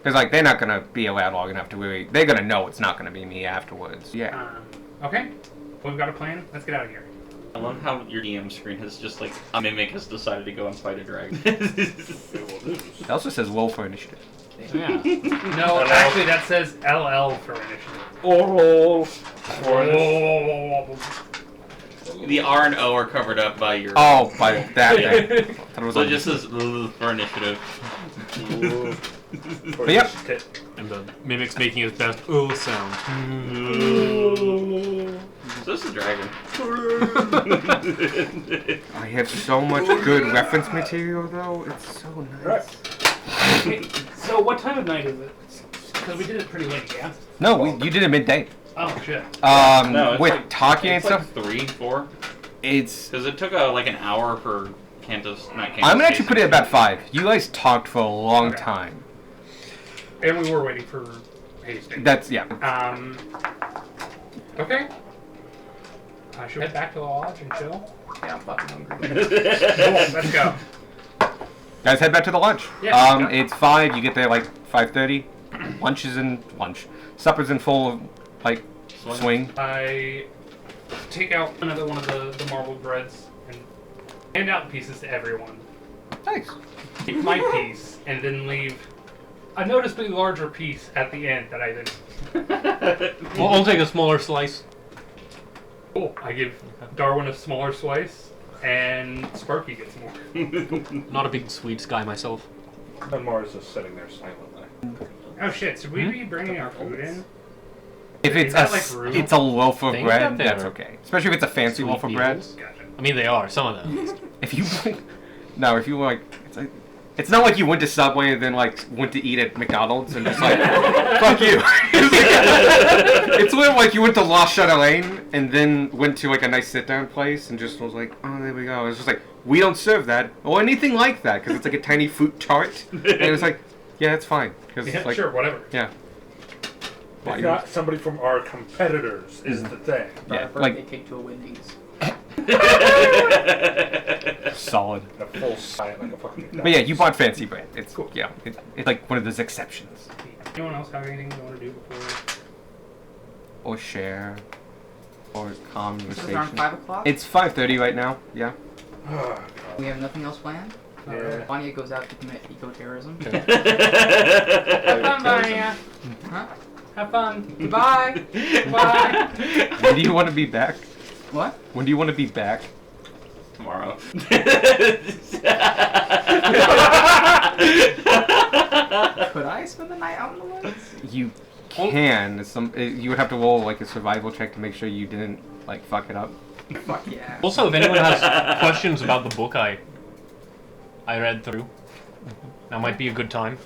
Because, they're not going to be allowed long enough to really... They're going to know it's not going to be me afterwards. Yeah. Okay. Well, we've got a plan. Let's get out of here. I love how your DM screen has just like a mimic has decided to go and fight a dragon. It will lose. It also says roll for initiative. Yeah. No, LL. actually, that says LL for initiative. Oh, Oh. The R and O are covered up by your. Oh, by that thing. Thought it was So on it just says for initiative. Or yep. just hit. And the mimic's making his best sound. So this is a dragon. I have so much good reference material, though. It's so nice. Right. Okay, so what time of night is it? Because we did it pretty late, yeah? No, you did it midday. Oh, shit. No, it's With like- talking and It's like stuff, 3, 4. it's. Because it took like an hour for Cantus, not Cantus. I'm gonna actually put it Casey. about 5. You guys talked for a long Okay. time. And we were waiting for Hastings. That's yeah. Okay. Should we head back to the lodge and chill? Yeah, I'm fucking hungry. Cool, let's go. Guys, head back to the lunch. Yeah. It's 5. You get there like 5:30. Lunch is in lunch. Supper's in full like swing. I take out another one of the marbled breads and hand out pieces to everyone. Nice. Keep my piece and then leave a noticeably larger piece at the end that I then. Well, I'll take a smaller slice. Cool. I give Darwin a smaller slice and Sparky gets more. Not a big sweets guy myself. And Mars is sitting there silently. Oh shit! Should we be bringing our food in? If Is it's that a like rude? it's a loaf of Think bread, that that's they're okay. Especially if it's a fancy Sweet loaf of bread. beetles. Gotcha. I mean, they are, some of them. If you no, if you like, it's not like you went to Subway and then like went to eat at McDonald's and just like fuck you. It's literally like you went to La Chatelaine and then went to like a nice sit down place and just was like, oh, there we go. It's just like we don't serve that or anything like that because it's like a tiny fruit tart and it's like, yeah, it's fine because Yeah, it's like sure, whatever. yeah. If not somebody from our competitors is the thing. Yeah, Birthday like cake to a Wendy's. solid. A full sight like a fucking. But yeah, you bought fancy bread. It's cool. Yeah, it's like one of those exceptions. Anyone else have anything they want to do before? Or share, or This is conversation. around 5 o'clock. It's 5:30 right now. Yeah. We have nothing else planned. Yeah. Vanya goes out to commit eco-terrorism. Have fun, Vanya. Huh? Have fun. Goodbye. Bye. When do you want to be back? What? When do you want to be back? Tomorrow. Could I spend the night out in the woods? You can. You would have to roll like a survival check to make sure you didn't like fuck it up. Fuck yeah. Also, if anyone has questions about the book I read through, that might be a good time.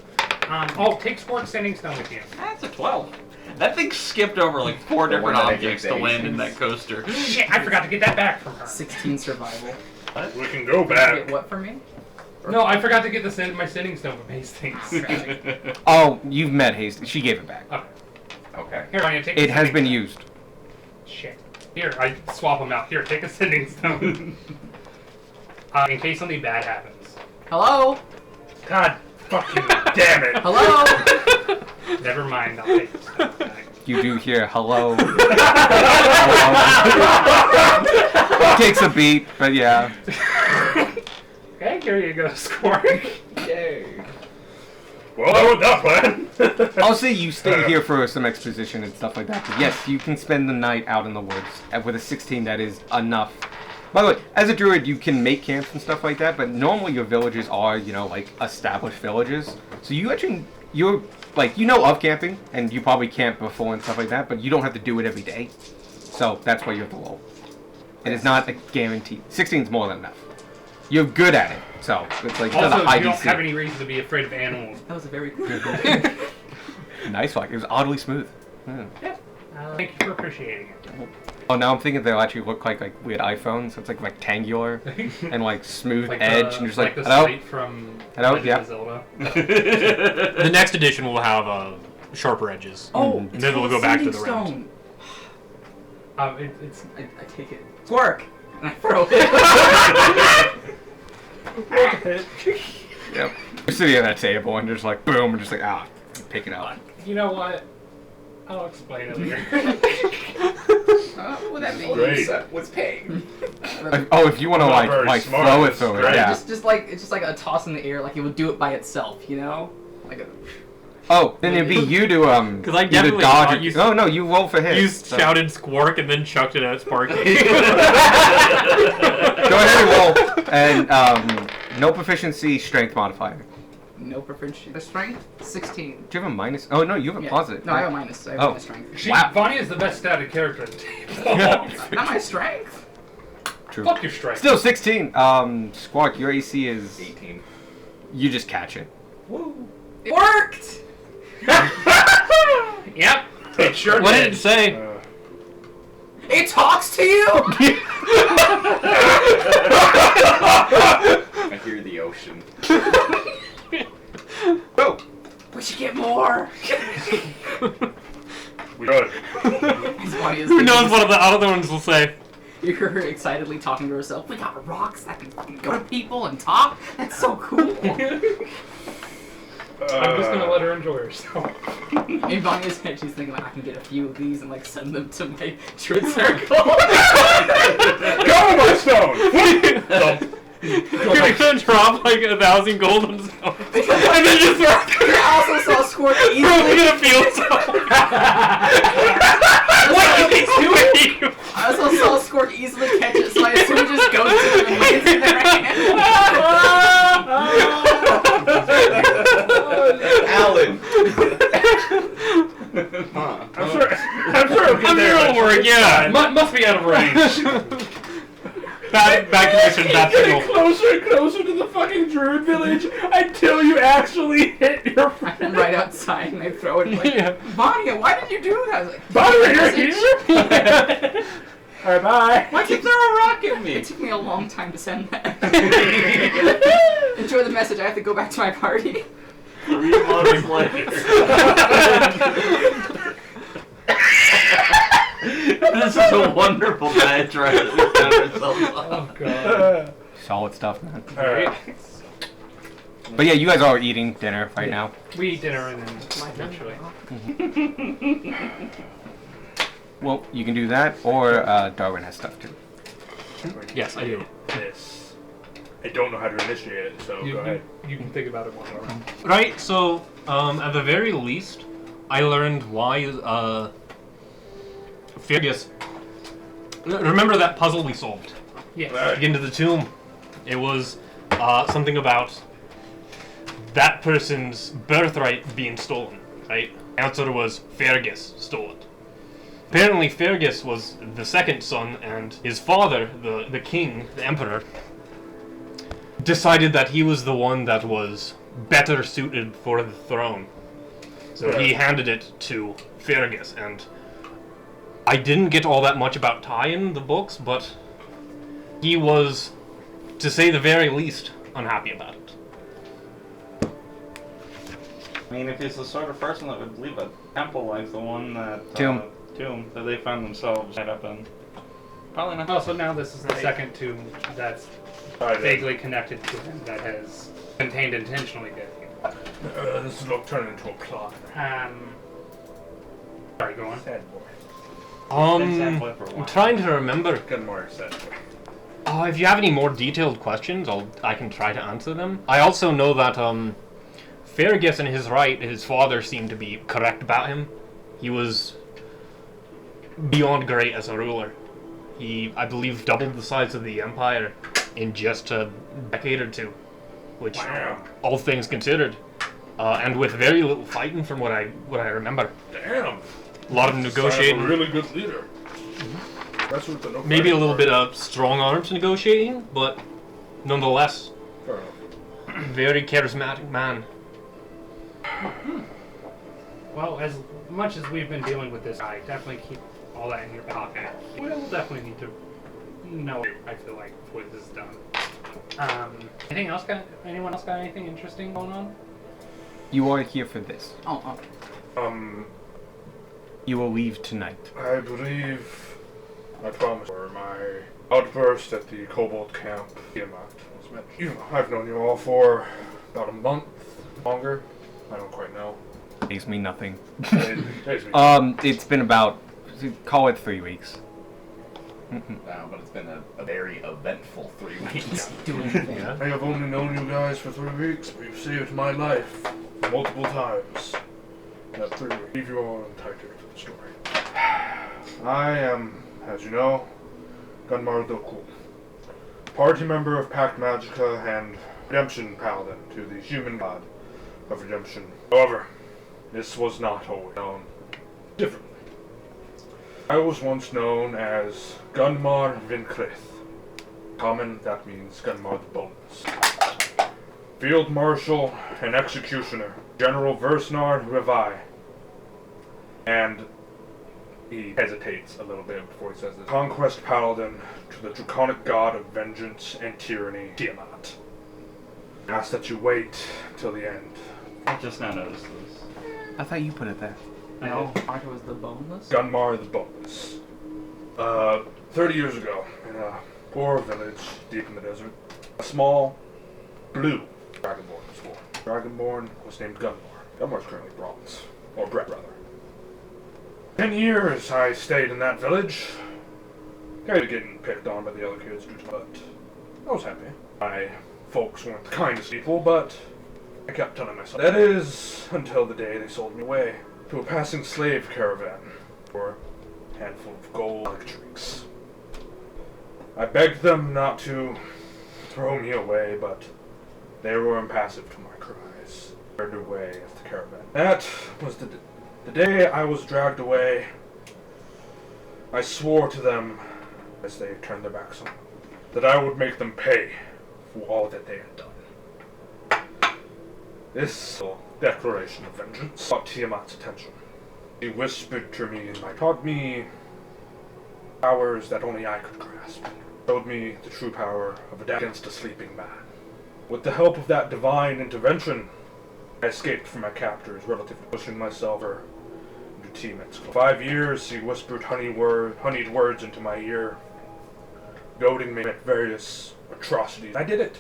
Take Sport Standing Stone with you. That's a 12. That thing skipped over like 4 The different one that objects to makes land in that Asians. coaster. Shit, I forgot to get that back from her. 16 survival. We can go Get back. what for me? No, I forgot to get my Standing Stone from Hastings. Oh, you've met Hastings. She gave it back. Okay. Okay. Here, Vanya, take It the has Sending been Stone. used. Shit. Here, I swap them out. Here, take a Sending Stone. In case something bad happens. Hello? God fucking damn it. Hello? Never mind, I'll take the stone back. You do hear hello. Hello. It takes a beat, but yeah. Okay, here you go, Squark. Yay. Well, that was that plan. I'll say you stay here for some exposition and stuff like that. But yes, you can spend the night out in the woods. And with a 16, that is enough. By the way, as a druid, you can make camps and stuff like that, but normally your villages are, like established villages. So you're like, of camping, and you probably camp before and stuff like that, but you don't have to do it every day. So that's why you have to roll. It is not a guarantee. 16 is more than enough. You're good at it, so it's like Also, not a high you don't DC. have any reason to be afraid of animals. That was a very cool. Nice one. It was oddly smooth. Yeah. Yeah. Thank you for appreciating it. Oh, now I'm thinking they'll actually look like weird iPhones. So it's like rectangular and like smooth edge, and just like the hello. slate from Hello? Legend Yeah. of Zelda. The next edition will have sharper edges. Oh, And then we'll go back to the round. stone. It's I take it. Squark! And I throw it. Yep. We're sitting at that table and just like boom, and just like pick it up. you know what? I'll explain it later. What would that be? Great. What's paying? Oh, if you want to Not very like smart, throw it it's through it, great. yeah. It's just like a toss in the air, like it would do it by itself, Like a. Oh, then it'd be you to 'Cause I you to definitely dodge. thought you- No, you roll for hit. You so. shouted Squark and then chucked it at Sparky. Go ahead and roll, and no proficiency strength modifier. No proficiency. The strength 16. Do you have a minus? Oh no, you have a Yeah. positive. No, I have a minus. I have Oh. minus strength. Vanya is the best static character in the table. Not my strength. True. Fuck your strength. Still 16. Squawk, your AC is 18. you just catch it. It worked. Yep. It sure What did did. it say? It talks to you. I hear the ocean. Oh. We should get more. We good. Who knows what the other ones will say? You're excitedly talking to herself. We got rocks that can fucking go to people and talk. That's so cool. I'm just gonna let her enjoy herself. In Vanya's head, she's thinking like, I can get a few of these and like send them to my druid circle. Go, my stone! You're gonna drop like 1,000 gold on stone. And then just throw I also saw Squirt Bro, you're easily. gonna feel so What is he doing? I also saw Squirt easily catch it, so I assume it just goes to them and lands in their hand. Alan! I'm sure it'll get I'm there sure it'll work, eventually. yeah. Must be out of range. Back condition, that's Getting cool. closer and closer to the fucking druid village until you actually hit your I'm friend. right outside and I throw it like, Yeah. Vanya, why did you do that? I was like, Bobby, you're message. here? Alright, bye. Why'd you throw a rock at me? It took me a long time to send that. Enjoy the message. I have to go back to my party. 3 months later. This is a wonderful diatribe that we found ourselves on. Oh god. Solid stuff, man. Alright. But yeah, you guys are eating dinner right now. We eat dinner and then eventually. Well, you can do that, or Darwin has stuff too. Yes, I do. This. I don't know how to initiate it, so go ahead. You can think about it one more. Right, so, at the very least, I learned why, Fergus... Remember that puzzle we solved? Yeah. To get into the tomb? It was, something about that person's birthright being stolen, right? The answer was Fergus stole it. Apparently Fergus was the second son, and his father, the king, the emperor, decided that he was the one that was better suited for the throne. So he handed it to Fergus, and I didn't get all that much about Ty in the books, but he was, to say the very least, unhappy about it. I mean, if he's the sort of person that would leave a temple like the one that Tomb. tomb that they found themselves tied up in, probably not. Oh, so now this is the second tomb that's vaguely connected to him that has contained intentionally dead people. This is all turned into a plot. Sorry, go on. Sad boy. I'm trying to remember. Good more sad boy. If you have any more detailed questions, I can try to answer them. I also know that Fergus and his father seemed to be correct about him. He was beyond great as a ruler. He, I believe, doubled the size of the empire in just a decade or two, which, Wow. all things considered, and with very little fighting, from what I remember. Damn. A lot of negotiating. Sounds like a really good leader. That's what the no Maybe a fighting little part. bit of strong arms negotiating, but nonetheless, Fair enough. very charismatic man. Well, as much as we've been dealing with this, I definitely keep all that in your pocket. We'll definitely need to know, I feel like, before this is done. Anyone else got anything interesting going on? You are here for this. Oh. You will leave tonight. I believe I promised for my outburst at the Kobold camp. I've known you all for about a month longer. I don't quite know. Pays me nothing. Pays me. It's been about, call it 3 weeks. Wow, but it's been a very eventful 3 weeks. I have only known you guys for 3 weeks, but you've saved my life multiple times. That through leave you all entitled to the story. I am, as you know, Gunmar Dokul, party member of Pact Magica and Redemption Paladin to the human god of redemption. However, this was not always known differently. I was once known as Gunmar Vinclith. Common, that means Gunmar the Boneless. Field Marshal and Executioner, General Versnard Revi. And he hesitates a little bit before he says this. Conquest Paladin to the draconic god of vengeance and tyranny, Tiamat. I ask that you wait till the end. I just now noticed this. I thought you put it there. No, Arthur was the boneless. Gunmar the Boneless. 30 years ago, in a poor village deep in the desert, a small, blue Dragonborn was born. Dragonborn was named Gunmar. Gunmar's currently bronze. Or Brett, rather. 10 years I stayed in that village. Kind of getting picked on by the other kids, but I was happy. My folks weren't the kindest people, but I kept telling myself. That is, until the day they sold me away to a passing slave caravan for a handful of gold drinks. I begged them not to throw me away, but they were impassive to my cries. Turned away at the caravan. That was the day I was dragged away. I swore to them, as they turned their backs on me, that I would make them pay for all that they had done. This declaration of vengeance caught Tiamat's attention. He whispered to me and taught me powers that only I could grasp. Showed me the true power of a death against a sleeping man. With the help of that divine intervention, I escaped from my captors, relatively pushing myself into Tiamat's. 5 years, he whispered honeyed words into my ear, goading me at various atrocities. I did it.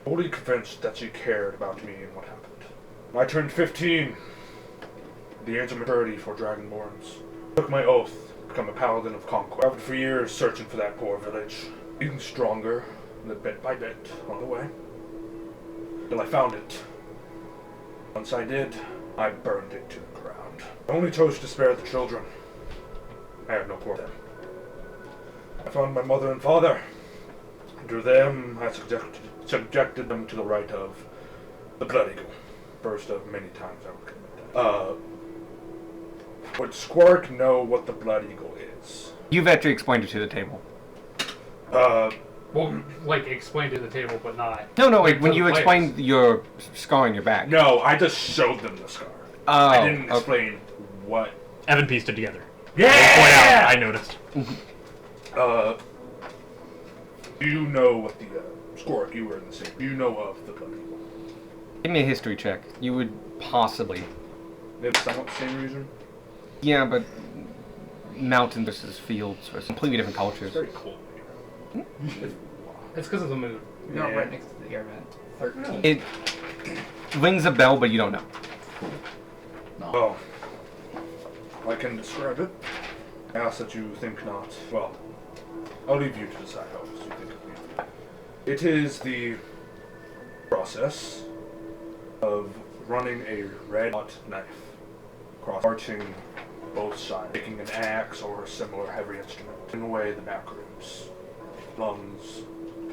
Fully convinced that she cared about me and what happened. I turned 15, the age of maturity for Dragonborns. Took my oath to become a paladin of conquest. Traveled for years searching for that poor village, getting stronger, bit by bit, on the way, till I found it. Once I did, I burned it to the ground. I only chose to spare the children. I had no poor them. I found my mother and father. Through them, I subjected them to the rite of the Blood Eagle. First of many times I would commit that. Would Squark know what the Blood Eagle is? You've actually explained it to the table. Well, like, explain to the table, but not... No, like, like, when to you the explained players. your scar on your back. No, I just showed them the scar. Oh, I didn't okay. explain what. Evan pieced it together. Yeah! I noticed. Do you know what the Squark, you were in the same. Do you know of the Blood Eagle? Give me a history check. You would possibly. Maybe somewhat the same reason. Yeah, but mountain versus fields versus completely different It's cultures. very cold here. It's because of the moon. You're Yeah. right next to the air vent. 13. It rings a bell, but you don't know. No. Well, I can describe it. I ask that you think not. Well, I'll leave you to decide how else you think of it. It is the process of running a red hot knife across arching both sides, taking an axe or a similar heavy instrument, pulling away the back ribs, lungs,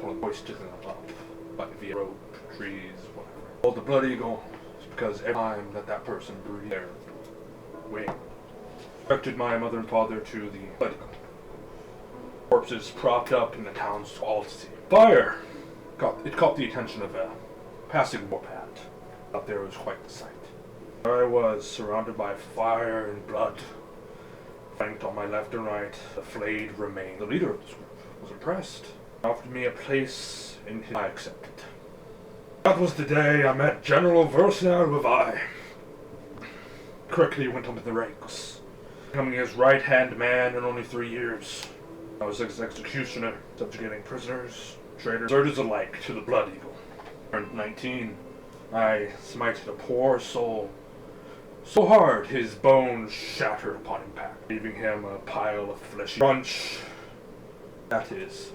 hoisting them up, but via rope, trees, whatever. Called the Blood Eagle is because every time that person breathed their wing, directed my mother and father to the Blood Eagle. Corpses propped up in the town's for all to see. Fire! It caught the attention of a passing warpath. Out there was quite the sight. There I was, surrounded by fire and blood. Flanked on my left and right, the flayed remains. The leader of this group was impressed. Offered me a place in his... I accepted. That was the day I met General Versnard Revi. Quickly went up in the ranks, becoming his right-hand man in only 3 years. I was his executioner, subjugating prisoners, traitors, deserters alike to the Blood Eagle. Turned 19, I smited a poor soul so hard his bones shattered upon impact, leaving him a pile of fleshy crunch. That is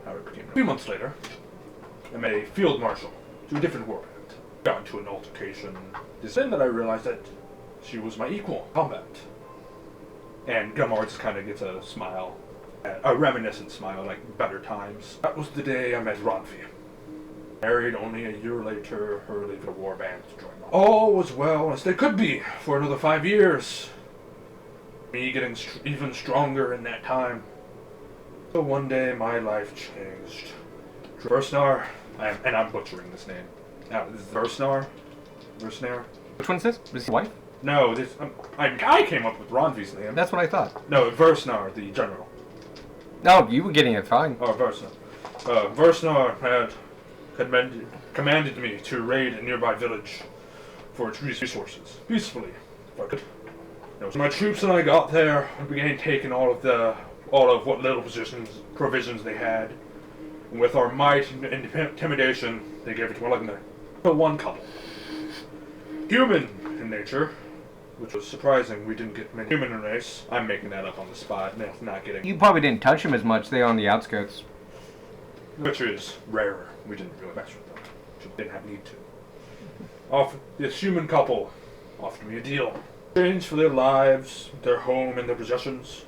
how it became. A few months later, I met a field marshal to a different warband. got into an altercation. It's then that I realized that she was my equal in combat. And Gumar just kind of gets a smile, a reminiscent smile, like better times. That was the day I met Ronvi. Married only a year later, her leaving the war band to join mine. All was well as they could be for another 5 years. Me getting even stronger in that time. So one day my life changed. Versnar, and I'm butchering this name. Now, this is Versnar? Versnar? Which one is this? Is his wife? No, this I came up with Ronvi's name. That's what I thought. No, Versnar, the general. No, you were getting it fine. Oh, Versnar. Versnar had commanded me to raid a nearby village for its resources, peacefully, if I could. So my troops and I got there and began taking all of what little provisions they had. And with our might and intimidation, they gave it to Malignant. To one couple. Human in nature, which was surprising. We didn't get many human in race. I'm making that up on the spot. Not getting. You probably didn't touch him as much. They're on the outskirts. Which is rarer. We didn't really mess with them. Didn't have need to. This human couple offered me a deal. Exchange for their lives, their home, and their possessions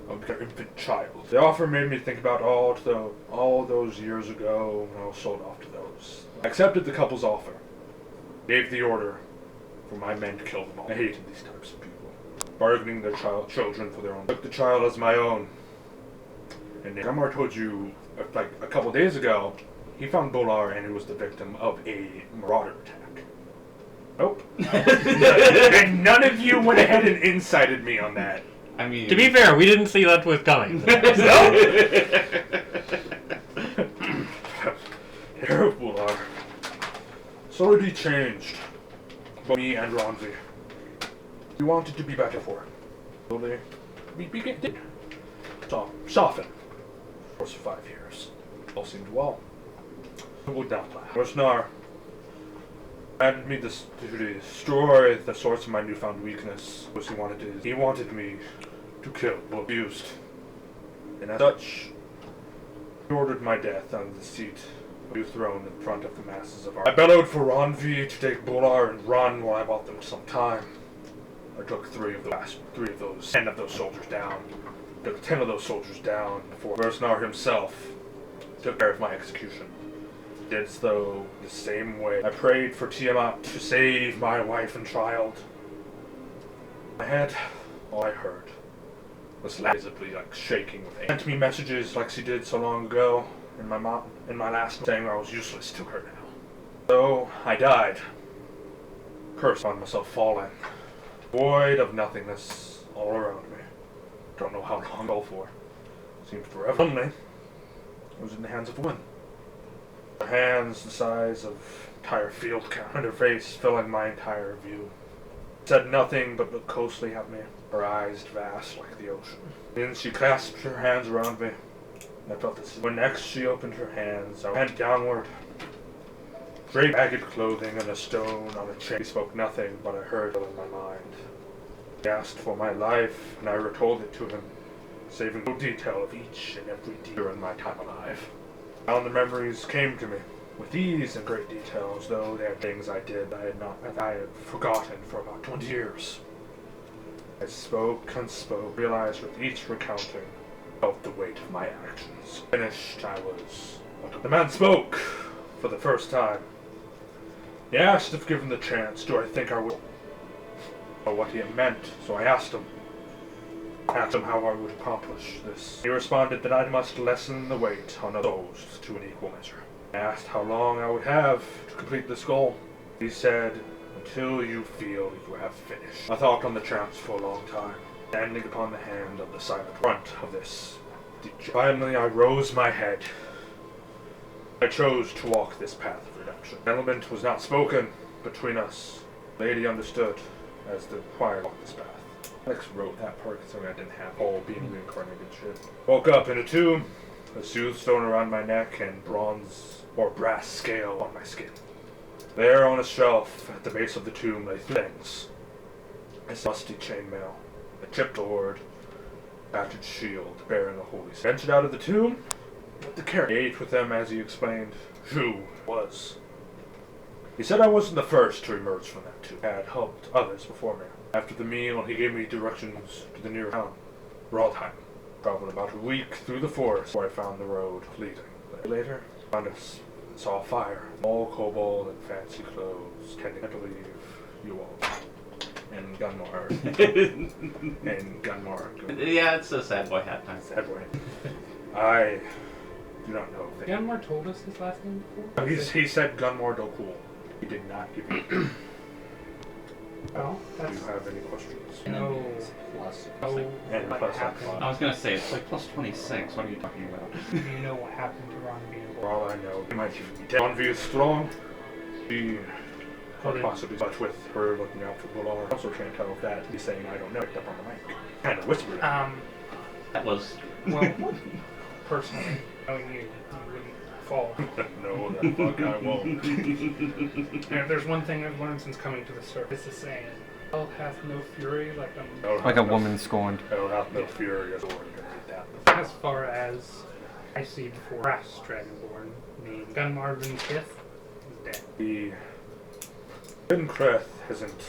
of their infant child. The offer made me think about all those years ago when I was sold off to those. I accepted the couple's offer. Gave the order for my men to kill them all. I hated these types of people. Bargaining their children for their own. I took the child as my own. And Gamar told you, like a couple days ago, he found Bolar and he was the victim of a marauder attack. Nope. And none of you went ahead and incited me on that. I mean, To be fair, we didn't see that was coming. Hair of Bolar. Slowly changed. Both me and Ronvi. We wanted to be better for it. Slowly, we began to soften. Of course, for 5 years. All seemed well. It would not last. Rosnar had me to destroy the source of my newfound weakness. He wanted me to kill or abused. And as such, he ordered my death on the seat of the throne in front of the masses of our. I bellowed for Ronvi to take Bolar and run while I bought them some time. I took 10 of those soldiers down. Took 10 of those soldiers down before Versnar himself took care of my execution. Did so the same way. I prayed for Tiamat to save my wife and child. In my head, all I heard was visibly like shaking with anger. Sent me messages like she did so long ago in my last saying I was useless to her now. So I died. Cursed on myself falling. Void of nothingness all around me. Don't know how long I'll for. Seemed forever. Suddenly, I was in the hands of a woman. Her hands the size of entire field count, and her face filling my entire view. Said nothing but looked closely at me, her eyes vast like the ocean. Then she clasped her hands around me, and I felt this. When next she opened her hands, I went downward. Draped ragged clothing and a stone on a chain. He spoke nothing, but I heard it in my mind. He asked for my life, and I retold it to him, saving no detail of each and every deed during my time alive. Now the memories came to me, with ease and great details, though they had things I did I had forgotten for about 20 years. I spoke and spoke, realized with each recounting, felt the weight of my actions. Finished, I was. The man spoke for the first time. He asked if given the chance, do I think I would? Or what he meant, so I asked him how I would accomplish this. He responded that I must lessen the weight on those to an equal measure. I asked how long I would have to complete this goal. He said, until you feel you have finished. I thought on the chance for a long time, standing upon the hand of the silent front of this. Finally, I rose my head. I chose to walk this path of redemption. Element was not spoken between us. The lady understood as the choir walked this path. Alex wrote that part because I didn't have all being reincarnated shit. Woke up in a tomb, a soothstone around my neck, and bronze or brass scale on my skin. There on a shelf at the base of the tomb lay things. A rusty chainmail, a chipped sword, a battered shield bearing a holy symbol. Ventured out of the tomb, but the carrot ate with them as he explained who was. He said I wasn't the first to emerge from that tube. I had helped others before me. After the meal, he gave me directions to the nearest town, Rodheim. Traveled about a week through the forest where I found the road leading. Later, found us, saw a fire. All kobold and fancy clothes, tending to leave you all. And Gunmar. and Gunmar. Yeah, it's a sad boy hat time. Sad boy. I do not know. Yanmar told us his last name before? He said Gunmar Dokul. He did not give you. Oh, Do that's... you have any questions? No. Oh, And what plus happened? I was gonna say, it's like plus 26. What are you talking about? Do you know what happened to Ron Bean? For all I know, he might even be dead. Ronvi is strong. She Oh, then- possibly, but with her looking out for Bular, I also can't tell if that he's saying I don't know. Picked up on the mic. Kind of whispered. That was. Well, personally, knowing you wouldn't fall. No, the fuck I won't. And if there's one thing I've learned since coming to the surface, is saying, hell hath no fury like I don't Like have a no- woman scorned. I don't have no fury as a warrior. That. As far as I see before Brass Dragonborn, the Gunmarvin Kith is dead. The Vinkreth isn't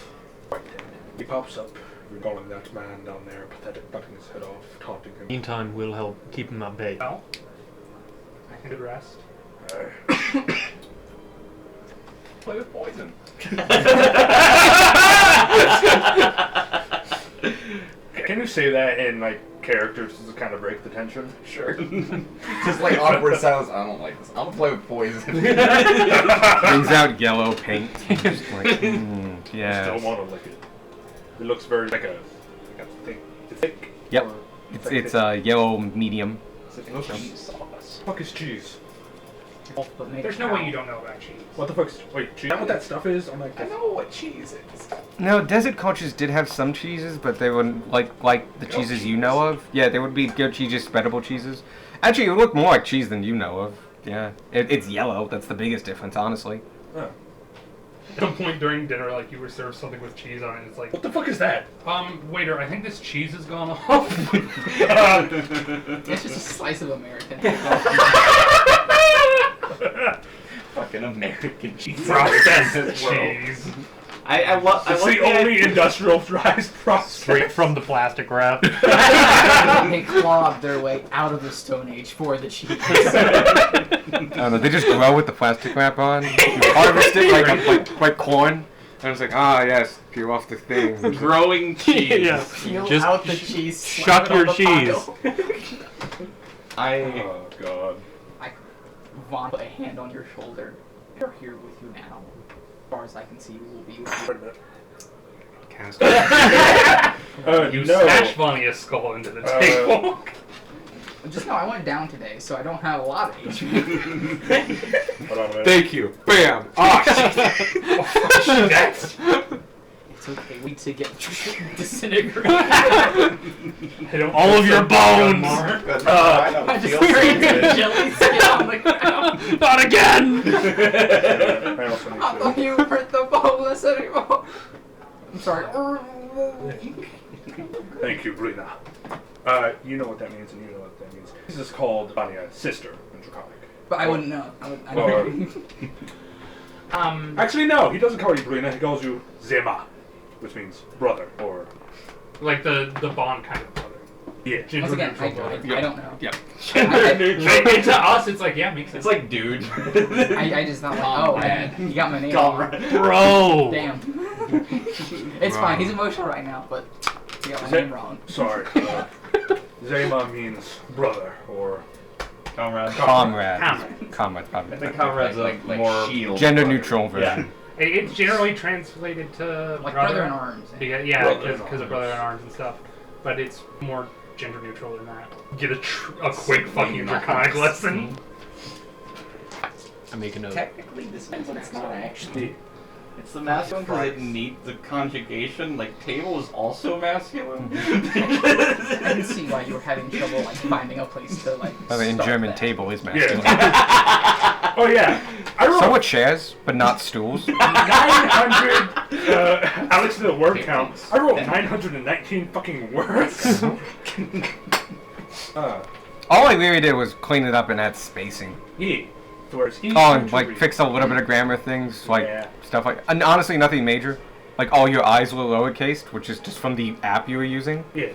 quite dead. He pops up, recalling that man down there, pathetic, cutting his head off, taunting him. Meantime, we'll help keep him at bay. Well, I can rest. Play with poison. Can you say that in like characters to kind of break the tension? Sure. Just like awkward sounds. I don't like this. I'm gonna play with poison. Brings out yellow paint. Just like, I yeah. still want to lick it. It looks very like a thick. Yep. or It's yellow medium. Cheese sauce. Fuck is cheese? But make There's no way you don't know about cheese. What the fuck's wait? Cheese? Is that what that stuff is? I'm like, I know what cheese is. No, desert cultures did have some cheeses, but they wouldn't like the cheeses you know of. Yeah, they would be goat cheeses, spreadable cheeses. Actually, it would look more like cheese than you know of. Yeah, it's yellow. That's the biggest difference, honestly. oh. At some point during dinner, like you were served something with cheese on it, and it's like, What the fuck is that? waiter, I think this cheese has gone off. It's just a slice of American. Fucking American cheese. Processed cheese. I love. It's the only industrialized process. Straight from the plastic wrap. They clawed their way out of the Stone Age for the cheese. I don't know. They just grow with the plastic wrap on. You harvest it like corn. And it's like, ah, yes, peel off the thing. growing cheese. Yeah. Peel Just out the cheese. shuck slap it on your the cheese. I. Oh god. Vaughn, put a hand on your shoulder. They're here with you now. As far as I can see, we will be with Wait you. a minute. Cast. You no. smash Vania's skull into the table. Just know I went down today, so I don't have a lot of HP. Hold on a minute. Thank you. Bam. That's It's okay, we need to get disintegrated. All of your bones. I just hearing a jelly skin on the ground. Not again. I also need I thought to. you weren't the boneless anymore. I'm sorry. Thank you, Brina. You know what that means, and you know what that means. This is called Vania's sister in Draconic. But I wouldn't know. I Or- don't Actually, no, he doesn't call you Brina, he calls you Zema, which means brother, or... like the Bond kind of brother. Yeah. Once again, I Yep. don't know. Yep. And to us, it's like, yeah, makes sense. It's like, dude. I just not like, oh, Comrade. you got my name wrong. Comrade. Bro. Damn. It's fine, he's emotional right now, but you got my name wrong. Sorry. Zema means brother, or... Comrade. Comrade. Comrade. Comrade's probably I think better. comrade's Like more shield. Gender brother. neutral version. It's generally translated to Like brother in arms. Yeah, Brother in because of arms. brother in arms and stuff. But it's more gender neutral than that. Get a quick fucking draconic lesson. I make a note. Technically, this means it's not actually. It's the masculine because it needs the conjugation. Like, table is also masculine. I can see why you were having trouble like finding a place to like. By the way, in start German, that. table is masculine. Yeah. Oh yeah, I wrote So are chairs, but not stools. 900. Alex did a word count. I wrote 919 fucking words. All I really did was clean it up and add spacing. Yeah. Whereas he Oh, seemed and to like read. fix a little bit of grammar things, like Yeah. stuff like. And honestly, nothing major. Like all your eyes were lowercase, which is just from the app you were using. Yeah.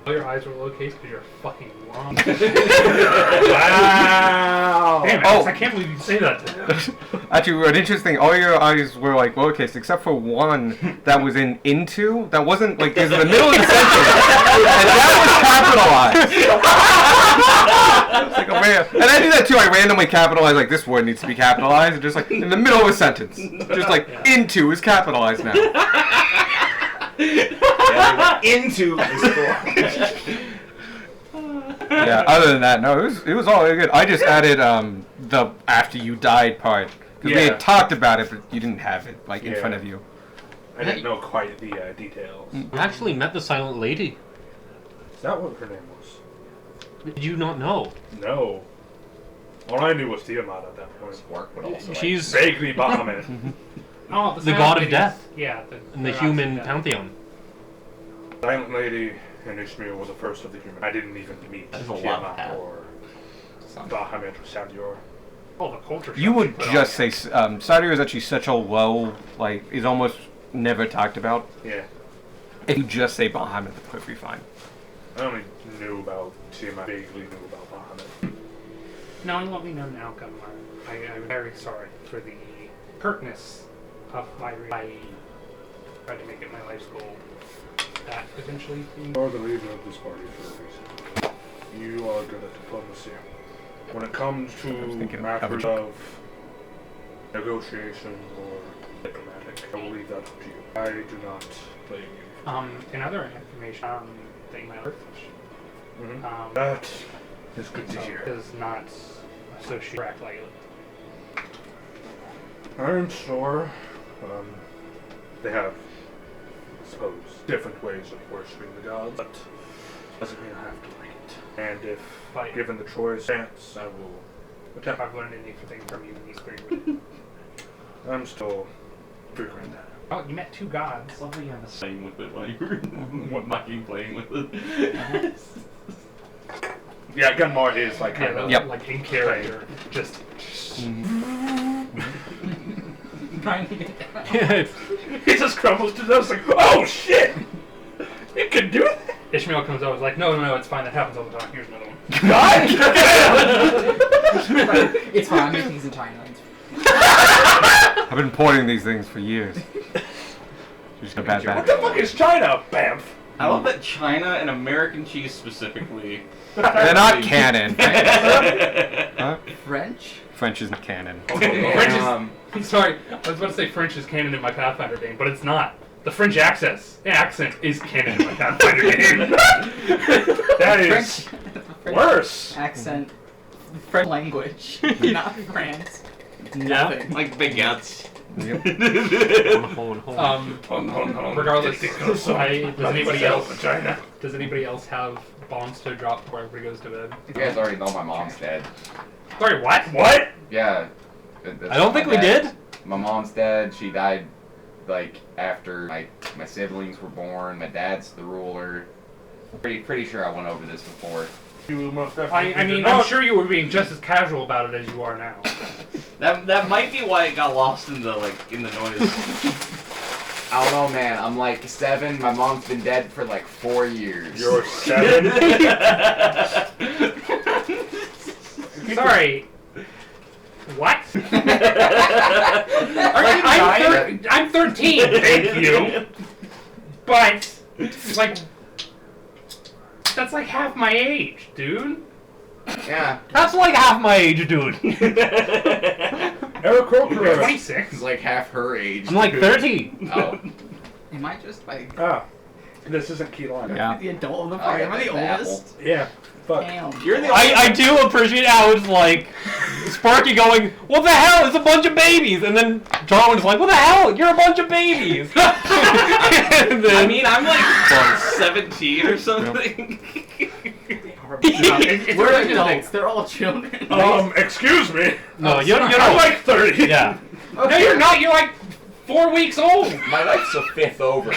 All your eyes were lowercase because you're fucking wrong. Wow. Damn, Oh. Alex, I can't believe you say that. Actually, an interesting. All your eyes were like lowercase, except for one that was in into. That wasn't like it was in the middle of the sentence, and that was capitalized. It's like a rare- and I do that too. I randomly capitalize like this word needs to be capitalized, and just like in the middle of a sentence, just like into is capitalized now. Into this Yeah. Other than that, no, it was all good. I just added the after you died part because we Yeah. had talked about it, but you didn't have it like in Yeah. front of you. I didn't know quite the details. You actually met the Silent Lady. Is that what her name was? Did you not know? No. All I knew was Tiamat at that point. work, but also She's Vaguely Bahamut. Oh, The god of death. Yeah. in the human pantheon. Silent Lady and Ishmael were the first of the human. I didn't even meet There's a lot of Tiamat that. or Bahamut or Savior. Oh, the culture. You shock would put on just you. say Sadir is actually such a low, like, is almost never talked about. Yeah. If you just say Bahamut, that's perfectly fine. I only knew about Tiamat, vaguely knew about Bahamut. Knowing what we know now, Gunmar, I'm very sorry for the pertness of my I tried to make it my life's goal. That eventually being You are the leader of this party for a reason. You are good at diplomacy. When it comes to thinking matters of- of negotiation or diplomatic, I will leave that up to you. I do not blame you. in other information, that you might have Mm-hmm. That is good to hear. does not associate correct lightly. I'm sure they have, I suppose, different ways of worshipping the gods, but doesn't mean I have to like it. And if Like- given the choice, chance, I will If attempt. I've learned anything from you in these 3 weeks. I'm still figuring that out. Oh, you met 2 gods. I love that you have a playing with it while you were mocking playing with it. Yeah, Gunmar is like Yeah, kind of Yep. like in character, just. Trying to get down. he just crumbles to dust like, oh shit! You can do that? Ishmael comes over, is like, no, it's fine. That happens all the time. Here's another one. God! It's fine. I'm making these in China. It's I've been importing these things for years. Just a bad What the fuck is China, Bamf? I love that China and American cheese specifically. They're not canon. Huh? French. French isn't canon. French is, I'm sorry, I was about to say French is canon in my Pathfinder game, but it's not. The French accent is canon in my Pathfinder game. That is French worse. accent. French language, not France. Nothing. Like baguettes. Yep. Regardless, does anybody else? China. Does anybody else have bombs to drop before everybody goes to bed? You guys already know my mom's dead. Sorry, what? What? Yeah. I don't think we did. My mom's dead. She died like after my siblings were born. My dad's the ruler. Pretty sure I went over this before. You most definitely I mean, did not. I'm sure you were being just as casual about it as you are now. That might be why it got lost in the in the noise. I don't know, man. I'm like 7. My mom's been dead for like 4 years. You're 7. Sorry. What? I'm 13. Thank you. But like, that's like half my age, dude. Yeah. That's like half my age, dude. Eric You're Croker. 26. He's like half her age. I'm like 30. Oh. Am I just like Ah. This isn't key line. Yeah. the adult of the Oh, party? yeah, Am I the that's oldest? Yeah. Fuck. Damn. You're the I do appreciate how it's like Sparky going, what the hell? It's a bunch of babies. And then Darwin's like, what the hell? You're a bunch of babies. And then, I mean, I'm like 17 or something. We're adults. They're all children. Excuse me. no, you're I'm not. like 30. Yeah. No, you're not. You're like 4 weeks old. My life's a fifth over.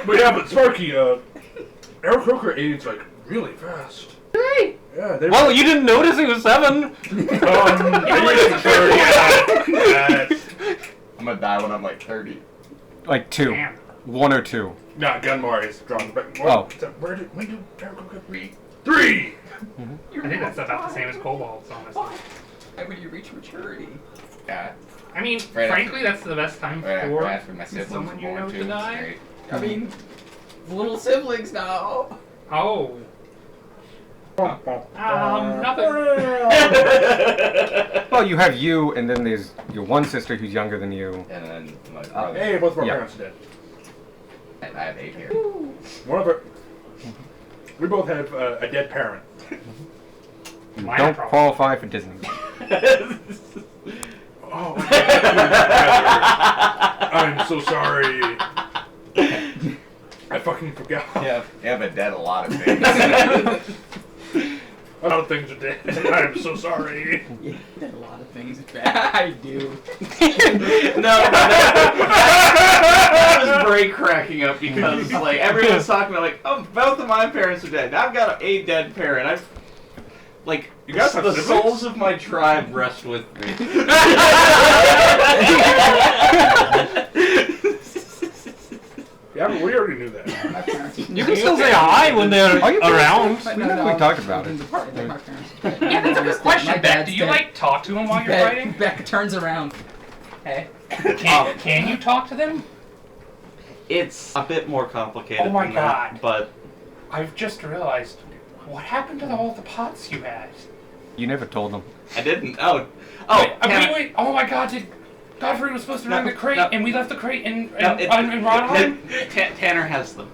But yeah, but Sparky, Aarakocra aged like really fast. Hey! Yeah, they Well, you didn't notice he was 7. Maybe it's 30 at I'm gonna die when I'm like 30. Like 2. Damn. 1 or 2. No, Gunmar is drawing back. Oh. When did Aarakocra reach? 3! I think that's about the same as kobolds, honestly. Why would you reach maturity? Yeah. I mean, Right frankly, that's the best time Right for after my siblings someone were you born know too. to It's die. great. I mean, little siblings now. Oh, nothing. Well, you have you, and then there's your one sister who's younger than you. And then my brother. Hey, both of our Yeah. parents are dead. And I have 8 here. One of our. We both have a dead parent. You Minor don't problem. qualify for Disney. Oh, I'm so sorry. I fucking forgot. You have a dead a lot of things. A lot of things are dead. I'm so sorry. Yeah, a lot of things bad. I do. No, that was Bray cracking up because like everyone's talking about like, oh, both of my parents are dead. I've got a dead parent. I've like You guys have the siblings? souls of my tribe rest with me. Yeah, but we already knew that. My parents. You can still say hi when they're Oh, you can- around. We talked about it. My parents. Yeah, that's a good question, Beck. Do you like talk to them while you're fighting? Beck turns around. Hey. Can you talk to them? It's a bit more complicated. Oh my than that, God. but I've just realized, what happened to all the pots you had? You never told them. I didn't. Oh, Wait. Oh my God, Godfrey was supposed to bring the crate, and we left the crate in Rodheim? Tanner has them.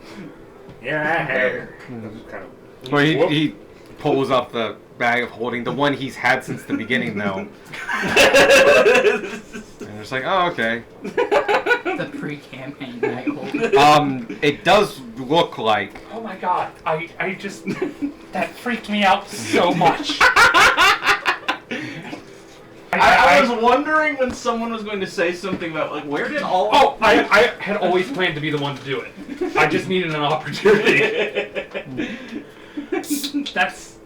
Yeah, I have. This is kind of. Well, Whoop. he pulls up the bag of holding, the one he's had since the beginning, though. And it's like, oh, okay. The pre-campaign bag holder. It does look like. Oh my God, I just, that freaked me out so much. I was wondering when someone was going to say something about like where did all Oh, I had always planned to be the one to do it. I just needed an opportunity. That's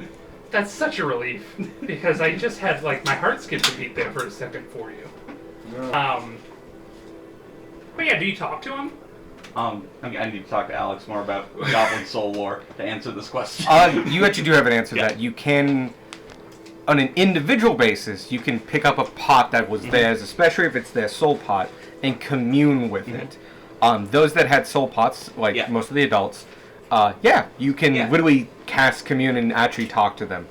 such a relief because I just had like my heart skipped a beat there for a second for you. But yeah, do you talk to him? I need to talk to Alex more about Goblin Soul War to answer this question. You actually do have an answer to Yeah. that. You can, on an individual basis, you can pick up a pot that was theirs, especially if it's their soul pot, and commune with it. Those that had soul pots, like Yeah. most of the adults, you can literally cast commune and actually talk to them.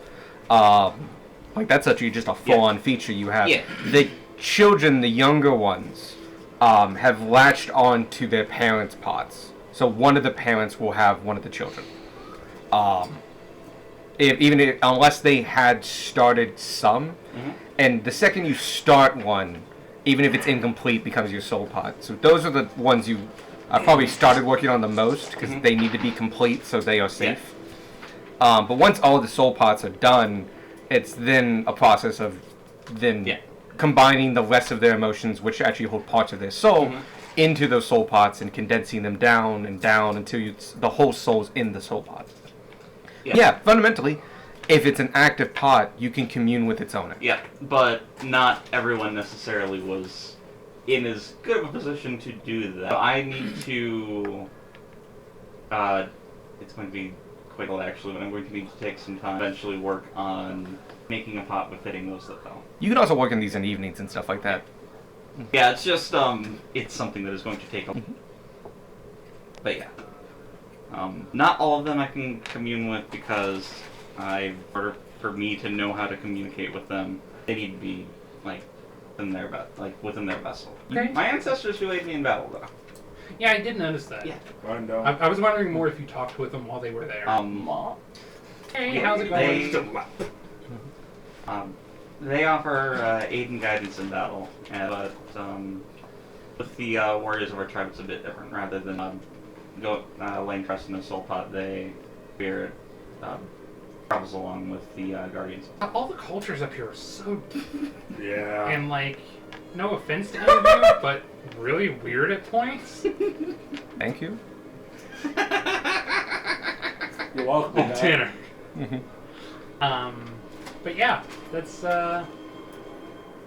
Like that's actually just a full-on feature you have. Yeah. The children, the younger ones, have latched on to their parents' pots. So one of the parents will have one of the children. Unless they had started some, and the second you start one, even if it's incomplete, becomes your soul pot. So those are the ones you probably started working on the most because they need to be complete so they are safe. But once all of the soul pots are done, it's then a process of combining the rest of their emotions, which actually hold parts of their soul, into those soul pots and condensing them down and down until the whole soul's in the soul pot. Yeah, fundamentally, if it's an active pot, you can commune with its owner. Yeah, but not everyone necessarily was in as good of a position to do that. I need to. It's going to be quite a lot actually, but I'm going to need to take some time, eventually work on making a pot befitting those that fell. You can also work on these in evenings and stuff like that. Yeah, it's just it's something that is going to take a. But yeah, not all of them I can commune with because in order for me to know how to communicate with them, they need to be like within their vessel. Okay. My ancestors who aid me in battle, though. Yeah, I did notice that. Yeah. I was wondering more if you talked with them while they were there. Hey, how's it going? They offer aid and guidance in battle, but with the warriors of our tribe, it's a bit different. Rather than laying trust in the soul pot, they spirit travels along with the guardians. All the cultures up here are so Yeah. and like, no offense to any of you, but really weird at points. Thank you. You're welcome. Oh, Dad. Tanner. Mhm. But yeah, that's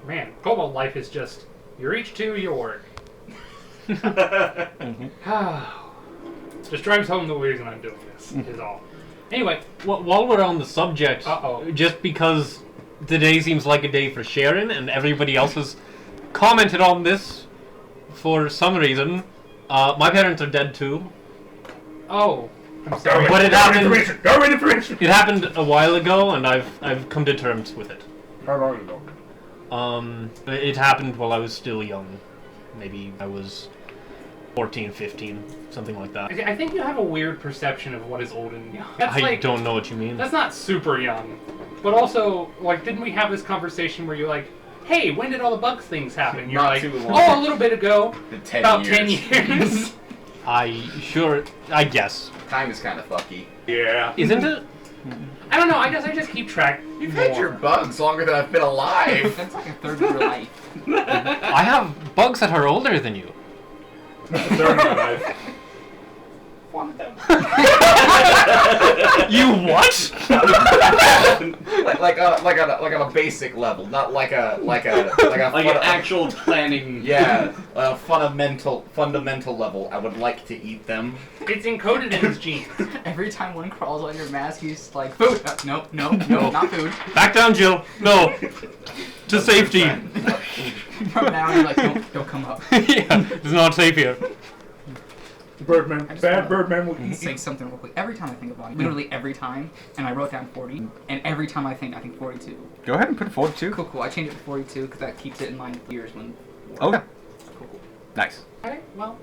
man, Cobalt life is just you reach to your work. Just drives home the reason I'm doing this is all. Anyway, While we're on the subject, Uh-oh. just because today seems like a day for Sharon and everybody else has commented on this for some reason, my parents are dead too. oh, I'm sorry. But it happened. Go with information. It happened a while ago, and I've come to terms with it. How long ago? It happened while I was still young. Maybe I was 14, 15, something like that. I think you have a weird perception of what is old and young. That's I like, don't know what you mean. That's not super young. But also, like, didn't we have this conversation where you're like, hey, when did all the bugs things happen? You're Not like, too long. oh, a little bit ago. The 10 About years. 10 years. I guess. Time is kind of fucky. Yeah. Isn't it? I don't know, I guess I just keep track. You've had your bugs longer than I've been alive. That's like a third of your life. I have bugs that are older than you. Third of my life. One of them. You what? like on a basic level, not like a Like an actual planning. Yeah, a fundamental level. I would like to eat them. It's encoded in his genes. Every time one crawls on your mask, he's like, food. No, not food. Back down, Jill. No. To safety. From now, you're like, don't come up. Yeah, it's not safe here. Birdman. I just Bad wanna Birdman will eat Say you. something real quick. Every time I think of Bonnie, literally every time, and I wrote down 40, and every time I think 42. Go ahead and put it forward too. Cool. I changed it to 42 because that keeps it in mind for years when. Oh, yeah. Cool. Nice. Okay, well,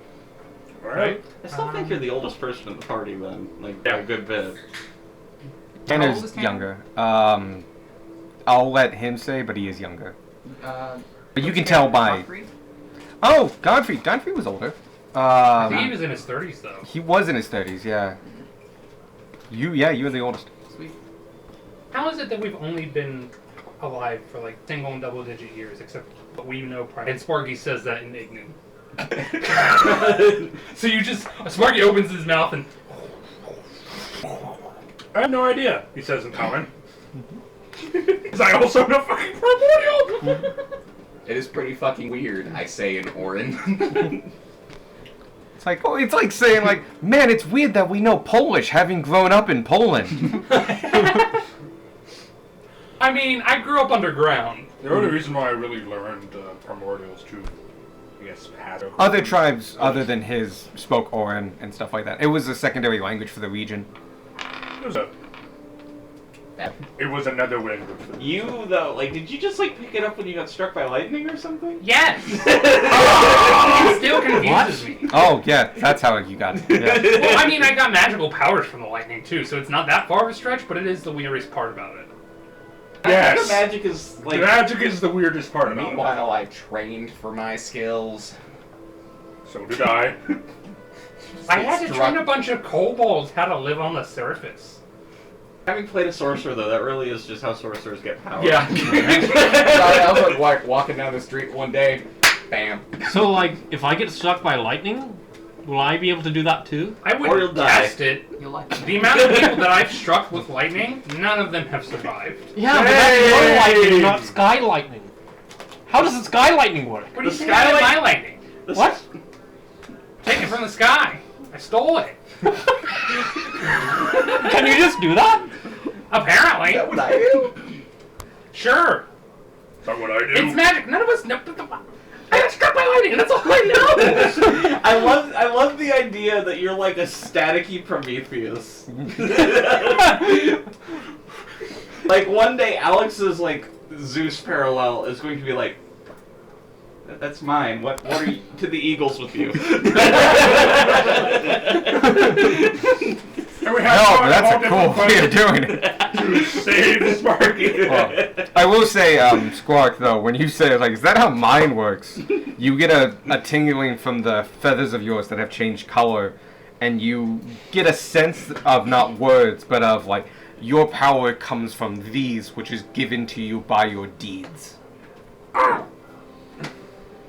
Alright. I still think you're the oldest person in the party then. Like, by a good bit. How old is Tanner's Tanner? younger. I'll let him say, but he is younger. But you can what's tell Tanner, by. Godfrey? Oh, Godfrey. Godfrey was older. I think he was in his 30s, though. He was in his 30s, yeah. You were the oldest. Sweet. How is it that we've only been alive for like single and double digit years, except what we know prior? And Sparky says that in Ignan. So you just, Sparky opens his mouth and, I have no idea, he says in common. Because I also know fucking primordial! It is pretty fucking weird, I say in Orin. It's like saying like, man, it's weird that we know Polish, having grown up in Poland. I mean, I grew up underground. The only reason why I really learned primordials too, I guess, Other tribes other than his spoke Orin and stuff like that. It was a secondary language for the region. It was another language. You, though, like, did you just, like, pick it up when you got struck by lightning or something? Yes! It still confuses me. Oh, yeah, that's how you got it. Yeah. Well, I mean, I got magical powers from the lightning, too, so it's not that far of a stretch, but it is the weirdest part about it. Yes! The magic is, The like... magic is the weirdest part about it. Meanwhile, I trained for my skills. So did I. I had to train a bunch of kobolds how to live on the surface. Having played a sorcerer, though, that really is just how sorcerers get power. Yeah. I was like walking down the street one day, bam. So, like, if I get struck by lightning, will I be able to do that too? I Or you'll would die. test it. You'll like The amount of people that I've struck with lightning, none of them have survived. Yeah, but that's your lightning, not sky lightning. How does the sky lightning work? What do you The think sky of my light- lightning? What? Take it from the sky. I stole it. Can you just do that? Apparently. Is that what I do? Sure. Is that what I do? It's magic. None of us know. I got struck by lightning, and that's all I know. I love the idea that you're like a staticky Prometheus. Like one day Alex's like Zeus parallel is going to be like, that's mine. What are you to the Eagles with you? And we No, have but that's a cool way of doing it. to save Sparky. Well, I will say, Squawk, though, when you say, like, is that how mine works? You get a tingling from the feathers of yours that have changed color, and you get a sense of not words, but of, like, your power comes from these, which is given to you by your deeds.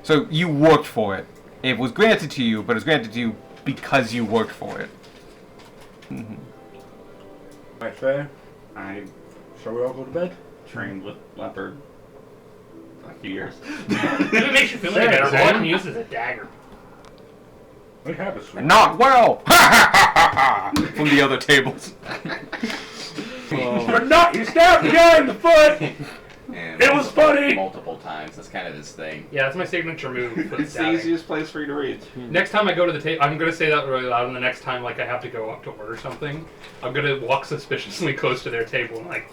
So you worked for it. It was granted to you, but it was granted to you because you worked for it. Right, fair. I Shall we all go to bed? trained with leopard a few years. If it makes you feel any better, all I can use is a dagger. We have a sword. Not well! From the other tables. You're not! You stabbed the guy in the foot! And It was funny! multiple times. That's kind of his thing. Yeah, that's my signature move for the It's the stabbing. easiest place for you to read. Next time I go to the table, I'm gonna say that really loud, and the next time like I have to go up to order something, I'm gonna walk suspiciously close to their table and like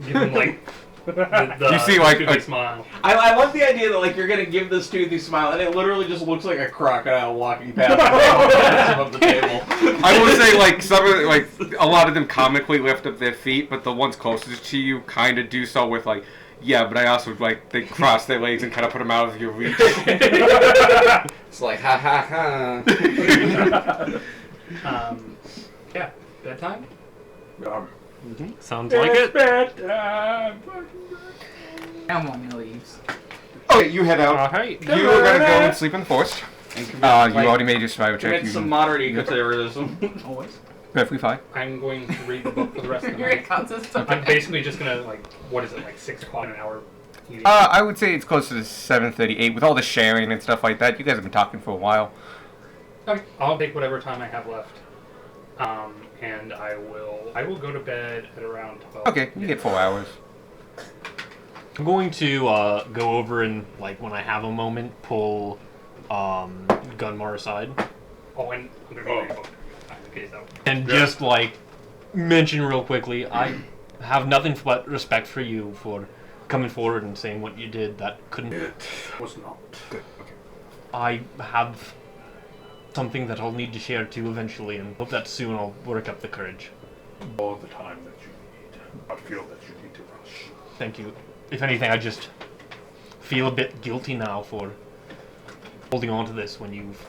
give them like the You see, like, toothy a- smile. I love the idea that like you're gonna give this toothy smile, and it literally just looks like a crocodile walking past the above the table. I will say, like, some of like a lot of them comically lift up their feet, but the ones closest to you kind of do so with like, yeah, but I also like they cross their legs and kind of put them out of your reach. It's like ha ha ha. Yeah, bedtime. Sounds like it. Bedtime. And one leaves. Okay, you head out. Hey. You are gonna go and sleep in the forest. And commit, You like, already made your survival check. commit You some can moderate ecoterrorism. Always. perfectly fine. I'm going to read the book for the rest of the You're night. consistent. I'm basically just gonna like, what is it, like 6 o'clock an hour? I would say it's closer to 7:38 with all the sharing and stuff like that. You guys have been talking for a while. Okay, I'll take whatever time I have left, and I will go to bed at around 12. Okay, you get 4 hours. I'm going to go over and, like, when I have a moment, pull Gunmar aside Oh, and I'm gonna read the book. Okay, so and just, like, mention real quickly, I have nothing but respect for you for coming forward and saying what you did. That couldn't... It was not. I have something that I'll need to share too eventually, and hope that soon I'll work up the courage. All the time that you need. I feel that you need to rush. Thank you. If anything, I just feel a bit guilty now for holding on to this when you've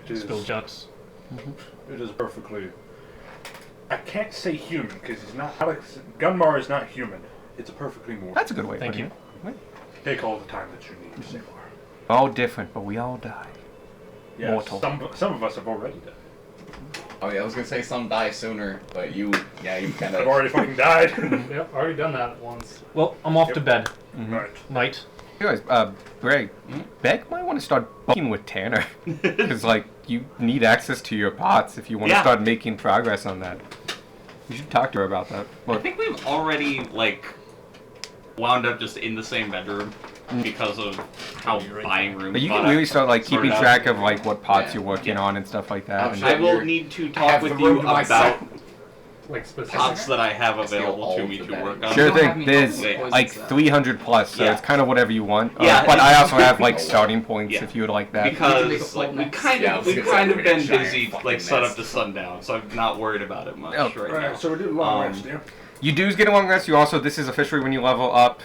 It is, spilled guts. it is perfectly... I can't say human, because he's not... Alex, Gunmar is not human. It's a perfectly mortal. That's a good way. of Thank putting you. it. Take all the time that you need, Sigmar. All different, but we all die. Yeah, Mortal. some of us have already died. Oh yeah, I was gonna say some die sooner, but you kind I've of. already fucking died. yep, already done that once. Well, I'm off Yep. to bed. Right. Night. Anyways, Greg, Beck might want to start bucking with Tanner. Because, like, you need access to your pots if you want to Yeah. start making progress on that. You should talk to her about that. I think we've already like wound up just in the same bedroom because of how buying room. But you can really start, like, keeping sorted out. track of, like, what pots Yeah. you're working Yeah. on and stuff like that. I'm and- sure. I will You're- need to I talk have with the you room to myself. about Like specific. pots that I have I steal available all to of me the to bedding. work on. Sure Don't have thing. me There's help with like poisons, 300 plus, so Yeah. it's kind of whatever you want. Yeah, But I it's- also have like Oh, wow. starting points Yeah. if you would like that. You can make a Because full like we nest. kind Yeah, I of was we've gonna kind say, of we got been a giant busy fucking like sun up nest. to sundown, so I'm not worried about it much Oh. right Right, now. so we do long Um, rest, yeah? You do get a long rest. You also, this is officially when you level up.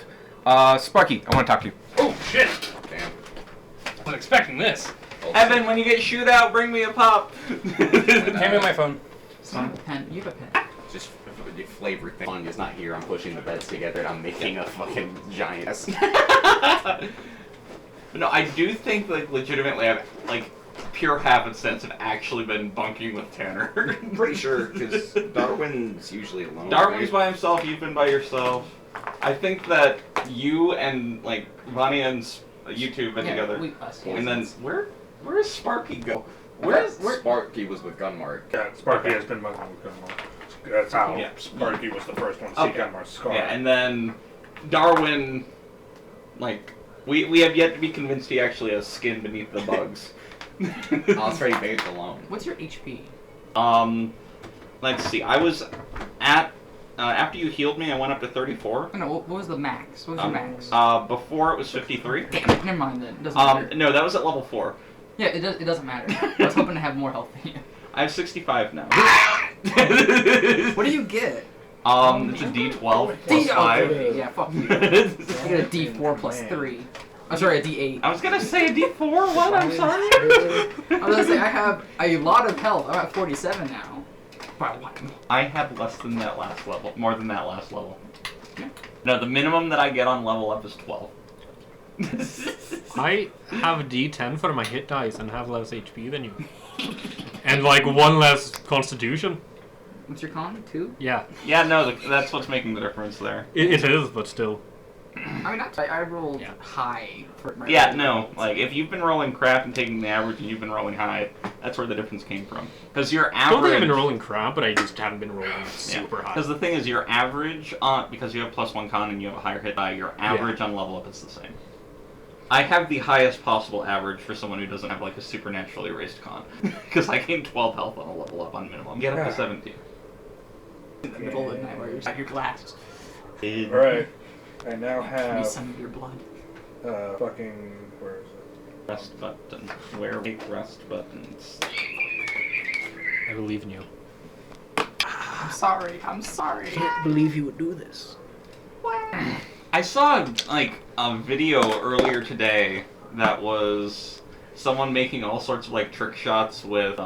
Sparky, I want to talk to you. Oh shit! Damn. I wasn't expecting this. Evan, when you get shoot out, bring me a pop. Hand me my phone. Pen. You have a pen. Just the flavor thing. Fun is not here. I'm pushing the beds together and I'm making a fucking giant. No, I do think like legitimately I've like pure happenstance have actually been bunking with Tanner. Pretty sure, because Darwin's usually alone. Darwin's right? by himself, you've been by yourself. I think that you and like Vanya and you two have been together. Us. And then where does Sparky go? Where Sparky was with Gunmark. Yeah, Sparky has been mugging with Gunmar. That's how Yeah. Sparky was the first one to see Okay. Gunmar's scar. Yeah, and then Darwin, like we have yet to be convinced he actually has skin beneath the bugs. Osprey bathed alone. What's your HP? Let's see. I was at after you healed me, I went up to 34. Oh, no, what was the max? What was your max? Before it was 53. Damn it, never mind then. It doesn't matter. No, that was at level 4. Yeah, it doesn't matter. I was hoping to have more health than you. I have 65 now. What do you get? It's a D12 plus D- 5. okay, yeah, fuck you. I get a D4 plus 3. I'm sorry, a D8. I was gonna say a D4. What? I'm sorry. I was gonna say I have a lot of health. I'm at 47 now. By one. I had less than that last level. More than that last level. Yeah. No, the minimum that I get on level up is 12. I have a D10 for my hit dice and have less HP than you. And like one less constitution. What's your con? 2? Yeah, Yeah, no, that's what's making the difference there. it is, but still. I mean, I rolled Yeah. high for my Yeah, roll. no, like, if you've been rolling crap and taking the average and you've been rolling high, that's where the difference came from. Because your I don't think I've average... been rolling crap, but I just haven't been rolling super high. Because the thing is, your average, because you have +1 con and you have a higher hit die, your average on level up is the same. I have the highest possible average for someone who doesn't have, like, a supernaturally raised con. Because I gained 12 health on a level up on minimum. Get up to 17. In the middle of the night where you're at your glass. Alright. I now Give me have some of your blood. fucking where is it? Rest button. Where make rest buttons. I believe in you. I'm sorry. I'm sorry. Believe you would do this. I saw, like, a video earlier today that was someone making all sorts of, like, trick shots with,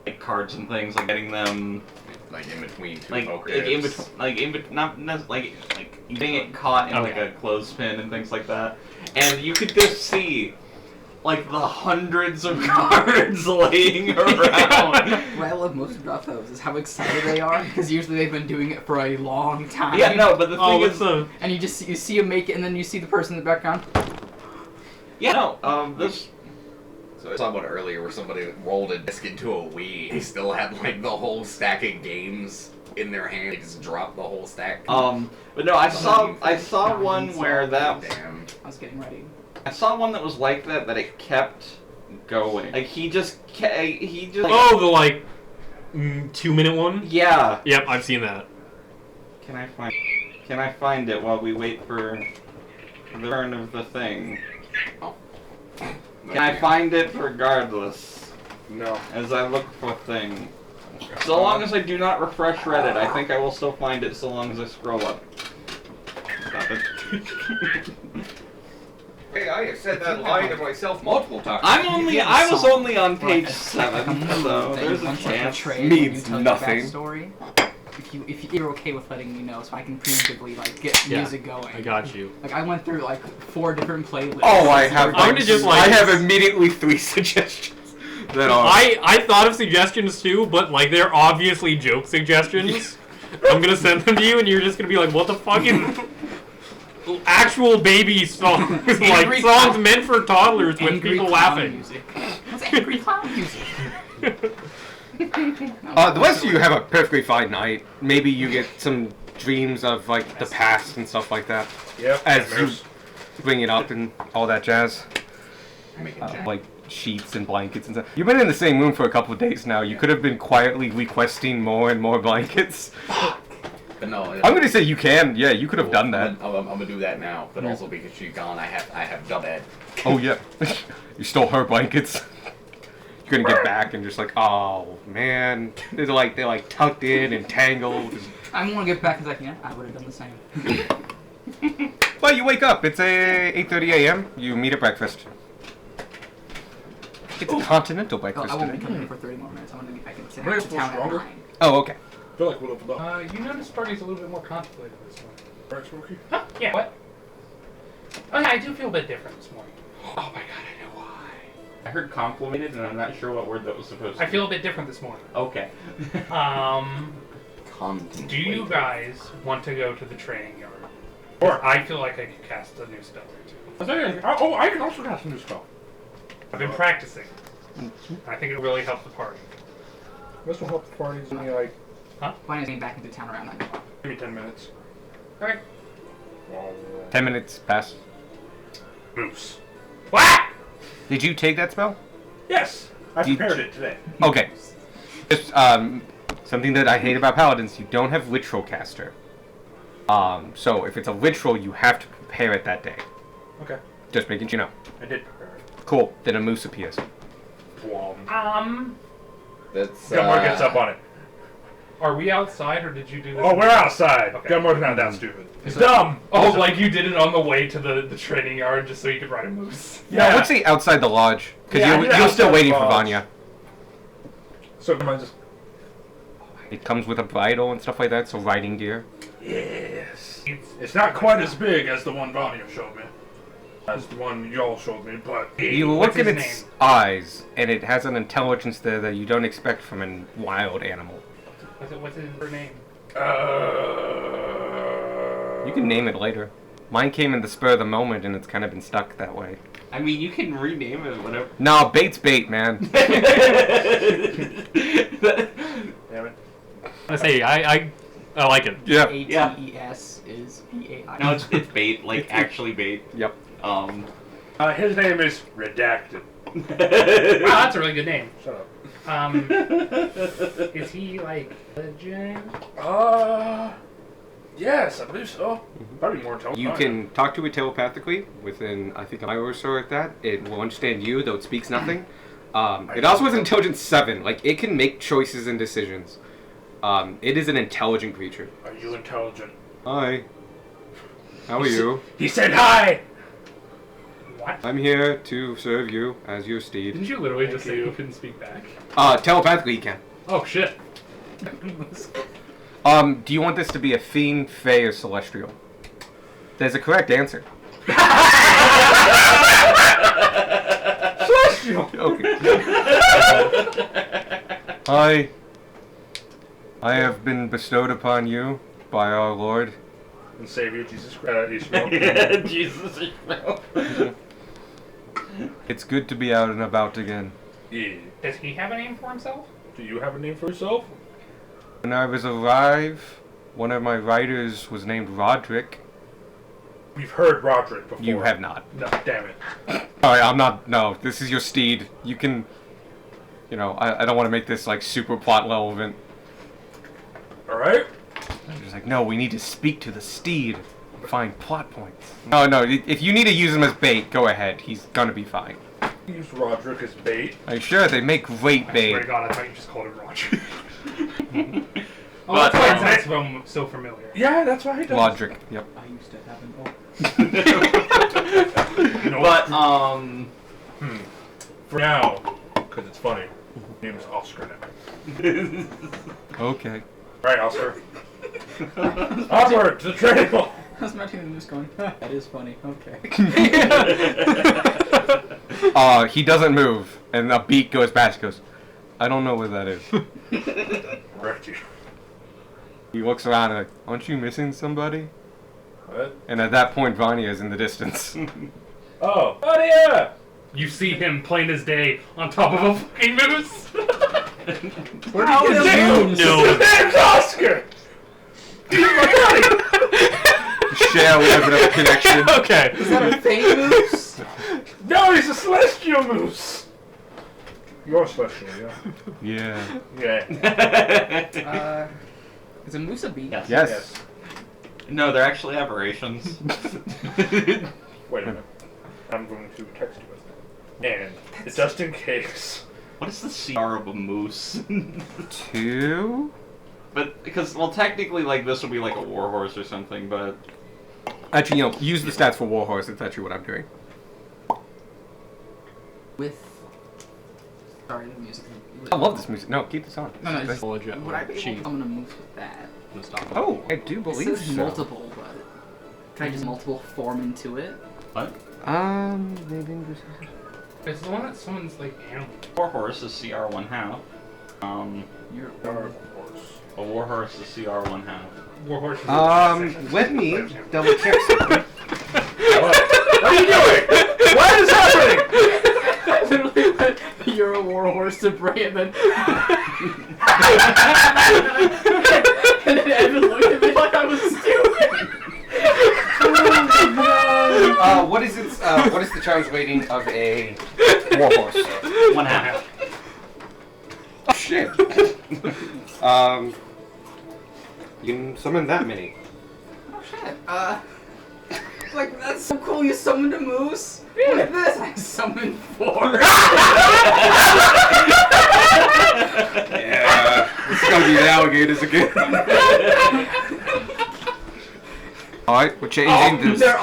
like, cards and things, like, getting them, Like in between two like poker in chips. between, not like getting it caught in, like, Okay. a clothespin and things like that. And you could just see, like, the hundreds of cards laying around. What I love most about those is how excited they are, because usually they've been doing it for a long time. Yeah, no, but the thing is, And you just you see them make it, and then you see the person in the background. yeah, no, this. So I saw one earlier where somebody rolled a disc into a Wii. They still had like the whole stack of games in their hand. They just dropped the whole stack. But no, I saw one where that. Damn. I was getting ready. I saw one that was like that it kept going. Like, he just. Oh, the like 2-minute one. Yeah. Yep, I've seen that. Can I find it while we wait for the turn of the thing? Can I find it regardless No. as I look for thing? So long as I do not refresh Reddit, I think I will still find it so long as I scroll up. Stop it. Hey, I have said that lie to myself multiple times. I was only on page 7, so That there's you a punch like chance. tray when Means you tell nothing. Your backstory. If you're okay with letting me know, so I can preemptively like get Yeah, music going. I got you. Like I went through like 4 different playlists. Oh, I have. I'm gonna just, like- I have immediately 3 suggestions that are. I thought of suggestions too, but like they're obviously joke suggestions. I'm gonna send them to you, and you're just gonna be like, "What the fuck is actual baby songs? Like Angry songs clown- meant for toddlers with Angry people clown laughing." Music. What's angry clown music? The rest of you have a perfectly fine night. Maybe you get some dreams of like the past and stuff like that Yep. as you nightmares. bring it up and all that jazz. Making Like sheets and blankets and stuff. You've been in the same room for a couple of days now. You could have been quietly requesting more and more blankets. But no, I'm gonna say you can. Yeah, you could have done that. I'm gonna do that now. But also because she's gone, I have double bed. Oh yeah, you stole her blankets. You're gonna get back and just like, oh man, they're like tucked in and tangled. I want to get back as I can. I would have done the same. Well, you wake up. It's 8:30 a.m. You meet at breakfast. It's a continental Oh, breakfast I won't be today. coming in for 30 more minutes. I want to be back in the Am I town at stronger? 9. Oh, okay. I feel like we're leveled up. You notice Sparky's a little bit more contemplative this morning. Right, Smokey? Huh? Yeah, what? Oh yeah, I do feel a bit different this morning. Oh my god, I know why. I heard complimented, and I'm not sure what word that was supposed to I be. feel a bit different this morning. Okay. Do you guys want to go to the training yard? Or I feel like I could cast a new spell or two. I can also cast a new spell. I've been practicing. I think it'll really help the party. This will help the parties in like Mine is getting back into town around 9 o'clock. give me 10 minutes. Alright. 10 minutes pass. Moose. What? Did you take that spell? Yes, I Did- prepared it today. Okay. Just something that I hate about paladins. You don't have literal caster. So if it's a literal, you have to prepare it that day. Okay, Just making you know. I did prepare it. Cool. Then a moose appears. That's Gunmore gets up on it. Are we outside or did you do this? Oh, we're outside. Okay. Gunmore's not that stupid. Is It's dumb. Oh, like you did it on the way to the training yard just so you could ride a moose. Yeah, I would say outside the lodge. Because Yeah, you're, yeah, you're still outside waiting the for lodge. Vanya. So come on, just It comes with a bridle and stuff like that, so riding gear. yes. It's not quite as big as the one Vanya showed me. As the one y'all showed me, but You What's look at his its name? eyes, and it has an intelligence there that you don't expect from a wild animal. What's his name? You can name it later. Mine came in the spur of the moment, and it's kind of been stuck that way. I mean, you can rename it whatever. No, bait's bait, man. Damn it. I say I like it. Yeah. ATES is BAI. No, it's bait, like actually bait. Yep. His name is Redacted. Wow, that's a really good name. Shut up. Is he like legend? Yes, I believe so. Probably more intelligent. You can talk to it telepathically within, I think, an hour or so like that. It will understand you, though it speaks nothing. It also has intelligence 7. Like, it can make choices and decisions. It is an intelligent creature. Are you intelligent? Hi. How are you? He said hi! What? I'm here to serve you as your steed. Didn't you literally just Thank say you. you couldn't speak back? Telepathically you can. Oh shit. Do you want this to be a fiend, fey, or celestial? There's a correct answer. Celestial! Okay. I have been bestowed upon you by our Lord. And Savior Jesus Christ. Ishmael. Jesus Ishmael. It's good to be out and about again. Yeah. Does he have a name for himself? Do you have a name for yourself? When I was alive, one of my writers was named Roderick. We've heard Roderick before. You have not. No, damn it. Alright, I'm not. No, this is your steed. You can. You know, I don't want to make this like super plot relevant. Alright? I'm just like, no, we need to speak to the steed. Find plot points. No, if you need to use him as bait, go ahead. He's gonna be fine. Use Roderick as bait. Are you sure? They make great I bait. swear to God, I thought you just called him Roger. Oh, But, that's why it sounds so familiar. Yeah, that's why he does. Roderick. Yep. I used to have an No. But For now, because it's funny, his name is Oscar now. Okay. Right, Oscar. Onward to the training hall. I was imagining him just going, that is funny, okay. He doesn't move, and a beat goes past. He goes, I don't know where that is. Correct you. He looks around and like, aren't you missing somebody? What? And at that point, Vanya is in the distance. Oh yeah! You see him plain as day on top of a fucking moose. Where How did is you get it? his name's Oscar! Share a little bit of connection. Okay. Is that a fake moose? No, he's a celestial moose! You're celestial, yeah? Yeah. Yeah. Is a moose a bee? yes. Yes. No, they're actually aberrations. Wait a minute. I'm going to text you with it. And just in case. What is the CR of a moose? 2? But because technically, like this would be like a warhorse or something. But Actually, use the stats for Warhorse. That's actually what I'm doing. With... Sorry, the music. I love this music. No, keep this on. No, no, just... Legit. Would I be able Cheap. to summon a moose with that? Oh, I do It believe says so. multiple, but... Can I just multiple form into it? what? Maybe. It's the one that summons like animals. Warhorse is CR 1/2. You're... Dark horse. A warhorse is CR 1/2. Warhorse. Is Let me double check something. What are you doing? What is happening? I literally went, you're a warhorse to bring it, then... and then Evan looked at me like I was stupid! What is the translating of a warhorse? 1/2. Oh, shit. You can summon that many. Oh shit, like, that's so cool, you summoned a moose? Look at this, I summoned 4. Yeah. This is gonna be the alligators again. Alright, we're changing this. They're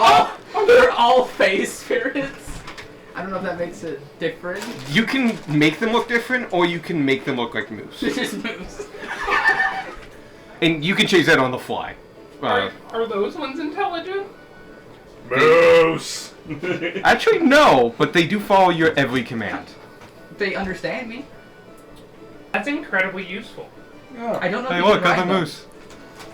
all face spirits. I don't know if that makes it different. You can make them look different, or you can make them look like moose. It's just moose. And you can change that on the fly. Are those ones intelligent? Moose! Actually, no, but they do follow your every command. They understand me. That's incredibly useful. I don't know Hey, if you look, can got ride the them. moose.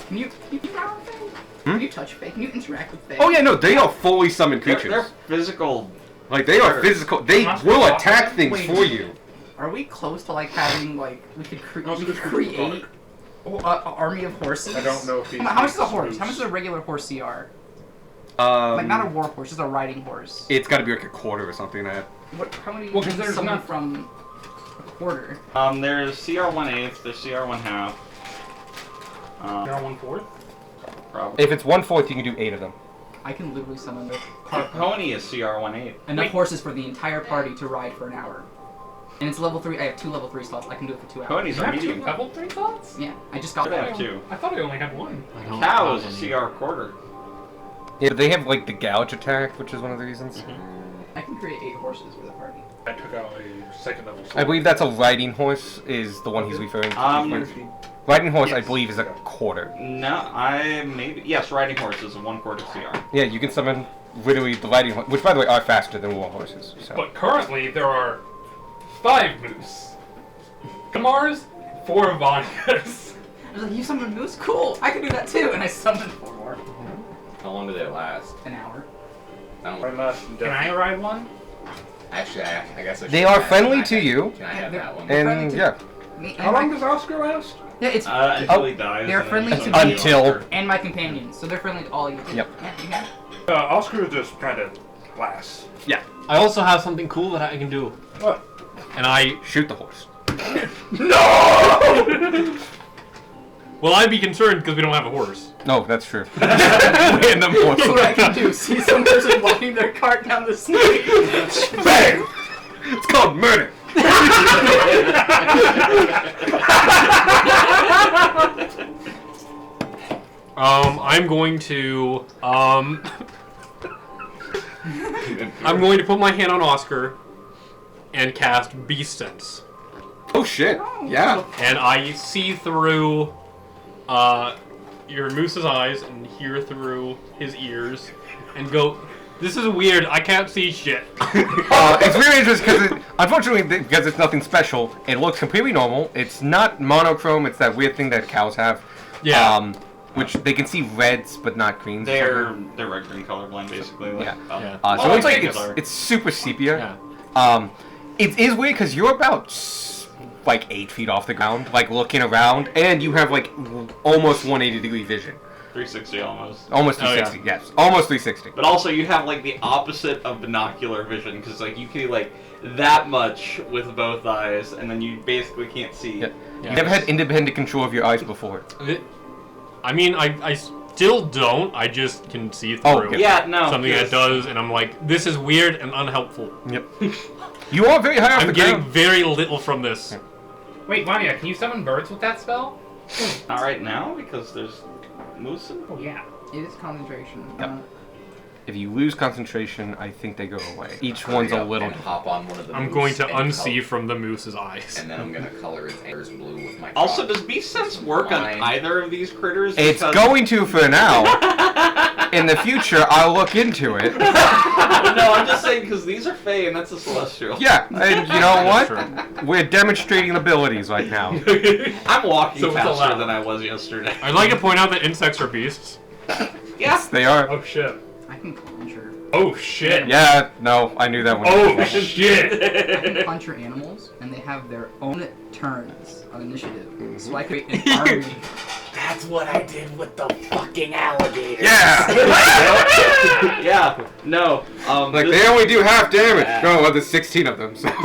Can you ride with Fae? Hmm? Can you touch Fae? Can you interact with Fae? Oh yeah, no, they are fully summoned They're creatures. physical. Like they are physical. They Must will be attack awesome. things Wait. for you. Are we close to like having like we could Also, this is create dark. an army of horses? I don't know if he's. How much is a horse? How much is a regular horse CR? Like not a war horse, just a riding horse. It's got to be like a quarter or something. Like that. What? How many? Well, 'cause can there's summon not- from a quarter. There's CR 1/8, there's CR 1/2. You're on 1/4. Probably. If it's 1/4, you can do 8 of them. I can literally summon the Pony is CR 1/8. enough Wait. horses for the entire party to ride for an hour. And it's level 3. I have 2 level 3 slots. I can do it for 2 hours. Ponies You are have 2 medium. level 3 thoughts? Yeah, I just got Should have 2. I thought I only had 1. I don't Cow have is any. a CR quarter. Yeah, but they have like the gouge attack, which is one of the reasons. I can create 8 horses for the party. I took out a second level. I believe that's a riding horse. Is the one he's referring to. Riding horse, I Yes. believe, is a quarter. No, yes, riding horse is a 1/4 CR. Yeah, you can summon literally the riding horse, which by the way are faster than war horses. So. But currently, there are 5 moose. Kamars, 4 Vanyas. I was like, you summoned moose? Cool! I can do that too! And I summoned 4 more. How long do they last? An hour. I don't. One last Can I ride one? Actually, I guess I should. They are ask. friendly Can I to have- you. Can I have that one? friendly And to- yeah, How long does Oscar last? Yeah, it's Until he dies. they're and then friendly you to summon me. the Until- Oscar. and my companions, so they're friendly to all you. Yep. Yeah, you can. Oscar just kind of lasts. I also have something cool that I can do. What? And I... shoot the horse. Well, I'd be concerned because we don't have a horse. No, that's true. Random horse. That's what I can do. See some person walking their cart down the street. Bang! It's called murder. I'm going to, I'm going to put my hand on Oscar and cast Beast Sense. Oh shit! Yeah. And I see through, your moose's eyes and hear through his ears and go, this is weird, I can't see shit. It's really interesting because, unfortunately, because it's nothing special, it looks completely normal. It's not monochrome. It's that weird thing that cows have. Yeah. Which they can see reds but not greens. They're red green colorblind basically. Like, Yeah. Yeah. So Oh, it's like regular. it's super sepia. Yeah. It is weird because you're about like 8 feet off the ground, like looking around, and you have like almost 180-degree vision. 360 almost. Almost Oh, yeah. 360. Yes, almost 360. But also you have like the opposite of binocular vision because like you can like that much with both eyes and then you basically can't see. Yeah. You never had independent control of your eyes before. I mean, I still don't, I just can see through. Oh, Yeah, no. Something yes. that does, and I'm like, this is weird and unhelpful. Yep. You are very high off I'm the getting ground. very little from this. Wait, Vanya, can you summon birds with that spell? Not right now because there's moose. In Oh, yeah. It is concentration. Yep. If you lose concentration, I think they go away. Each one's a Hurry up little. and hop on one of the I'm moose going to and unsee color- from the moose's eyes. And then I'm gonna color its antlers blue with my. Also, cross. does Beast Sense work on Line. either of these critters? It's Because- going to for now. In the future, I'll look into it. No, I'm just saying because these are Fae and that's a celestial. Yeah, and you know what? That's We're demonstrating abilities right now. I'm walking So it's faster allowed. than I was yesterday. I'd like to point out that insects are beasts. Yeah. They are. Oh, shit. I can conjure. Oh, shit. Yeah, no, I knew that one. Oh, shit. I can conjure animals, and they have their own turns on initiative. So I create an army. That's what I did with the fucking alligator. Yeah! Yeah. No. Like, this- they only do half damage. No, well, there's 16 of them, so. So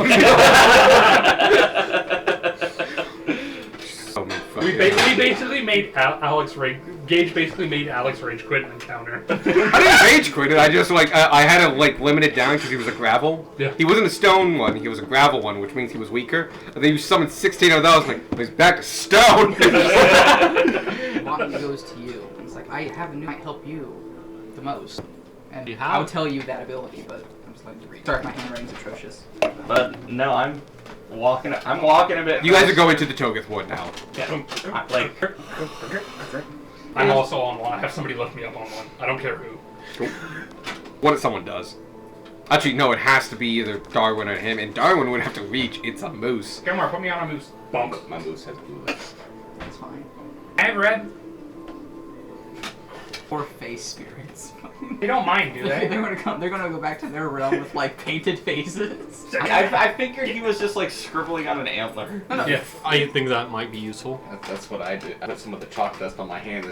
many We fucking- basically made Alex Rage. Gage basically made Alex Rage quit an encounter. I didn't rage quit it. I just like I had to like limit it down because he was a gravel. Yeah. He wasn't a stone one. He was a gravel one, which means he was weaker. And then you summoned 16 of those. Like he's back to stone. One goes to you. It's like I have a new might help you the most, and You have? I'll tell you that ability, but I'm just like, sorry, my handwriting's atrocious. But no, I'm walking a bit. You guys are going to the Togoth Wood now. Like, I'm also on one. I have somebody lift me up on one. I don't care who. What if someone does? Actually, no. It has to be either Darwin or him, and Darwin would have to reach. It's a moose. Gamar, put me on a moose. Bonk. My moose has blue lips. That's It's fine. I have red. Or face spirits. They don't mind, do they're they? gonna come. They're gonna go back to their realm with like painted faces. I figured he was just like scribbling on an antler. No, no. Yeah. I think that might be useful. That's what I did. I put some of the chalk dust on my hand.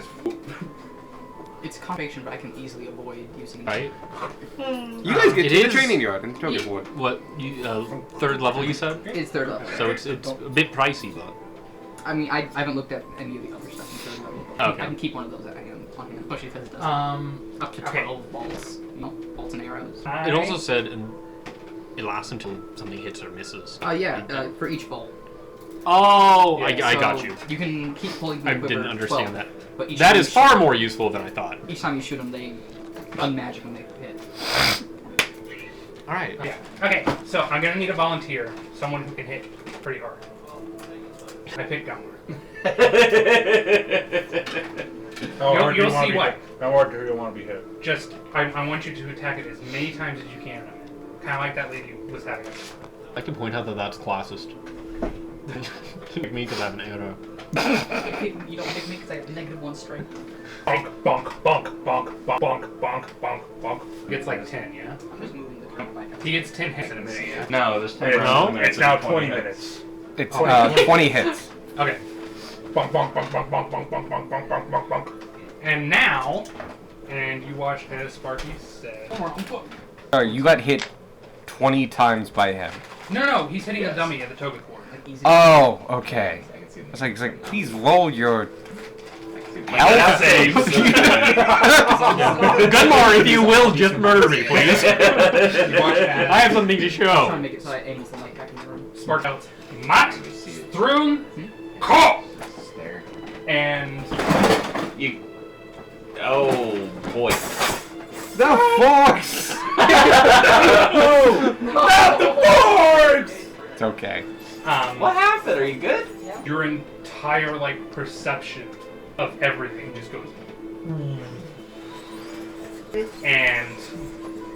It's conviction, but I can easily avoid using it. Right? You guys get It to the is- training yard in Tokyo Boy. What? You, third level, you said? It's third level. So it's a bit pricey, but. I mean, I haven't looked at any of the other stuff in third level. Okay. I can keep one of those at hand, on hand, especially because it does up to okay. 12 bolts. You know, bolts and arrows. It also said it lasts until something hits or misses. For each bolt. Oh, Yeah, I So got you. You can keep pulling the I quiver didn't understand 12, that. But each That time is you far shoot- more useful than I thought. Each time you shoot them, they unmagic when they hit. Alright. Yeah. Okay, so I'm gonna need a volunteer. Someone who can hit pretty hard. I picked Gunwar. How hard do You'll you want see to be what. hit? How hard do you want to be hit? Just, I want you to attack it as many times as you can. Kind of like that lady was having. I can point out that that's classist. Me because I have an arrow. You don't pick me because I have -1 strength. Bonk, bonk, bonk, bonk, bonk, bonk, bonk, bonk, bonk. Gets like 10, yeah? I'm just moving the current back. He gets 10 hits in a minute, yeah? No, there's 10 It's, rounds in a minute, it's so now 20 20 hits. minutes. It's 20 hits. Okay. Bonk, bonk, bonk, bonk, bonk, bonk, bonk, bonk, bonk, bonk, bonk, bonk. And now, and you watch as Sparky said... One more on foot. You got hit 20 times by him. No, he's hitting a dummy at the toga cord. Like easy. Oh, okay. I can see It's like, please roll your My health God. saves. Gunmar, if you will, just murder me, please. You watch as I have something to I'm trying to show. make it so I aim the light back in the room. Spark out. Mat! it. See it. Through! Call! It's there. And... You. Oh boy. The forks! Not the boards! It's okay. What happened? Are you good? Your entire, like, perception of everything just goes... And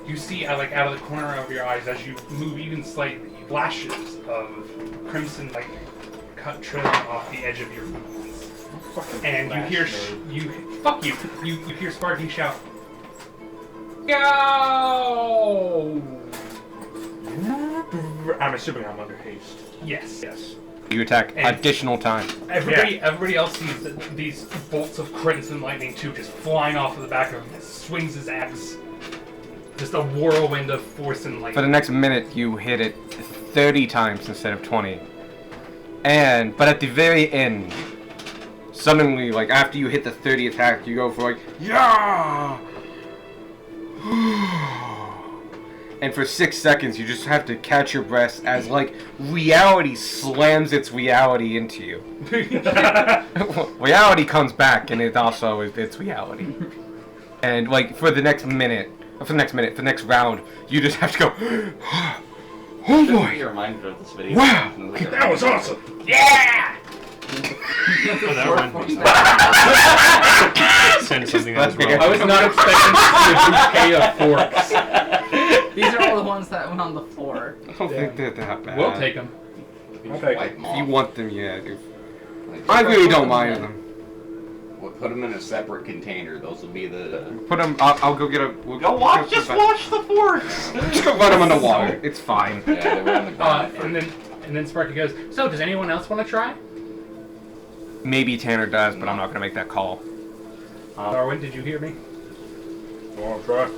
you see, like, out of the corner of your eyes, as you move even slightly, flashes of crimson, like, cut trim off the edge of your boots. And you hear, fuck you, you hear Sparky shout, Go! I'm assuming I'm under haste. Yes, yes. You attack And- additional time. Everybody else sees these bolts of crimson lightning too, just flying off of the back of him. As swings his axe. Just a whirlwind of force and For lightning. the next minute, you hit it 30 times instead of 20. But at the very end, suddenly, like, after you hit the 30 attack, you go for, like, yeah! And for 6 seconds, you just have to catch your breath as, like, reality slams its reality into you. Reality comes back, and it also is its reality. And, like, for the next round, you just have to go, oh boy! Be reminded of this video. Wow! That was awesome! Yeah! Oh, that reminds me. Send something that was I wrong. I was not expecting to see a bouquet of forks. These are all the ones that went on the floor. I don't think they're that bad. We'll take them. I'll take Wipe it. them If you off. want them, yeah. Dude. Like, I really don't mind them. We'll put them in a separate container. Those will be the. Put them. I'll go get a. We'll Go watch. Just watch the forks. Just go run them underwater. It's fine. Yeah, they were on the ground. And then Sparky goes, so does anyone else want to try? Maybe Tanner does, but I'm not gonna make that call. Darwin, did you hear me? You want to try?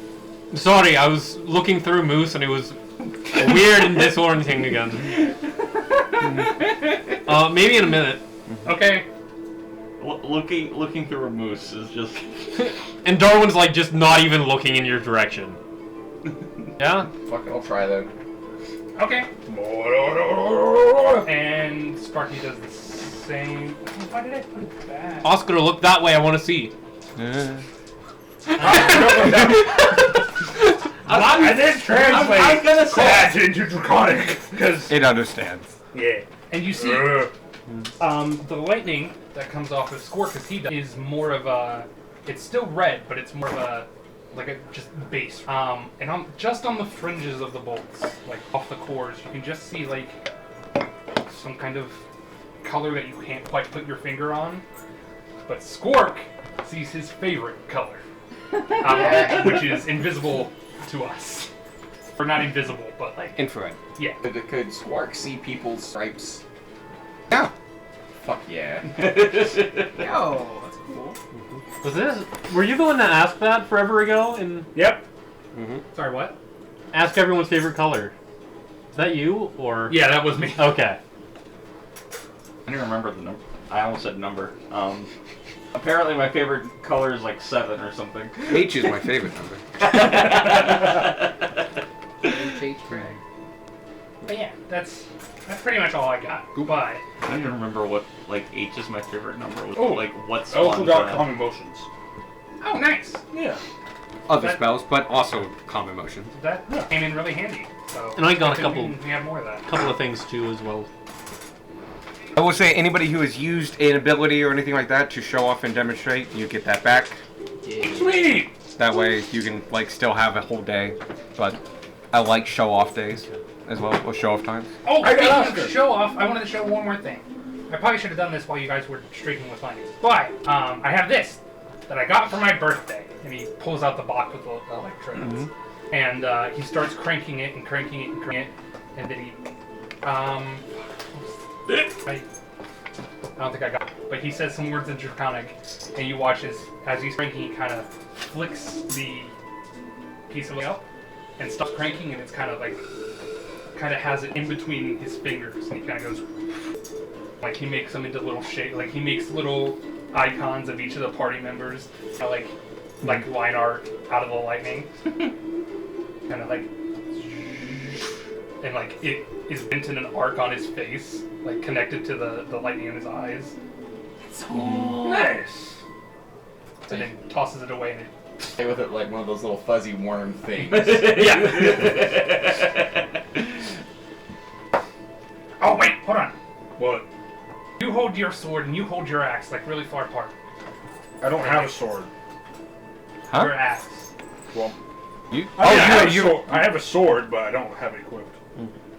Sorry, I was looking through Moose and it was weird and disorienting again. Maybe in a minute. Okay. Looking through a moose is just. And Darwin's like just not even looking in your direction. Yeah? Fuck it, I'll try that. Okay. And Sparky does the same. Why did I put it back? Oscar, look that way, I want to see. I did translate I was gonna say. that into Draconic, because... It understands. Yeah. And you see, the lightning that comes off of Squirk as he does is more of a. It's still red, but it's more of a. Like a just base. And just on the fringes of the bolts, like off the cores, you can just see like some kind of color that you can't quite put your finger on. But Squark sees his favorite color, which is invisible to us. Or not invisible, but like Infrared. yeah. Could Squark see people's stripes? Yeah. Fuck yeah. Yo, that's cool. Was this? Were you the one to ask that forever ago? And Yep. Sorry, what? ask everyone's favorite color. Is that you or? Yeah, that was me. Okay. I don't remember the number. I almost said number. Apparently my favorite color is like 7 or something. H is my favorite number. H. Craig. But yeah, that's pretty much all I got. Goodbye. I don't even remember what like H is my favorite number. Oh, like what I also spawns got that? calm emotions. Oh, nice. Yeah. Other That- spells, but also calm emotions. That came in really handy. So And I got a good couple- we have more of that. Couple of things too as well. I will say anybody who has used an ability or anything like that to show off and demonstrate, you get that back. Sweet. That way you can like still have a whole day. But I like show off days as well, or show off times. Oh, I got speaking Oscar. of show off, I wanted to show one more thing. I probably should have done this while you guys were streaking with my news. But I have this that I got for my birthday, and he pulls out the box with the electrodes, and he starts cranking it and cranking it and cranking it, and then he I don't think I got it, but he says some words in Draconic, and you watch as he's cranking, he kind of flicks the piece of it up and stops cranking, and it's kind of has it in between his fingers, and he kind of goes, like he makes them into little shape, like he makes little icons of each of the party members, like line art out of the lightning, kind of like, and like it is bent in an arc on his face, like connected to the lightning in his eyes. Nice. And then tosses it away, and it Play with it like one of those little fuzzy worm things. yeah. Oh wait, hold on. What? You hold your sword and you hold your axe like really far apart. I don't have a sword. Huh? Your axe. Well, You? I mean, Oh, I have a sword, but I don't have it equipped.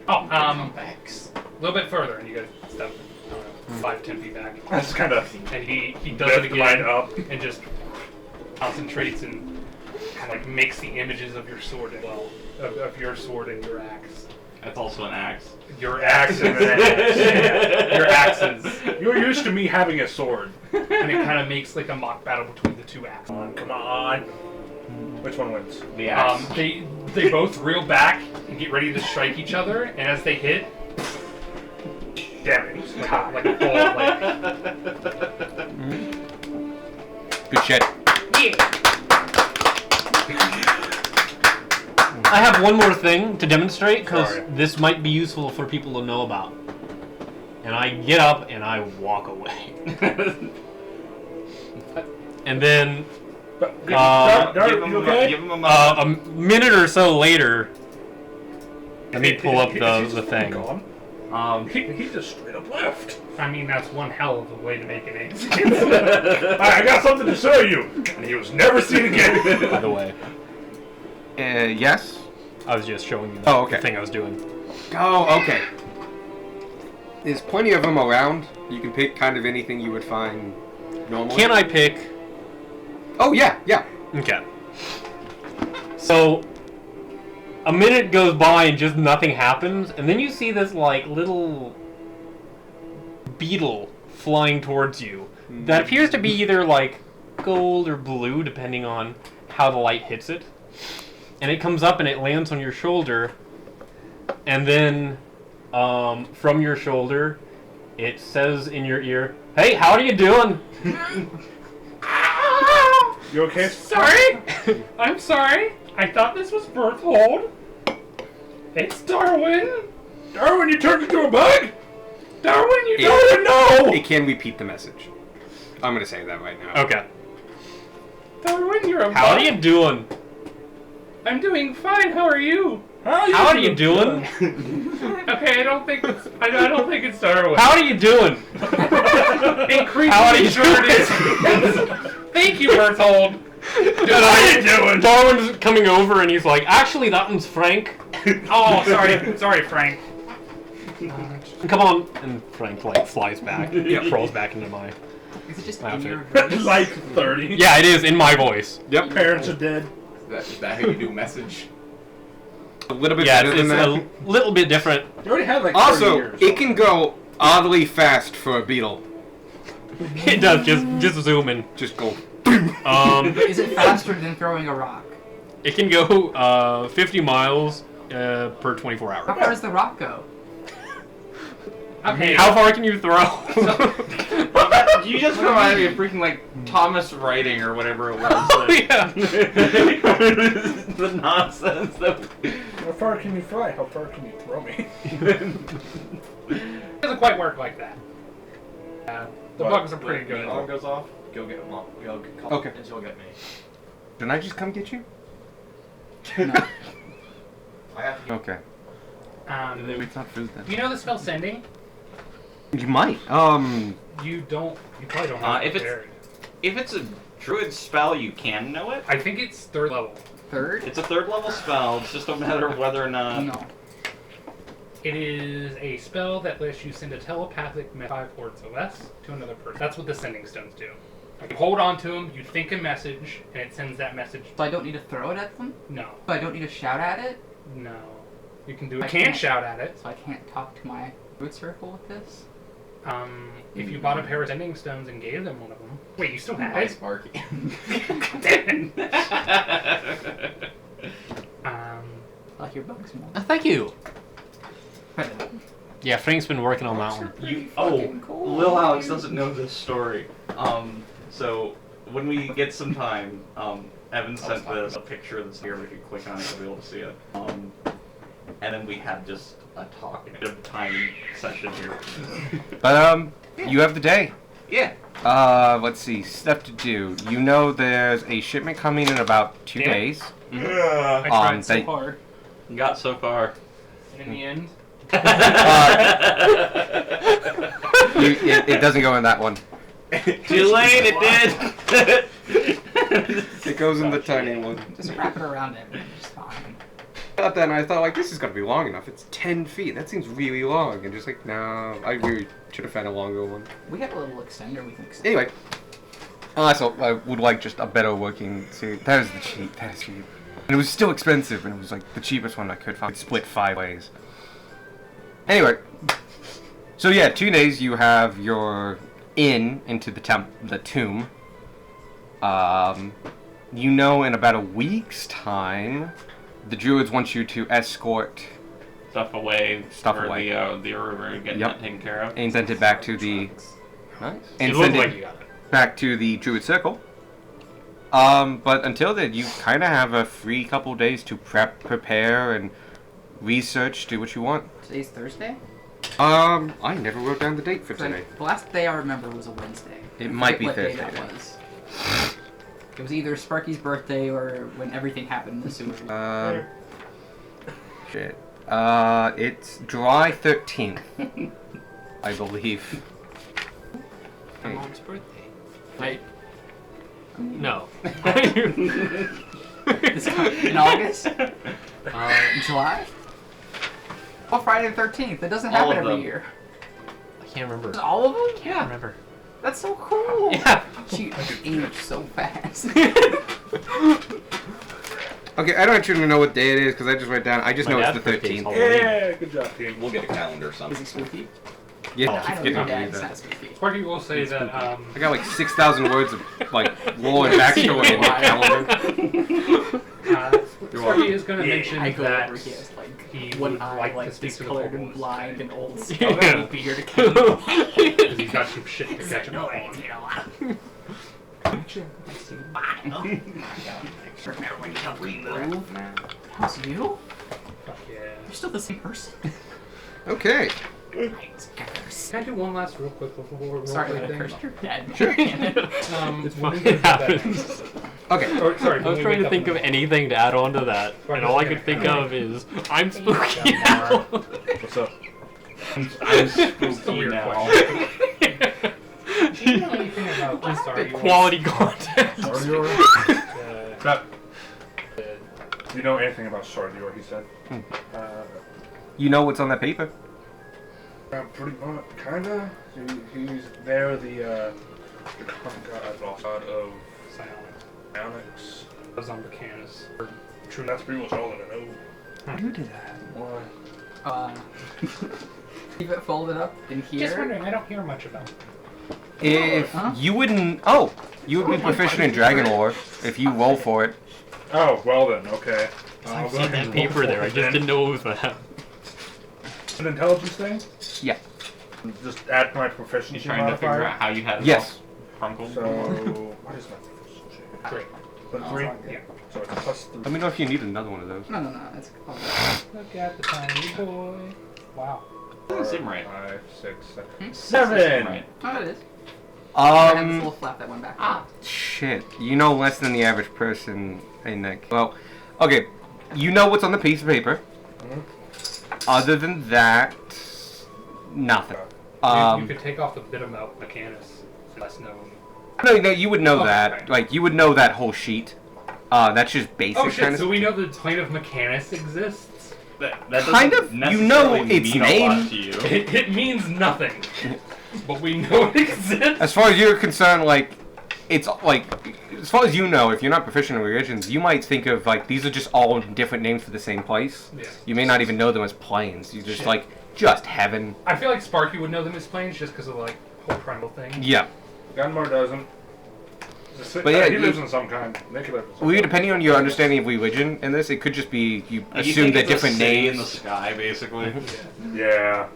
Oh, Comebacks. a little bit further, and you guys step, I don't know, 5-10 feet back, I just kind of and he does it lift mine again up. and just concentrates and kind of like makes the images of your sword as well, of your sword and your axe. That's also an axe. Your axe and an axe. Yeah, your axes. You're used to me having a sword. And it kind of makes like a mock battle between the two axes. Come on. Which one wins? The axe. They both reel back and get ready to strike each other, and as they hit, Damn it. like a ball of light. Good shit. I have one more thing to demonstrate because Sorry. this might be useful for people to know about. And I get up and I walk away. And then Dart, give you him okay? give him a a moment. minute or so later, let me pull up Is he the just thing. Gone? He just straight up left. I mean, that's one hell of a way to make an exit. I got something to show you. And he was never seen again. By the way, Yes? I was just showing you Oh, okay. the thing I was doing. Oh, okay. There's plenty of them around. You can pick kind of anything you would find normally. Can I pick? Oh, yeah, yeah. Okay. So, a minute goes by and just nothing happens, and then you see this, like, little beetle flying towards you that appears to be either, like, gold or blue, depending on how the light hits it. And it comes up and it lands on your shoulder, and then, from your shoulder, it says in your ear, "Hey, how are you doing?" You okay? Sorry? I'm sorry. I thought this was Berthold. It's Darwin. Darwin, you turned into a bug? Darwin, you Yeah. Darwin, no! It can repeat the message. I'm going to say that right now. Okay. Darwin, you're a How are bug. you doing? I'm doing fine. How are you? How are you doing? Okay, I don't think it's Darwin. How are you doing? Increasingly How are you sure it is. Thank you, Berthold. How are you doing? Darwin's coming over and he's like, actually, that one's Frank. Oh, sorry, Frank. Come on, and Frank like flies back, crawls back into my. Is it just Wow, in so- your voice? Like 30. Yeah, it is in my voice. Yep. Parents are dead. Is that how you do a message? A little bit Yeah, better it's than that. a little bit different. You already had like 30 Also, years. it can go oddly fast for a beetle. It does just zoom in. Just go. Is it faster than throwing a rock? It can go 50 miles per 24 How hours. far does the rock go? Okay. How far can you throw? You just reminded me of freaking like Thomas Writing or whatever it was. Oh, yeah. The nonsense that. How far can you fly? How far can you throw me? It doesn't quite work like that. The What? bugs are pretty good. Alarm goes off. Go get mom. Go call Okay. and she'll get me. Didn't I just come get you? No. I have to. Okay. It's not food then. You know the spell sending? You might. You probably don't have If it it's- prepared. If it's a druid spell, you can know it. I think it's 3rd level. Third? It's a 3rd level spell. It's just a matter of whether or not. No. It is a spell that lets you send a telepathic message 5 words or less to another person. That's what the sending stones do. Like, you hold on to them, you think a message, and it sends that message. So I don't need to throw it at them? No. So I don't need to shout at it? No. You can do it. I You can can't. shout at it. So I can't talk to my root circle with this? If you bought a pair of sending stones and gave them one of them. Wait, you still have Hi, it? Sparky. I like your bugs more. Thank you. But Yeah, Frank's been working on that one. fucking cool. Lil Alex doesn't know this story. So when we get some time, Evan sent us a picture that's here. If you click on it, you'll be able to see it. And then we had just a talk, a time session here. But you have the day. Yeah. Let's see. Stuff to do. You know, there's a shipment coming in about 2 Yeah. days. I tried so they- hard. Got so far. And in the end, It doesn't go in that one. Too late, it did. It goes in the tiny one. Just wrap it around it. It's fine. I thought that, and I thought, like, this is gonna be long enough. It's 10 feet. That seems really long. And just like, no, I really should have found a longer one. We have a little extender we can extend. Anyway, also, I would like just a better working suit. That is the cheap. That is cheap. And it was still expensive, and it was like the cheapest one I could find. Split 5 ways. Anyway, so yeah, 2 days you have your into the tomb. You know, in about a week's time, the druids want you to escort Stuff away. Stuff for away. The river and getting Yep. that taken care of. and send it back to the It and looked send like it you got it. back to the druid circle. But until then, you kind of have a free couple days to prepare, and research, do what you want. Today's Thursday? I never wrote down the date for today. The last day I remember was a Wednesday. It I might forget be what day Thursday that then. was. It was either Sparky's birthday or when everything happened in the sewers. Shit. It's July 13th, I believe. My Hey. mom's birthday. Right? No. In August? In July? Oh, Friday the 13th. That doesn't All happen of every them. year. I can't remember. All of them? I can't remember. That's so cool. Yeah. She aged so fast. Okay, I don't actually know what day it is because I just wrote down. I just My know it's dad's the birthday's 13th. Halloween. Yeah, good job, team. We'll get a calendar or Is something. it spooky? Yeah, Oh, I I keep don't getting know, to Dad. read It's that. not spooky. Sparky will say that I got like 6,000 words of like lore and backstory in the calendar. Sparky is going to mention I go that over here as like he one would eye like to like speak to the discolored and kobolds. blind and old Yeah. scary beard again. Because he's got some shit to catch him No, up on. you know. Remember when you helped me move? That was you? Fuck yeah. You're still the same person. Okay. Nice curse. Can I do one last real quick before we Sorry, roleplay I thing? cursed your dad. Sure. It's fine. when we get It to that happens. next. Okay. Or, sorry, I when was we trying wake to up think in of the- anything to add on to that, and all I could think of is, I'm spooky now. What's up? I'm It's a spooky weird now. question. Do you know anything about Just Star the Wars? quality content. Crap. Do you know anything about Sardior, he said? You know what's on that paper? Pretty much, kinda. He's there. The I've lost out of Psionics. I was on Mechanus. True, that's pretty much all that I know. You did that. Why? Keep it folded up in here. Just wondering, I don't hear much about it. If you wouldn't, you would be proficient in Dragon Lore if you roll for it. Oh, well then, okay. I've seen that paper there. I just didn't know it was that. An intelligence thing? Yeah. Just add my proficiency You trying to figure modifier. out how you had it Yes. all crumpled? So, what is my proficiency? 3. But 3? Yeah. So it's plus 3. Let me know if you need another one of those. No, that's Look at the tiny boy. Wow. Doesn't seem right. 5, 6, 7. Hmm? 7! Right. Oh, it is. I have this little Um, flap that went back. shit. You know less than the average person in that. Well, okay. You know what's on the piece of paper. Other than that, nothing. You could take off the bit about Mechanus. It's less known. No, you would know Okay, that. right. Like, you would know that whole sheet. That's just basic Oh kind shit, of so we know the plane of Mechanus exists? That Kind doesn't of. You know necessarily its mean a lot name. to you. It means nothing. But we know it exists. As far as you're concerned, like, it's like, as far as you know, if you're not proficient in religions, you might think of, like, these are just all different names for the same place. Yeah. You may not even know them as planes. You just, Shit. like, just heaven. I feel like Sparky would know them as planes just because of like whole primal thing. Yeah. Gunmore doesn't. But yeah, he you- lives in some kind. Nick lives in some Well, kind. depending on your understanding of religion in this, it could just be you Like, you assume think that it's a different city in the names. sky, basically. Yeah.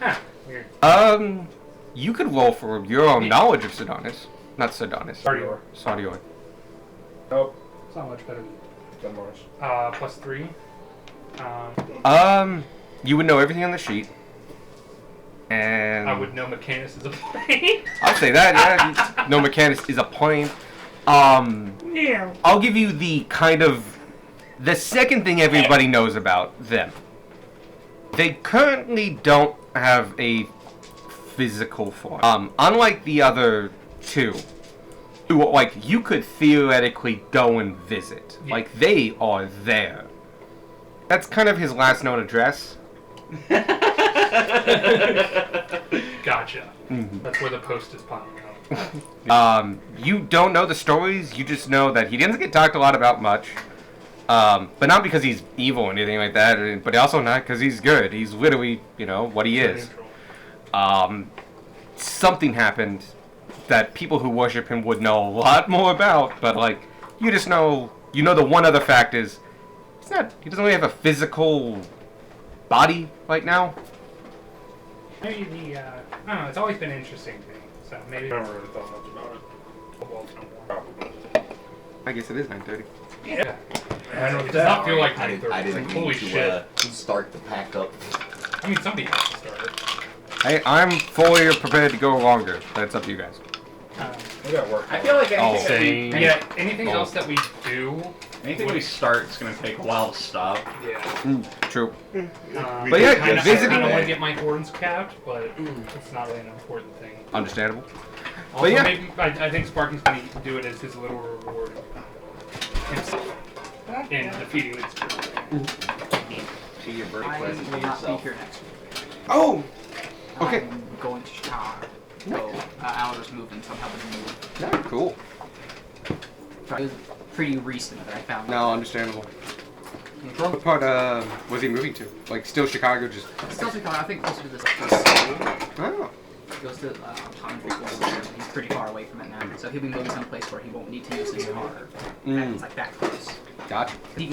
Huh. Weird. You could roll for your own knowledge of Sardonis. Not Sardonis. Sardior. Sardior. Nope. It's not much better. Gunmore's. Plus 3. You would know everything on the sheet. And I would know Mechanus is a plane. I'll say that, yeah. No Mechanus is a plane. Yeah. I'll give you the kind of the second thing everybody knows about them. They currently don't have a physical form. Unlike the other two, who, like, you could theoretically go and visit. Yeah. Like, they are there. That's kind of his last known address. Gotcha. Mhm. That's where the post is popping up. You don't know the stories, you just know that he doesn't get talked a lot about much. But not because he's evil or anything like that, but also not because he's good. He's literally, what he is. Something happened that people who worship him would know a lot more about, but, like, you just know, the one other fact is, he doesn't really have a physical body right now. Maybe I don't know, it's always been interesting to me. So maybe I never really thought much about it. Kobolds no more. Probably. I guess it is 9:30. Yeah. I know It does not feel like I 9:30. didn't Like, holy mean shit. to start the pack up. I mean, somebody has to start it. Hey, I'm fully prepared to go longer, but it's up to you guys. We got work. I feel like anything that we, Same. Yeah, anything Oh. else that we do, Anything we start, it's gonna take a while to stop. yeah. True. But yeah, kind of, visiting- I don't want to get my horns capped, but it's not really an important thing. Understandable. Also, yeah. maybe, I think Sparky's going to do it as his little reward himself in defeating this group. See your bird I present will to not be yourself. here next week. Oh! Okay. I'm going to Chicago. So I'll just move and somehow move. Yeah, cool. So it was pretty recent that I found. No, understandable. What part, was he moving to? Like, still Chicago, just... Still Chicago. I think closer to this school. Oh. He goes to Thomas School. He's pretty far away from it now, so he'll be moving someplace where he won't need to use his car. And it's like that close. Gotcha. He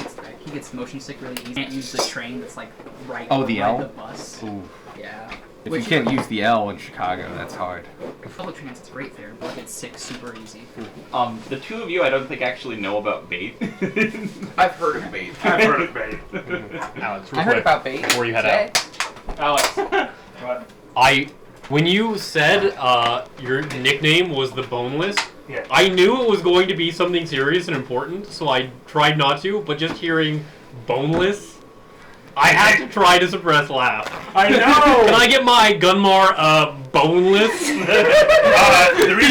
gets motion sick really easy. He can't use the train that's like right Oh, the behind L? the bus. Ooh. Yeah. If you can't use the L in Chicago, that's hard. Public transit's great there, but it's sick super easy. The two of you, I don't think actually know about bait. I've heard of bait. I've heard of bait. Alex, I real heard quick, about bait. before you head Say out. Alex, When you said your nickname was the Boneless, yeah. I knew it was going to be something serious and important, so I tried not to, but just hearing Boneless, I had to try to suppress laugh. I know! Can I get my Gunmar boneless? The reason